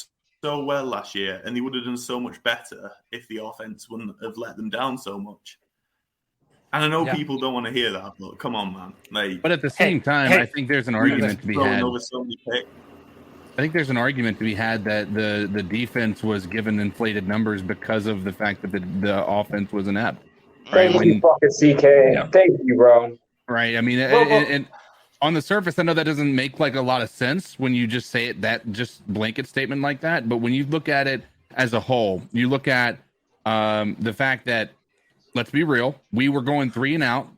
so well last year, and they would have done so much better if the offense wouldn't have let them down so much. And I know people don't want to hear that, but come on, man. Like, but at the same time, I think there's an argument to be had. I think there's an argument to be had that the defense was given inflated numbers because of the fact that the offense was inept. Right? Thank you, fucking CK. Thank you, bro. Right. I mean, and on the surface, I know that doesn't make like a lot of sense when you just say it, that just blanket statement like that. But when you look at it as a whole, you look at the fact that, let's be real, we were going 3 and out,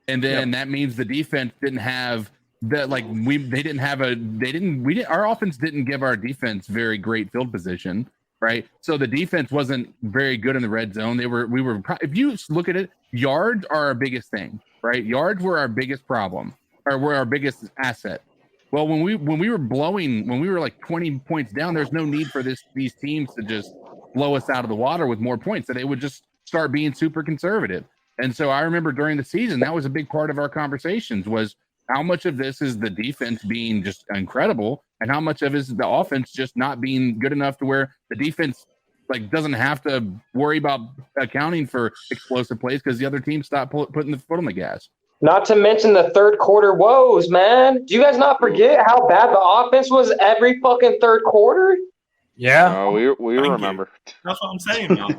and then that means the defense didn't have that. Like our offense didn't give our defense very great field position, right? So the defense wasn't very good in the red zone. We were. If you look at it, yards are our biggest thing, right? Yards were our biggest problem, or were our biggest asset. Well, when we were like 20 points down, there's no need for these teams to just blow us out of the water with more points. So they would just start being super conservative. And so I remember during the season, that was a big part of our conversations was how much of this is the defense being just incredible and how much of it is the offense just not being good enough to where the defense like doesn't have to worry about accounting for explosive plays because the other team stopped putting the foot on the gas. Not to mention the third quarter woes, man. Do you guys not forget how bad the offense was every fucking third quarter? Yeah. We remember. That's what I'm saying, man.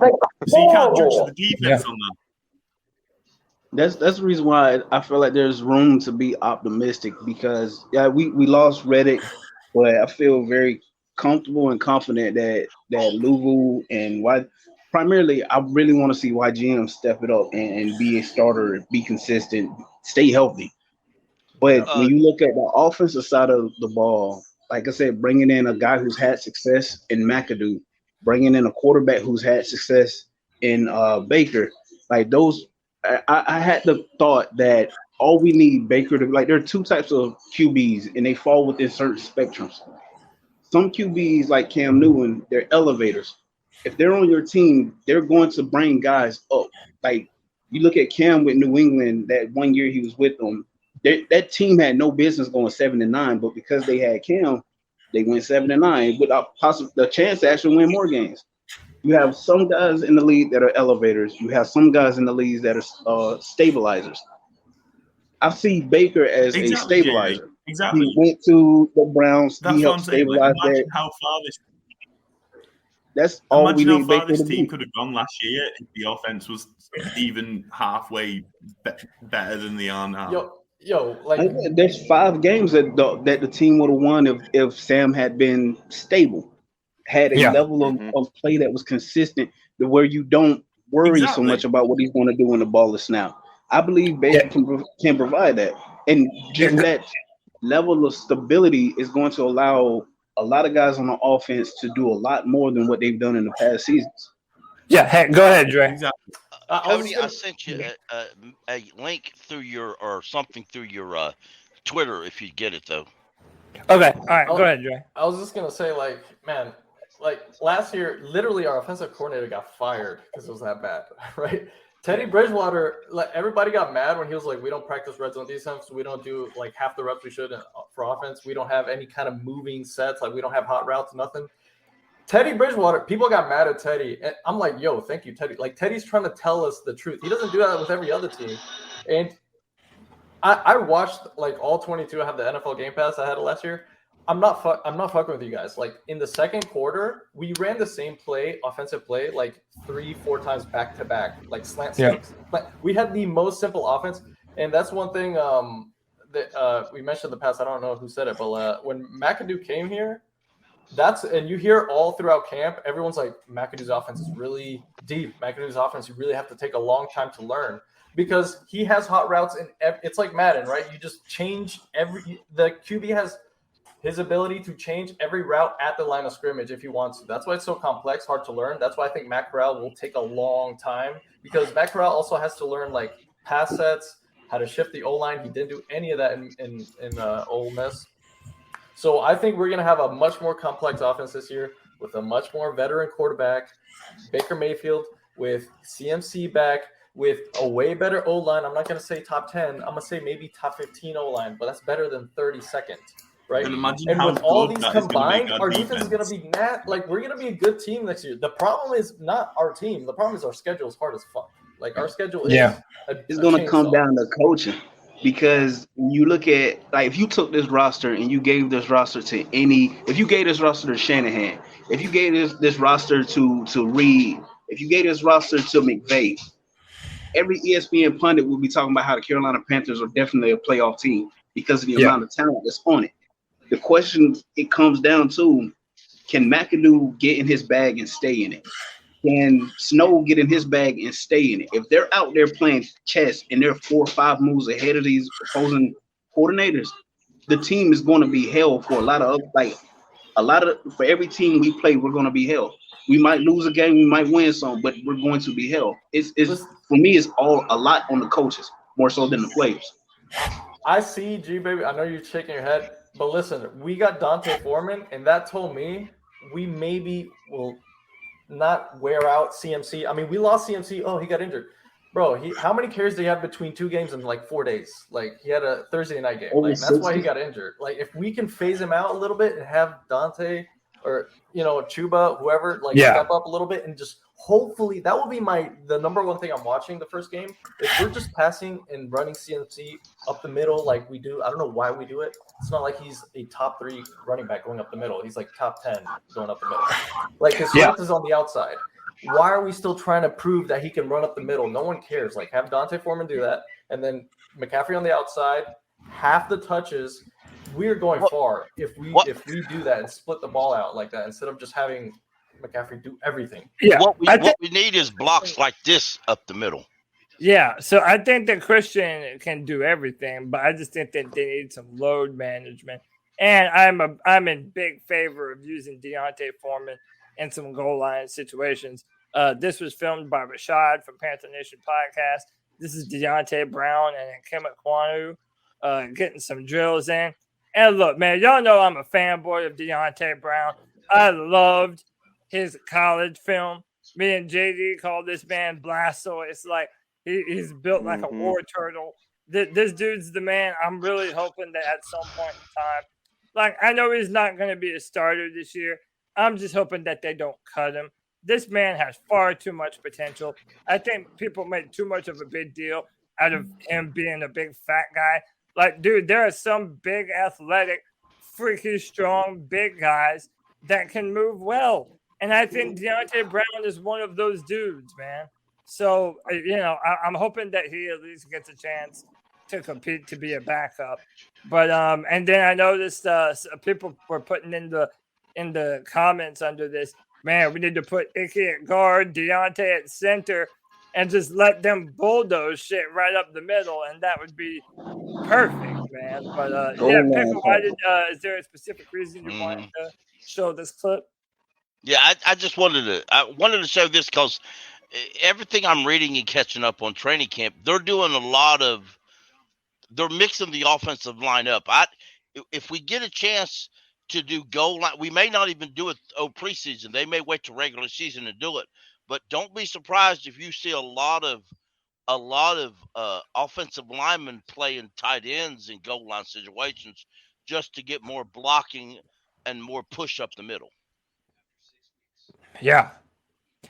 So you can't judge the defense on that. That's the reason why I feel like there's room to be optimistic because we lost Riddick, but I feel very comfortable and confident that Luvu and why primarily I really want to see YGM step it up and be a starter, be consistent, stay healthy. But when you look at the offensive side of the ball, like I said, bringing in a guy who's had success in McAdoo, bringing in a quarterback who's had success in Baker, like those. I had the thought that all we need Baker to like. There are 2 types of QBs, and they fall within certain spectrums. Some QBs like Cam Newton, they're elevators. If they're on your team, they're going to bring guys up. Like you look at Cam with New England, that 1 year he was with them, that team had no business going 7-9, but because they had Cam, they went 7-9 without the chance to actually win more games. You have some guys in the league that are elevators. You have some guys in the leagues that are stabilizers. I see Baker as a stabilizer. Exactly. He went to the Browns. That's he helped stabilize that. How far this. That's all we Imagine how need far Baker this to team do. could have gone last year if the offense was even halfway better than they are now. There's 5 games that the team would have won if Sam had been stable, had a level of play that was consistent, to where you don't worry so much about what he's going to do when the ball is snapped. I believe Baker can provide that, and just that level of stability is going to allow a lot of guys on the offense to do a lot more than what they've done in the past seasons. Yeah, hey, go ahead, Dre. Exactly. Cody, I sent you a link through your or something through your Twitter if you get it though. Okay, all right, go ahead, Dre. I was just gonna say, like, man, like last year, literally our offensive coordinator got fired because it was that bad, right? Teddy Bridgewater, like everybody got mad when he was like, "We don't practice red zone defense. We don't do like half the reps we should for offense. We don't have any kind of moving sets. Like we don't have hot routes, nothing." Teddy Bridgewater, people got mad at Teddy, and I'm like, "Yo, thank you, Teddy." Like Teddy's trying to tell us the truth. He doesn't do that with every other team, and I watched like all 22. I have the NFL Game Pass. I had it last year. I'm not fucking with you guys. Like in the second quarter, we ran the same play, offensive play, like 3-4 times back to back, like slant sticks. We had the most simple offense, and that's one thing that we mentioned in the past. I don't know who said it, but when McAdoo came here, and you hear all throughout camp, everyone's like, McAdoo's offense is really deep. McAdoo's offense, you really have to take a long time to learn. Because he has hot routes, and it's like Madden, right? You just change the QB has his ability to change every route at the line of scrimmage if he wants to. That's why it's so complex, hard to learn. That's why I think Matt Corral will take a long time, because Matt Corral also has to learn like pass sets, how to shift the O-line. He didn't do any of that in Ole Miss. So I think we're going to have a much more complex offense this year with a much more veteran quarterback, Baker Mayfield, with CMC back, with a way better O-line. I'm not going to say top 10. I'm going to say maybe top 15 O-line, but that's better than 32nd, right? And imagine and how with all good these that is gonna make combined, our our defense is going to be like we're going to be a good team next year. The problem is not our team. The problem is our schedule is hard as fuck. Like our schedule is It's going to come down to coaching, because you look at, like, if you took this roster and you gave this roster to if you gave this roster to Shanahan, if you gave this roster to Reed, if you gave this roster to McVay, every ESPN pundit will be talking about how the Carolina Panthers are definitely a playoff team because of the amount of talent that's on it. The question it comes down to, can McAdoo get in his bag and stay in it? Can Snow get in his bag and stay in it? If they're out there playing chess and they're 4 or 5 moves ahead of these opposing coordinators, the team is going to be held for for every team we play, we're going to be held. We might lose a game, we might win some, but we're going to be held. It's for me, it's a lot on the coaches, more so than the players. I see, G baby. I know you're shaking your head, but listen, we got Dante Foreman, and that told me we maybe will not wear out CMC. I mean, we lost CMC. Oh, he got injured. Bro, how many carries did he have between 2 games in like 4 days? Like he had a Thursday night game. Like that's why he got injured. Like if we can phase him out a little bit and have Dante or Chuba, whoever, step up a little bit and just hopefully that will be the number one thing I'm watching the first game. If we're just passing and running CMC up the middle like we do, I don't know why we do it. It's not like he's a top 3 running back going up the middle. He's like top 10 going up the middle. Like his strength is on the outside. Why are we still trying to prove that he can run up the middle? No one cares. Like have Dante Foreman do that, and then McCaffrey on the outside, half the touches. We're going far if we do that and split the ball out like that instead of just having McCaffrey do everything. Yeah, what we need is blocks like this up the middle. Yeah, so I think that Christian can do everything, but I just think that they need some load management. And I'm in big favor of using Deontay Foreman in some goal line situations. This was filmed by Rashad from Panther Nation Podcast. This is Deontay Brown and Kim Kwanu getting some drills in. And look, man, y'all know I'm a fanboy of Deontay Brown. I loved his college film. Me and JD called this man Blastoise. Like he's built like a war turtle. This dude's the man. I'm really hoping that at some point in time, like I know he's not going to be a starter this year. I'm just hoping that they don't cut him. This man has far too much potential. I think people make too much of a big deal out of him being a big fat guy. Like, dude, there are some big, athletic, freaky, strong, big guys that can move well. And I think Deontay Brown is one of those dudes, man. So, I'm hoping that he at least gets a chance to compete to be a backup. But and then I noticed people were putting in the comments under this, man, we need to put Icky at guard, Deontay at center, and just let them bulldoze shit right up the middle, and that would be perfect, man. But Pickle, is there a specific reason you wanted to show this clip? Yeah, I just wanted to show this because everything I'm reading and catching up on training camp, they're doing they're mixing the offensive line up. If we get a chance to do goal line, we may not even do it preseason. They may wait to regular season to do it. But don't be surprised if you see a lot of offensive linemen playing tight ends in goal line situations just to get more blocking and more push up the middle. Yeah,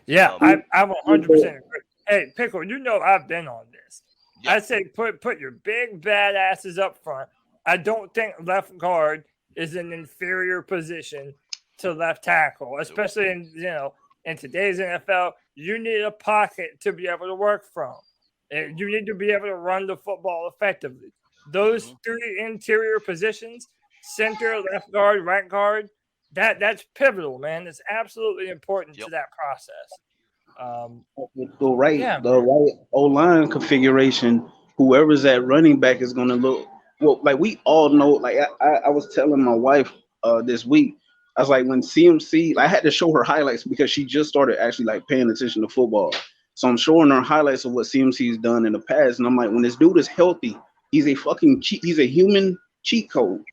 I'm 100% agree. Hey, Pickle, I've been on this. I say put your big badasses up front. I don't think left guard is an inferior position to left tackle, especially in today's NFL. You need a pocket to be able to work from. You need to be able to run the football effectively. Those three interior positions, center, left guard, right guard, that's pivotal, man. It's absolutely important to that process. The right O-line configuration, whoever's at running back is going to look well. Like we all know, like I was telling my wife this week, I was like, when CMC, I had to show her highlights because she just started actually like paying attention to football. So I'm showing her highlights of what CMC's done in the past, and I'm like, when this dude is healthy, he's a human cheat code.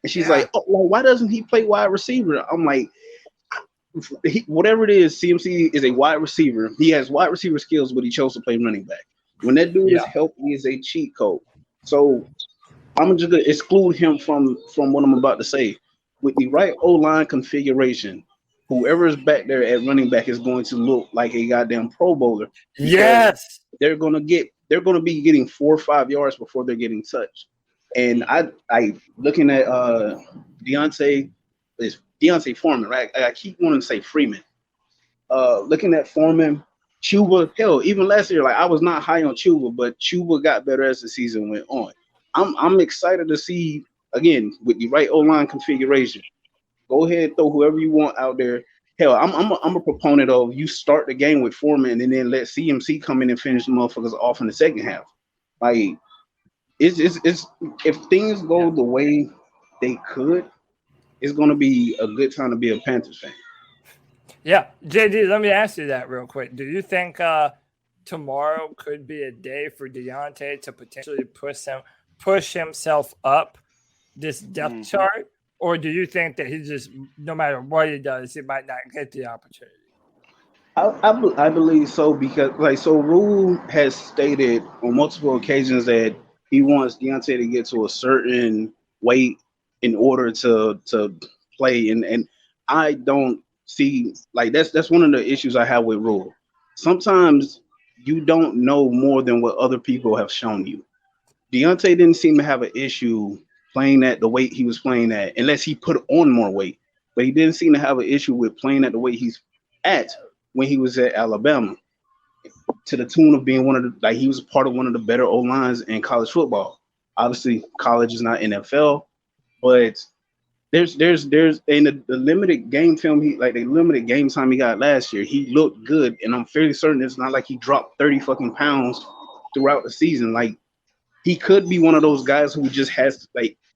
And she's like, oh, well, why doesn't he play wide receiver? I'm like, whatever it is, CMC is a wide receiver. He has wide receiver skills, but he chose to play running back. When that dude is healthy, he is a cheat code. So I'm just gonna exclude him from what I'm about to say. With the right O-line configuration, whoever is back there at running back is going to look like a goddamn Pro Bowler. Yes, they're gonna be getting 4 or 5 yards before they're getting touched. And I looking at Deontay Foreman, right? I keep wanting to say Freeman. Looking at Foreman, Chuba, hell, even last year, like I was not high on Chuba, but Chuba got better as the season went on. I'm excited to see again with the right O-line configuration. Go ahead, throw whoever you want out there. Hell, I'm a proponent of you start the game with Foreman and then let CMC come in and finish the motherfuckers off in the second half. Like it's if things go the way they could, it's gonna be a good time to be a Panthers fan. Yeah, JD, let me ask you that real quick. Do you think tomorrow could be a day for Deontay to potentially push himself up this depth chart? Or do you think that he just, no matter what he does, he might not get the opportunity? I believe so because, Rule has stated on multiple occasions that he wants Deontay to get to a certain weight in order to play, and I don't see that's one of the issues I have with Rule. Sometimes you don't know more than what other people have shown you. Deontay didn't seem to have an issue playing at the weight he was playing at, unless he put on more weight. But he didn't seem to have an issue with playing at the weight he's at when he was at Alabama, to the tune of being he was part of one of the better O-lines in college football. Obviously, college is not NFL, but there's in the limited game film the limited game time he got last year, he looked good, and I'm fairly certain it's not like he dropped 30 fucking pounds throughout the season. Like, he could be one of those guys who just has to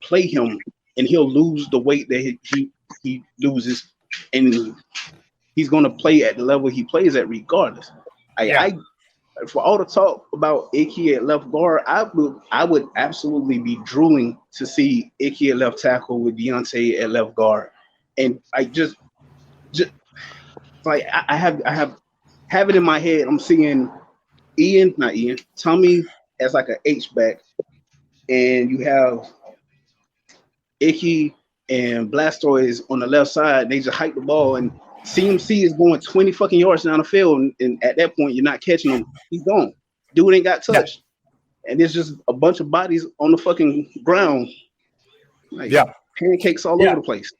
play him, and he'll lose the weight that he loses, and he's going to play at the level he plays at regardless. For all the talk about Icky at left guard, I would absolutely be drooling to see Icky at left tackle with Deontay at left guard, and I have it in my head. I'm seeing Tommy as like an H-back, and you have Icky and Blastoise on the left side. They just hike the ball, and CMC is going 20 fucking yards down the field, and at that point, you're not catching him. He's gone. Dude ain't got touched. And there's just a bunch of bodies on the fucking ground. Pancakes all over the place.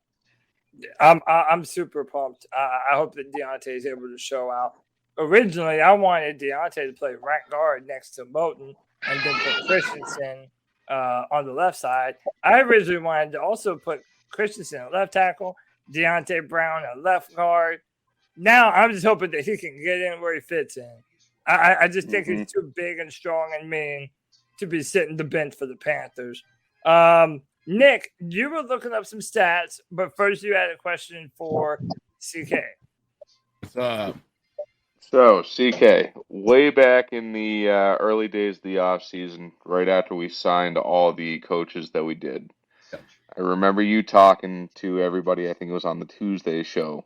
I'm super pumped. I hope that Deontay is able to show out. Originally, I wanted Deontay to play right guard next to Moten and then put Christensen on the left side. I originally wanted to also put Christensen at left tackle, Deontay Brown at left guard. Now I'm just hoping that he can get in where he fits in. I just think he's too big and strong and mean to be sitting the bench for the Panthers. Nick, you were looking up some stats, but first you had a question for CK. What's up? So, CK, way back in the early days of the offseason, right after we signed all the coaches that we did, I remember you talking to everybody, I think it was on the Tuesday show,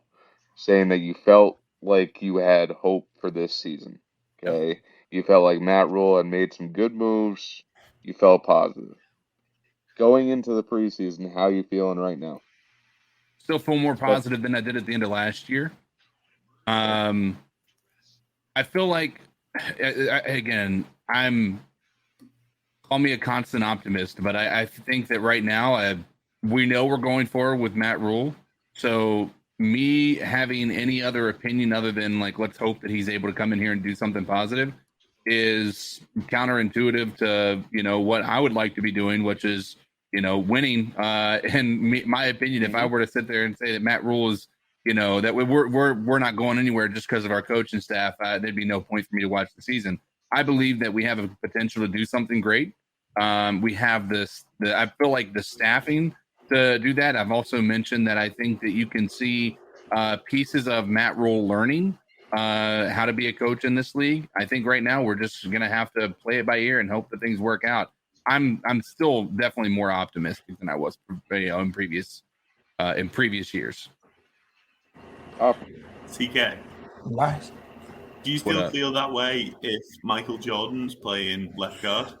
saying that you felt like you had hope for this season. Okay? You felt like Matt Rule had made some good moves. You felt positive. Going into the preseason, how are you feeling right now? Still feel more positive than I did at the end of last year. I feel like, again, call me a constant optimist, but I think that right now we know we're going forward with Matt Rule. So me having any other opinion other than like, let's hope that he's able to come in here and do something positive is counterintuitive to, what I would like to be doing, which is, winning. And my opinion, if I were to sit there and say that Matt Rule is, that we're not going anywhere just because of our coaching staff, there'd be no point for me to watch the season. I believe that we have a potential to do something great. We have I feel like the staffing to do that. I've also mentioned that I think that you can see pieces of Matt Rule learning how to be a coach in this league. I think right now we're just going to have to play it by ear and hope that things work out. I'm still definitely more optimistic than I was in previous years. CK. Nice. Do you still feel that way if Michael Jordan's playing left guard?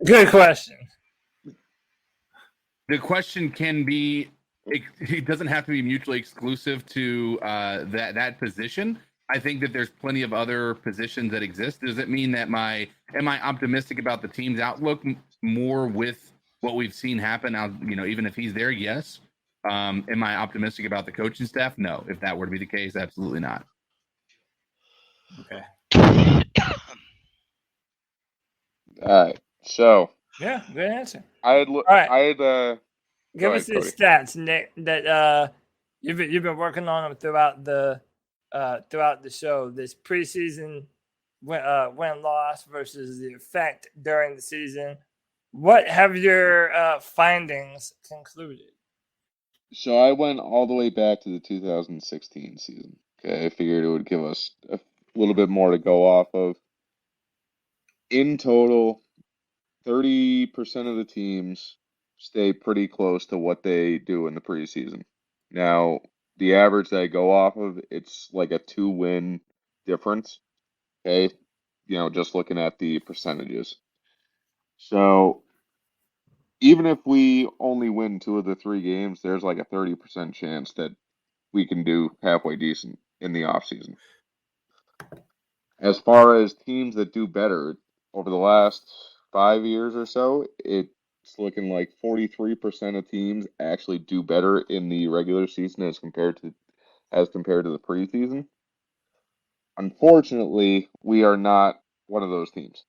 Good question. The question can be, it doesn't have to be mutually exclusive to that position. I think that there's plenty of other positions that exist. Does it mean that am I optimistic about the team's outlook more with what we've seen happen now, even if he's there? Yes. Am I optimistic about the coaching staff? No. If that were to be the case, absolutely not. Okay. All right. So. Yeah, good answer. Give us the stats, Nick, that you've been working on them throughout the show. This preseason win-loss versus the effect during the season. What have your findings concluded? So I went all the way back to the 2016 season. Okay, I figured it would give us a little bit more to go off of. In total, 30% of the teams stay pretty close to what they do in the preseason. Now, the average that I go off of, it's like a 2-win difference. Okay, just looking at the percentages. So even if we only win 2 of the 3 games, there's like a 30% chance that we can do halfway decent in the offseason. As far as teams that do better, over the last 5 years or so, it's looking like 43% of teams actually do better in the regular season as compared to the preseason. Unfortunately, we are not one of those teams.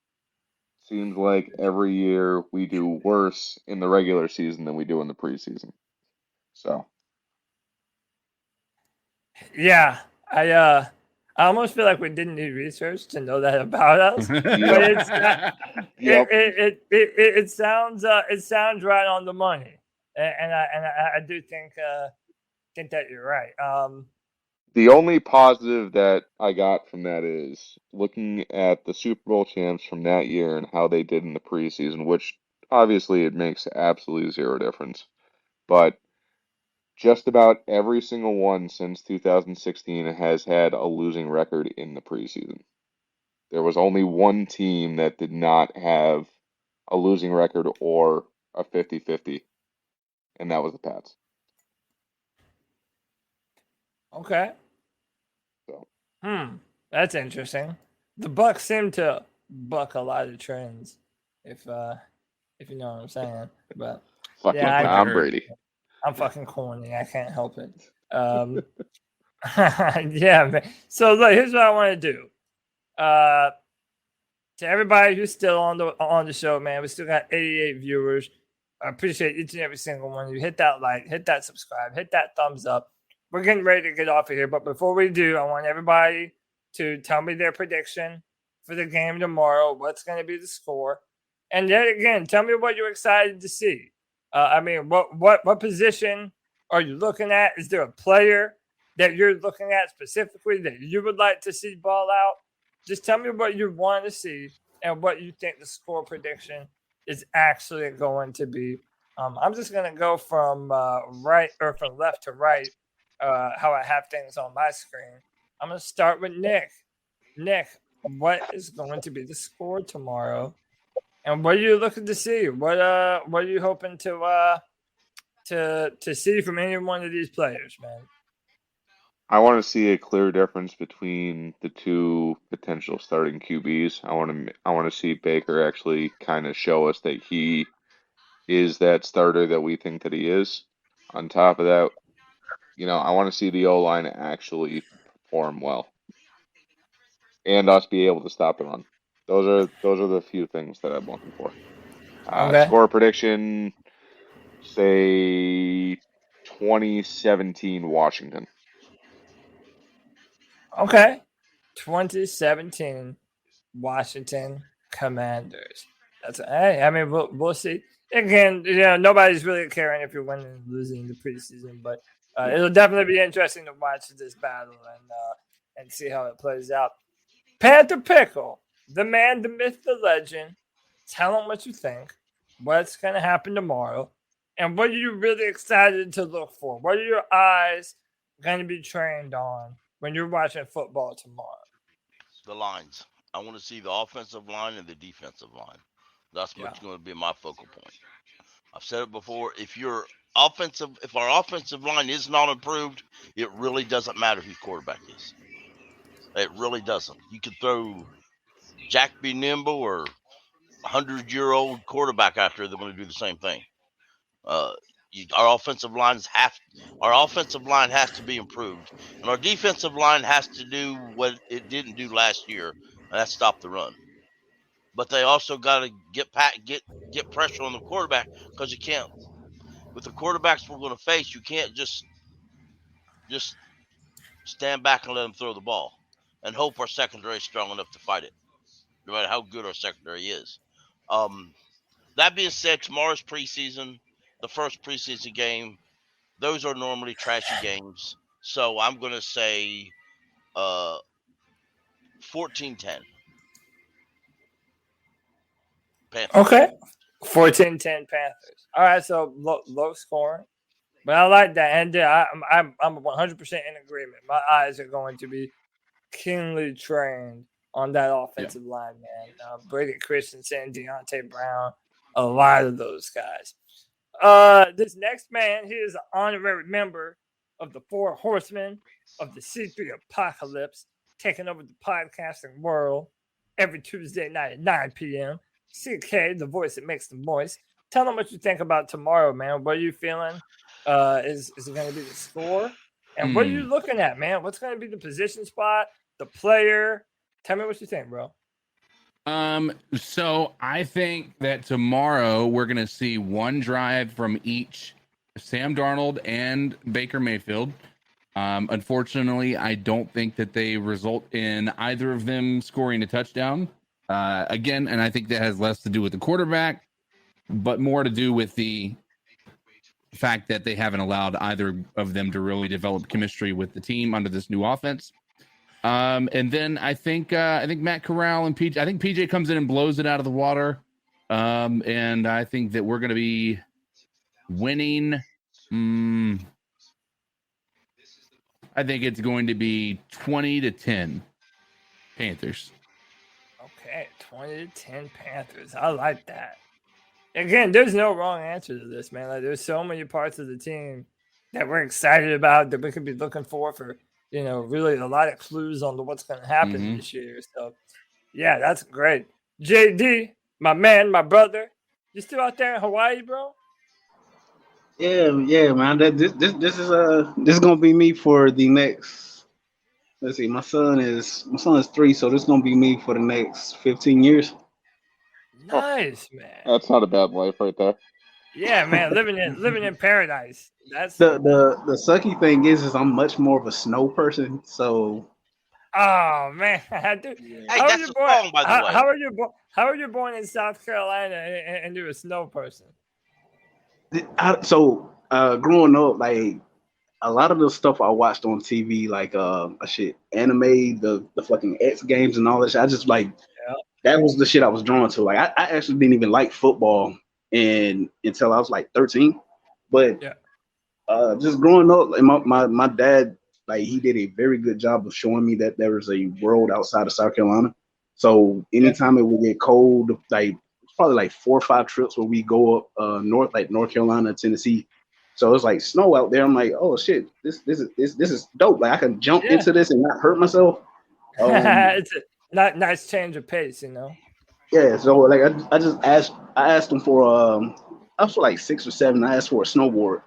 Seems like every year we do worse in the regular season than we do in the preseason. So. Yeah, I almost feel like we didn't need research to know that about us. But it sounds right on the money, and I do think that you're right. The only positive that I got from that is looking at the Super Bowl champs from that year and how they did in the preseason, which obviously it makes absolutely zero difference. But just about every single one since 2016 has had a losing record in the preseason. There was only one team that did not have a losing record or a 50-50, and that was the Pats. Okay. That's interesting. The Bucs seem to buck a lot of trends, if you know what I'm saying. But fucking Tom Brady. I'm fucking corny. I can't help it. Yeah, man. So look, here's what I want to do. To everybody who's still on the show, man, we still got 88 viewers. I appreciate each and every single one of you. Hit that like, hit that subscribe, hit that thumbs up. We're getting ready to get off of here, but before we do, I want everybody to tell me their prediction for the game tomorrow. What's going to be the score? And then again, tell me what you're excited to see. I mean, what position are you looking at? Is there a player that you're looking at specifically that you would like to see ball out? Just tell me what you want to see and what you think the score prediction is actually going to be. I'm just going to go from right or from left to right, how I have things on my screen. I'm going to start with Nick. Nick, what is going to be the score tomorrow? And what are you looking to see? What are you hoping to see from any one of these players, man? I want to see a clear difference between the two potential starting QBs. I want to see Baker actually kind of show us that he is that starter that we think that he is. On top of that, I want to see the O-line actually perform well and us be able to stop the run. Those are the few things that I'm looking for. Okay. Score prediction, say 2017 Washington. Okay. 2017 Washington Commanders. I mean, we'll see. Again, nobody's really caring if you're winning and losing in the preseason, but it'll definitely be interesting to watch this battle and see how it plays out. Panther Pickle, the man, the myth, the legend. Tell them what you think. What's going to happen tomorrow? And what are you really excited to look for? What are your eyes going to be trained on when you're watching football tomorrow? The lines. I want to see the offensive line and the defensive line. That's what's going to be my focal point. I've said it before. If our offensive line is not improved, it really doesn't matter who quarterback is. It really doesn't. You could throw Jack B. Nimble or 100-year-old quarterback out there, they're going to do the same thing. Our offensive line has to be improved, and our defensive line has to do what it didn't do last year, and that's stop the run. But they also got to get pressure on the quarterback, because you can't, with the quarterbacks we're going to face, you can't just stand back and let them throw the ball and hope our secondary is strong enough to fight it, no matter how good our secondary is. That being said, tomorrow's preseason, the first preseason game, those are normally trashy games. So I'm going to say 14-10. Panthers. Okay. 14-10 Panthers. All right, so low scoring. But I like that. And I'm 100% in agreement. My eyes are going to be keenly trained on that offensive line, man. Brady Christensen, Deontay Brown, a lot of those guys. This next man, he is an honorary member of the Four Horsemen of the C3 Apocalypse, taking over the podcasting world every Tuesday night at 9 p.m. CK, the voice that makes the moist. Tell them what you think about tomorrow, man. What are you feeling? Is it going to be the score? And what are you looking at, man? What's going to be the position spot, the player? Tell me what you think, bro. So I think that tomorrow we're going to see one drive from each Sam Darnold and Baker Mayfield. Unfortunately, I don't think that they result in either of them scoring a touchdown. Again, and I think that has less to do with the quarterback, but more to do with the fact that they haven't allowed either of them to really develop chemistry with the team under this new offense. And then I think Matt Corral and PJ, I think PJ comes in and blows it out of the water. And I think that we're going to be winning. I think it's going to be 20-10 Panthers. Okay, 20-10 Panthers. I like that. Again, there's no wrong answer to this, man. Like, there's so many parts of the team that we're excited about that we could be looking for, really a lot of clues on what's going to happen this year. So, yeah, that's great. JD, my man, my brother, you still out there in Hawaii, bro? Yeah, man. This is gonna be me for the next. Let's see, my son is 3, so this is gonna be me for the next 15 years. Nice, man. That's not a bad life right there. Yeah, man, living in paradise. That's The sucky thing is I'm much more of a snow person, so oh man. Dude, Hey, that's a song, by the way. How are you born? How are you born in South Carolina and you're a snow person? Growing up, like a lot of the stuff I watched on TV, like anime, the fucking X Games and all that shit, I just like that was the shit I was drawn to. Like I actually didn't even like football until I was like 13. But just growing up, like my dad, like he did a very good job of showing me that there is a world outside of South Carolina. So anytime it would get cold, like it's probably like 4 or 5 trips where we go up north, like North Carolina, Tennessee. So it's like snow out there. I'm like, oh shit, this is dope. Like I can jump into this and not hurt myself. It's a nice change of pace, you know. Yeah, so like I asked him for I was like 6 or 7. I asked for a snowboard,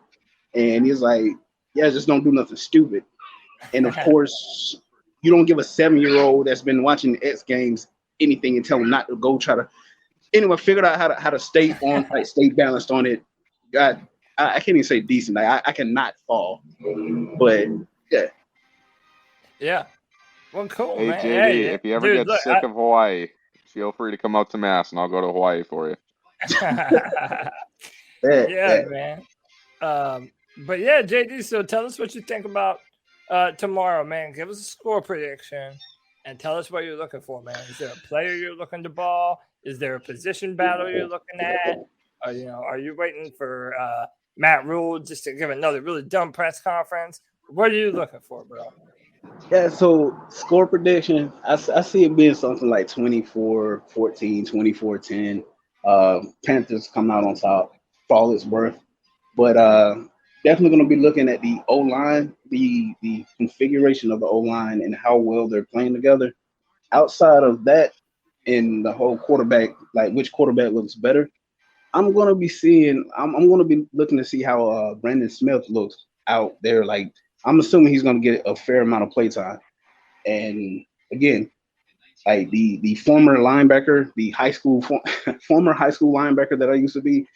and he's like, yeah, just don't do nothing stupid. And of course, you don't give a 7-year-old that's been watching the X Games anything and tell him not to go try to. Anyway, figured out how to stay balanced on it. God, I can't even say decent. Like I cannot fall, but yeah. Yeah. Well, cool, Hey, man. JD, if you ever dude, get sick of Hawaii, feel free to come out to Mass, and I'll go to Hawaii for you. Yeah, man. But yeah, JD. So tell us what you think about tomorrow, man. Give us a score prediction and tell us what you're looking for, man. Is there a player you're looking to ball? Is there a position battle you're looking at? Are you waiting for Matt Rule just to give another really dumb press conference? What are you looking for, bro? Yeah, so score prediction, I see it being something like 24-14, 24-10. Panthers come out on top for all it's worth. But definitely going to be looking at the O-line, the configuration of the O-line and how well they're playing together. Outside of that, in the whole quarterback, like which quarterback looks better, I'm going to be looking to see how Brandon Smith looks out there. Like, I'm assuming he's going to get a fair amount of play time. And again, like the former linebacker, the former high school linebacker that I used to be,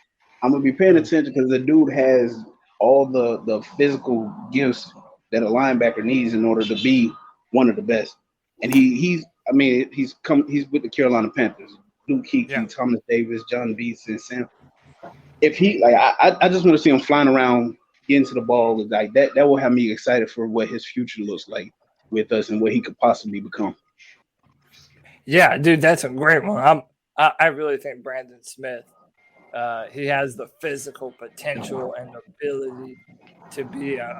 I'm going to be paying attention because the dude has all the physical gifts that a linebacker needs in order to be one of the best. And he's with the Carolina Panthers. Luke Kuechly, Thomas Davis, John Beeson, Sam. If he I just want to see him flying around, getting to the ball like that. That will have me excited for what his future looks like with us and what he could possibly become. Yeah, dude, that's a great one. I really think Brandon Smith, he has the physical potential and ability to be an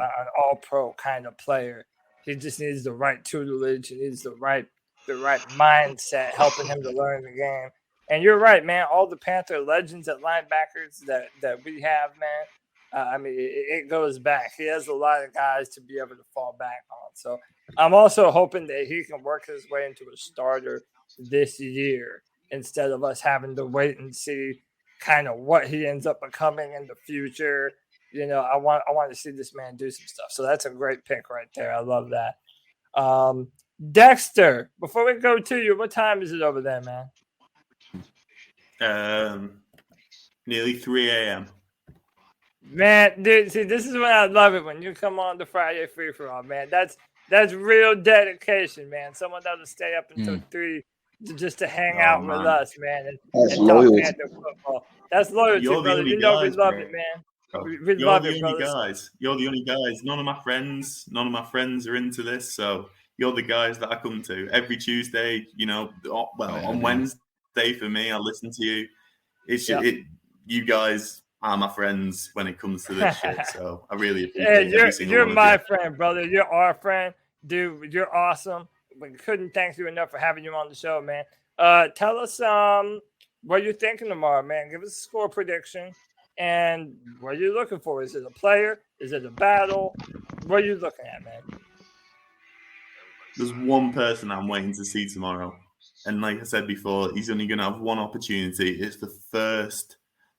all-pro kind of player. He just needs the right tutelage. He needs the right mindset, helping him to learn the game. And you're right, man. All the Panther legends at linebackers that we have, man. It goes back. He has a lot of guys to be able to fall back on. So I'm also hoping that he can work his way into a starter this year instead of us having to wait and see kind of what he ends up becoming in the future. I want to see this man do some stuff. So that's a great pick right there. I love that. Dexter, before we go to you, what time is it over there, man? Nearly 3 a.m. Man, dude, see, this is when I love it when you come on the Friday Free for All, man. That's real dedication, man. Someone that'll stay up until 3 just to hang out with us, man, and talk Panther football. That's loyalty, brother. You know we love it, man. We love it, brother. You're the only guys. None of my friends are into this, so you're the guys that I come to every Tuesday. On Wednesday for me, I listen to you. You guys are my friends when it comes to this shit. So I really appreciate every single you're one my of you. friend, brother. You're our friend, dude. You're awesome. We couldn't thank you enough for having you on the show, man. Tell us what you're thinking tomorrow, man. Give us a score prediction. And what are you looking for? Is it a player? Is it a battle? What are you looking at, man? There's one person I'm waiting to see tomorrow. And like I said before, he's only going to have one opportunity. It's the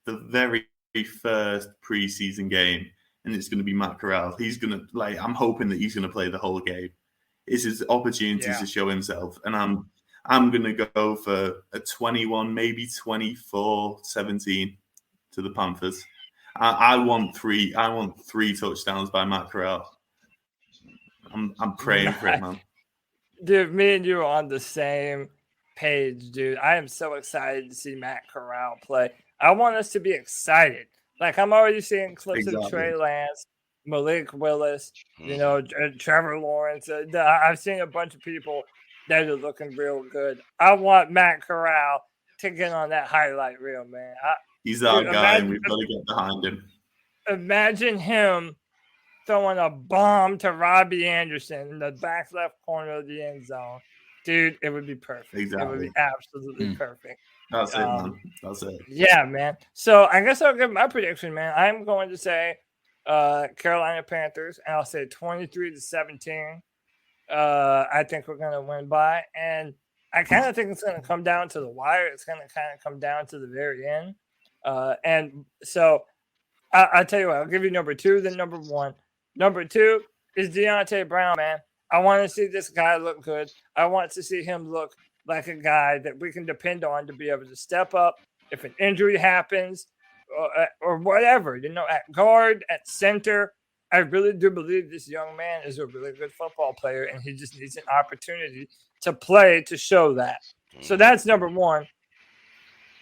very first preseason game, and it's going to be Matt Corral. He's going to I'm hoping that he's going to play the whole game. It's his opportunity to show himself, and I'm going to go for a 21, maybe 24-17 to the Panthers. I want three touchdowns by Matt Corral. I'm praying for it, man. Dude, me and you are on the same page, dude. I am so excited to see Matt Corral play. I want us to be excited. Like, I'm already seeing clips of Trey Lance, Malik Willis, Trevor Lawrence. I've seen a bunch of people that are looking real good. I want Matt Corral to get on that highlight reel, man. He's our guy, and we've got to get behind him. Imagine him throwing a bomb to Robbie Anderson in the back left corner of the end zone. Dude, it would be perfect. Exactly. It would be absolutely perfect. That's it, man. That's it. Yeah, man. So I guess I'll give my prediction, man. I'm going to say Carolina Panthers, and I'll say 23-17. I think we're going to win by. And I kind of think it's going to come down to the wire. It's going to kind of come down to the very end. And so I'll tell you what, I'll give you number 2, then number 1. Number 2 is Deontay Brown, man. I want to see this guy look good. I want to see him look like a guy that we can depend on to be able to step up if an injury happens or whatever, at guard, at center. I really do believe this young man is a really good football player, and he just needs an opportunity to play to show that. So that's number 1.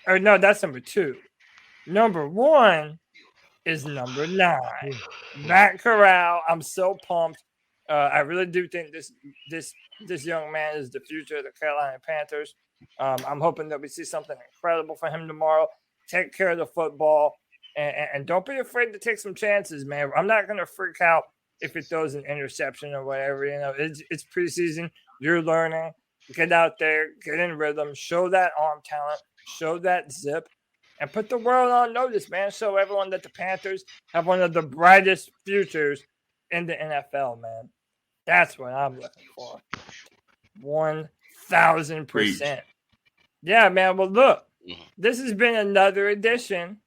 Or no, that's number 2. Number 1 is number 9. Matt Corral. I'm so pumped. I really do think this young man is the future of the Carolina Panthers. I'm hoping that we see something incredible for him tomorrow. Take care of the football, and don't be afraid to take some chances, man. I'm not going to freak out if it throws an interception or whatever. It's preseason. You're learning. Get out there, get in rhythm, show that arm talent, show that zip, and put the world on notice, man. Show everyone that the Panthers have one of the brightest futures in the NFL, man. That's what I'm looking for. 1,000%. Yeah, man. Well, look, this has been another edition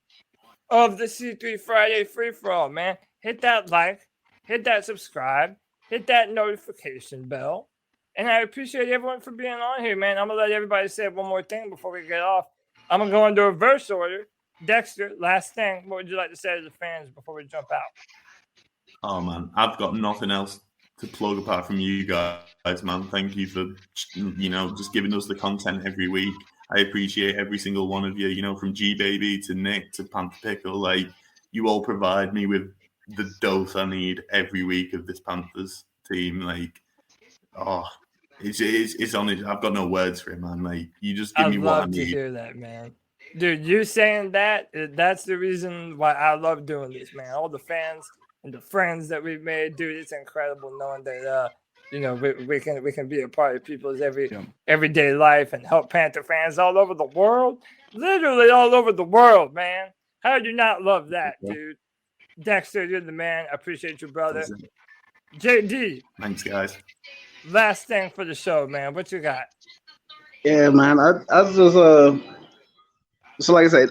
of the C3 Friday Free-For-All, man. Hit that like, hit that subscribe, hit that notification bell. And I appreciate everyone for being on here, man. I'm going to let everybody say one more thing before we get off. I'm going to go into reverse order. Dexter, last thing. What would you like to say to the fans before we jump out? Oh, man. I've got nothing else to plug apart from you guys, man. Thank you for, just giving us the content every week. I appreciate every single one of you, from G-Baby to Nick to Panther Pickle. You all provide me with the dose I need every week of this Panthers team. It's honest. I've got no words for it, man. You just give me what I need. I'd love to hear that, man. Dude, you saying that's the reason why I love doing this, man. All the fans and the friends that we've made, dude, it's incredible knowing that we can be a part of people's everyday life and help Panther fans all over the world. Literally all over the world, man. How do you not love that, dude? Dexter, you're the man. I appreciate you, brother. JD. Thanks, guys. Last thing for the show, man. What you got? Yeah, man. I just so like I said,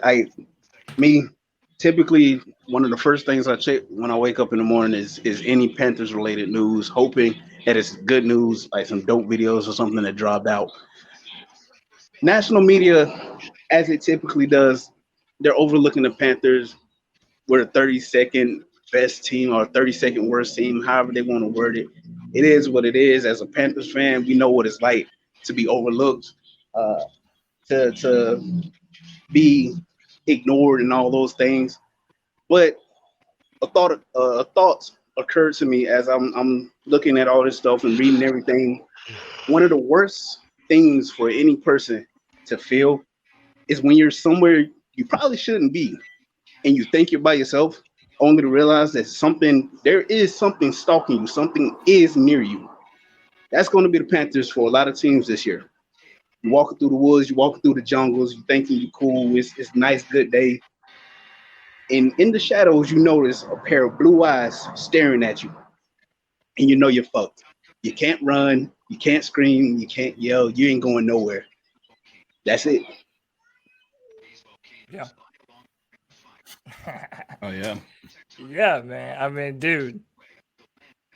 typically one of the first things I check when I wake up in the morning is any Panthers related news, hoping that it's good news, like some dope videos or something that dropped out. National media, as it typically does, they're overlooking the Panthers. We're the 32nd best team or 32nd worst team, however they want to word it. It is what it is. As a Panthers fan, we know what it's like to be overlooked, to be ignored and all those things. But a thought occurred to me as I'm looking at all this stuff and reading everything. One of the worst things for any person to feel is when you're somewhere you probably shouldn't be and you think you're by yourself, only to realize that there is something stalking you, something is near you. That's going to be the Panthers for a lot of teams this year. You're walking through the woods, you're walking through the jungles, you're thinking you're cool, it's a nice, good day. And in the shadows, you notice a pair of blue eyes staring at you. And you know you're fucked. You can't run, you can't scream, you can't yell, you ain't going nowhere. That's it. Yeah. Oh yeah. Yeah, man. I mean, dude,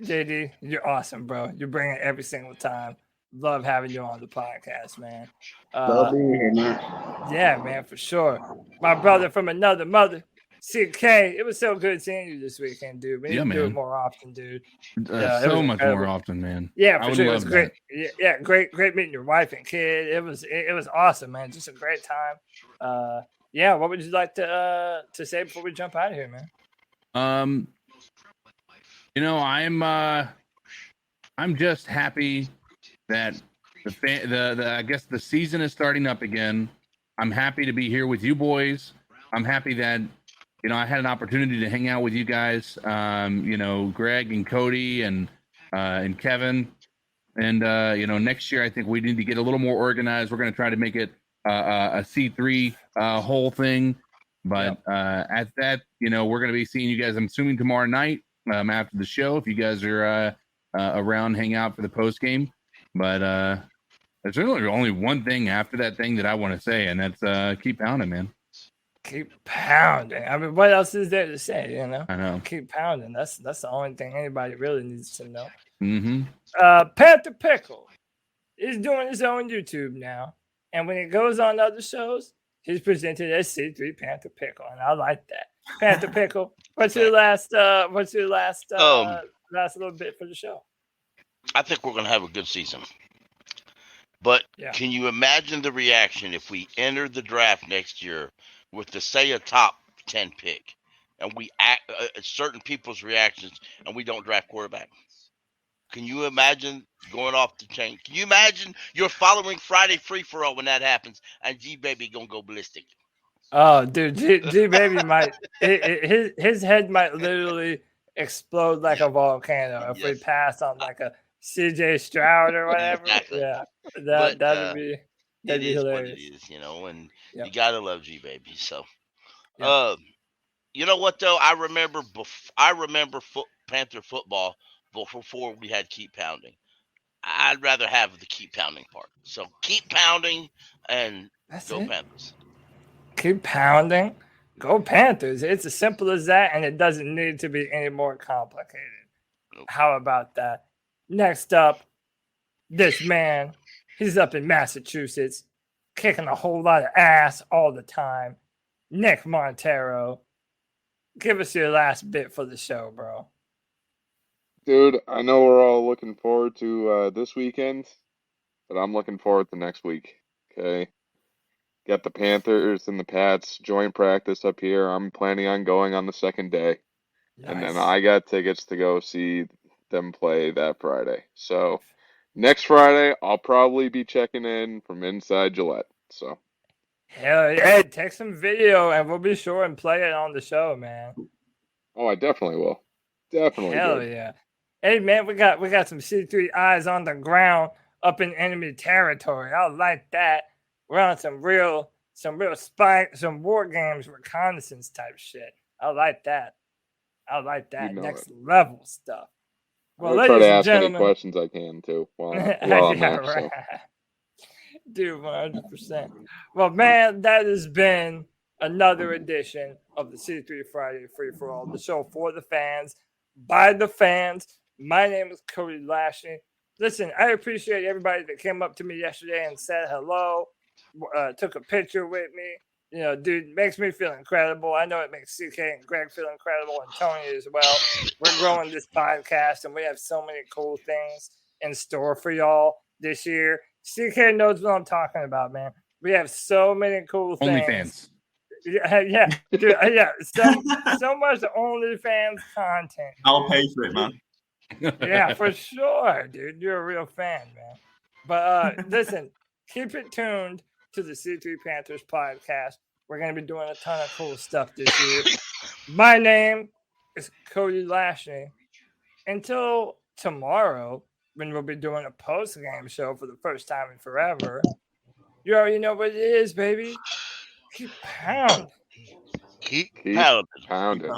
JD, you're awesome, bro. You bring it every single time. Love having you on the podcast, man. Love being here, man. Yeah, man, for sure. My brother from another mother, CK. It was so good seeing you this weekend, dude. We need to do it man. more often, dude. So much more often, man. Yeah, I for would sure. It love was great. that. Yeah, great meeting your wife and kid. It was awesome, man. Just a great time. Yeah, what would you like to say before we jump out of here, man? You know, I'm just happy that the I guess the season is starting up again. I'm happy to be here with you boys. I'm happy that I had an opportunity to hang out with you guys. Greg and Cody and Kevin. And next year I think we need to get a little more organized. We're going to try to make it a C3 whole thing. But at that, we're going to be seeing you guys, I'm assuming, tomorrow night after the show. If you guys are around, hang out for the post game. But there's really only one thing after that thing that I want to say, and that's keep pounding, man. Keep pounding. I mean, what else is there to say? I know. Keep pounding. That's the only thing anybody really needs to know. Mm-hmm. Panther Pickle is doing his own YouTube now, and when it goes on other shows, he's presented as C3 Panther Pickle, and I like that. Panther Pickle. What's your last little bit for the show? I think we're gonna have a good season. But can you imagine the reaction if we enter the draft next year with say a top 10 pick, and we act certain people's reactions, and we don't draft quarterback? Can you imagine going off the chain? Can you imagine you're following Friday Free for All when that happens, and G Baby gonna go ballistic? Oh, dude, G Baby might his head might literally explode like a volcano if we pass on like a CJ Stroud or whatever. Exactly. Yeah, that'd be hilarious. It is, and you gotta love G Baby. So, you know what though? I remember Panther football before we had keep pounding. I'd rather have the keep pounding part. So keep pounding and go Panthers. Keep pounding, go Panthers. It's as simple as that, and it doesn't need to be any more complicated. Nope. How about that? Next up, this man, he's up in Massachusetts, kicking a whole lot of ass all the time. Nick Montero, give us your last bit for the show, bro. Dude, I know we're all looking forward to this weekend, but I'm looking forward to next week. Okay. Got the Panthers and the Pats joint practice up here. I'm planning on going on the second day. Nice. And then I got tickets to go see them play that Friday. So next Friday, I'll probably be checking in from inside Gillette. So hell yeah, take some video and we'll be sure and play it on the show, man. Oh, I definitely will. Definitely. Hell yeah. Hey man, we got some C3 eyes on the ground up in enemy territory. I like that. We're on some real war games reconnaissance type shit. I like that. Next level stuff. Well, I'll try to ask any questions I can too while I'm there. Right. Dude, 100%. Well, man, that has been another edition of the C3 Friday Free for All, the show for the fans, by the fans. My name is Cody Lashley. Listen, I appreciate everybody that came up to me yesterday and said hello, took a picture with me. Dude, makes me feel incredible. I know it makes CK and Greg feel incredible, and Tony as well. We're growing this podcast, and we have so many cool things in store for y'all this year. CK knows what I'm talking about, man. We have so many cool things. OnlyFans. Yeah, dude, yeah. So much OnlyFans content. I'll pay for it, man. Yeah, for sure, dude. You're a real fan, man. But listen, keep it tuned to the C3 Panthers podcast. We're going to be doing a ton of cool stuff this year. My name is Cody Lashley. Until tomorrow, when we'll be doing a post-game show for the first time in forever, you already know what it is, baby. Keep pounding. Keep pounding. Pounding.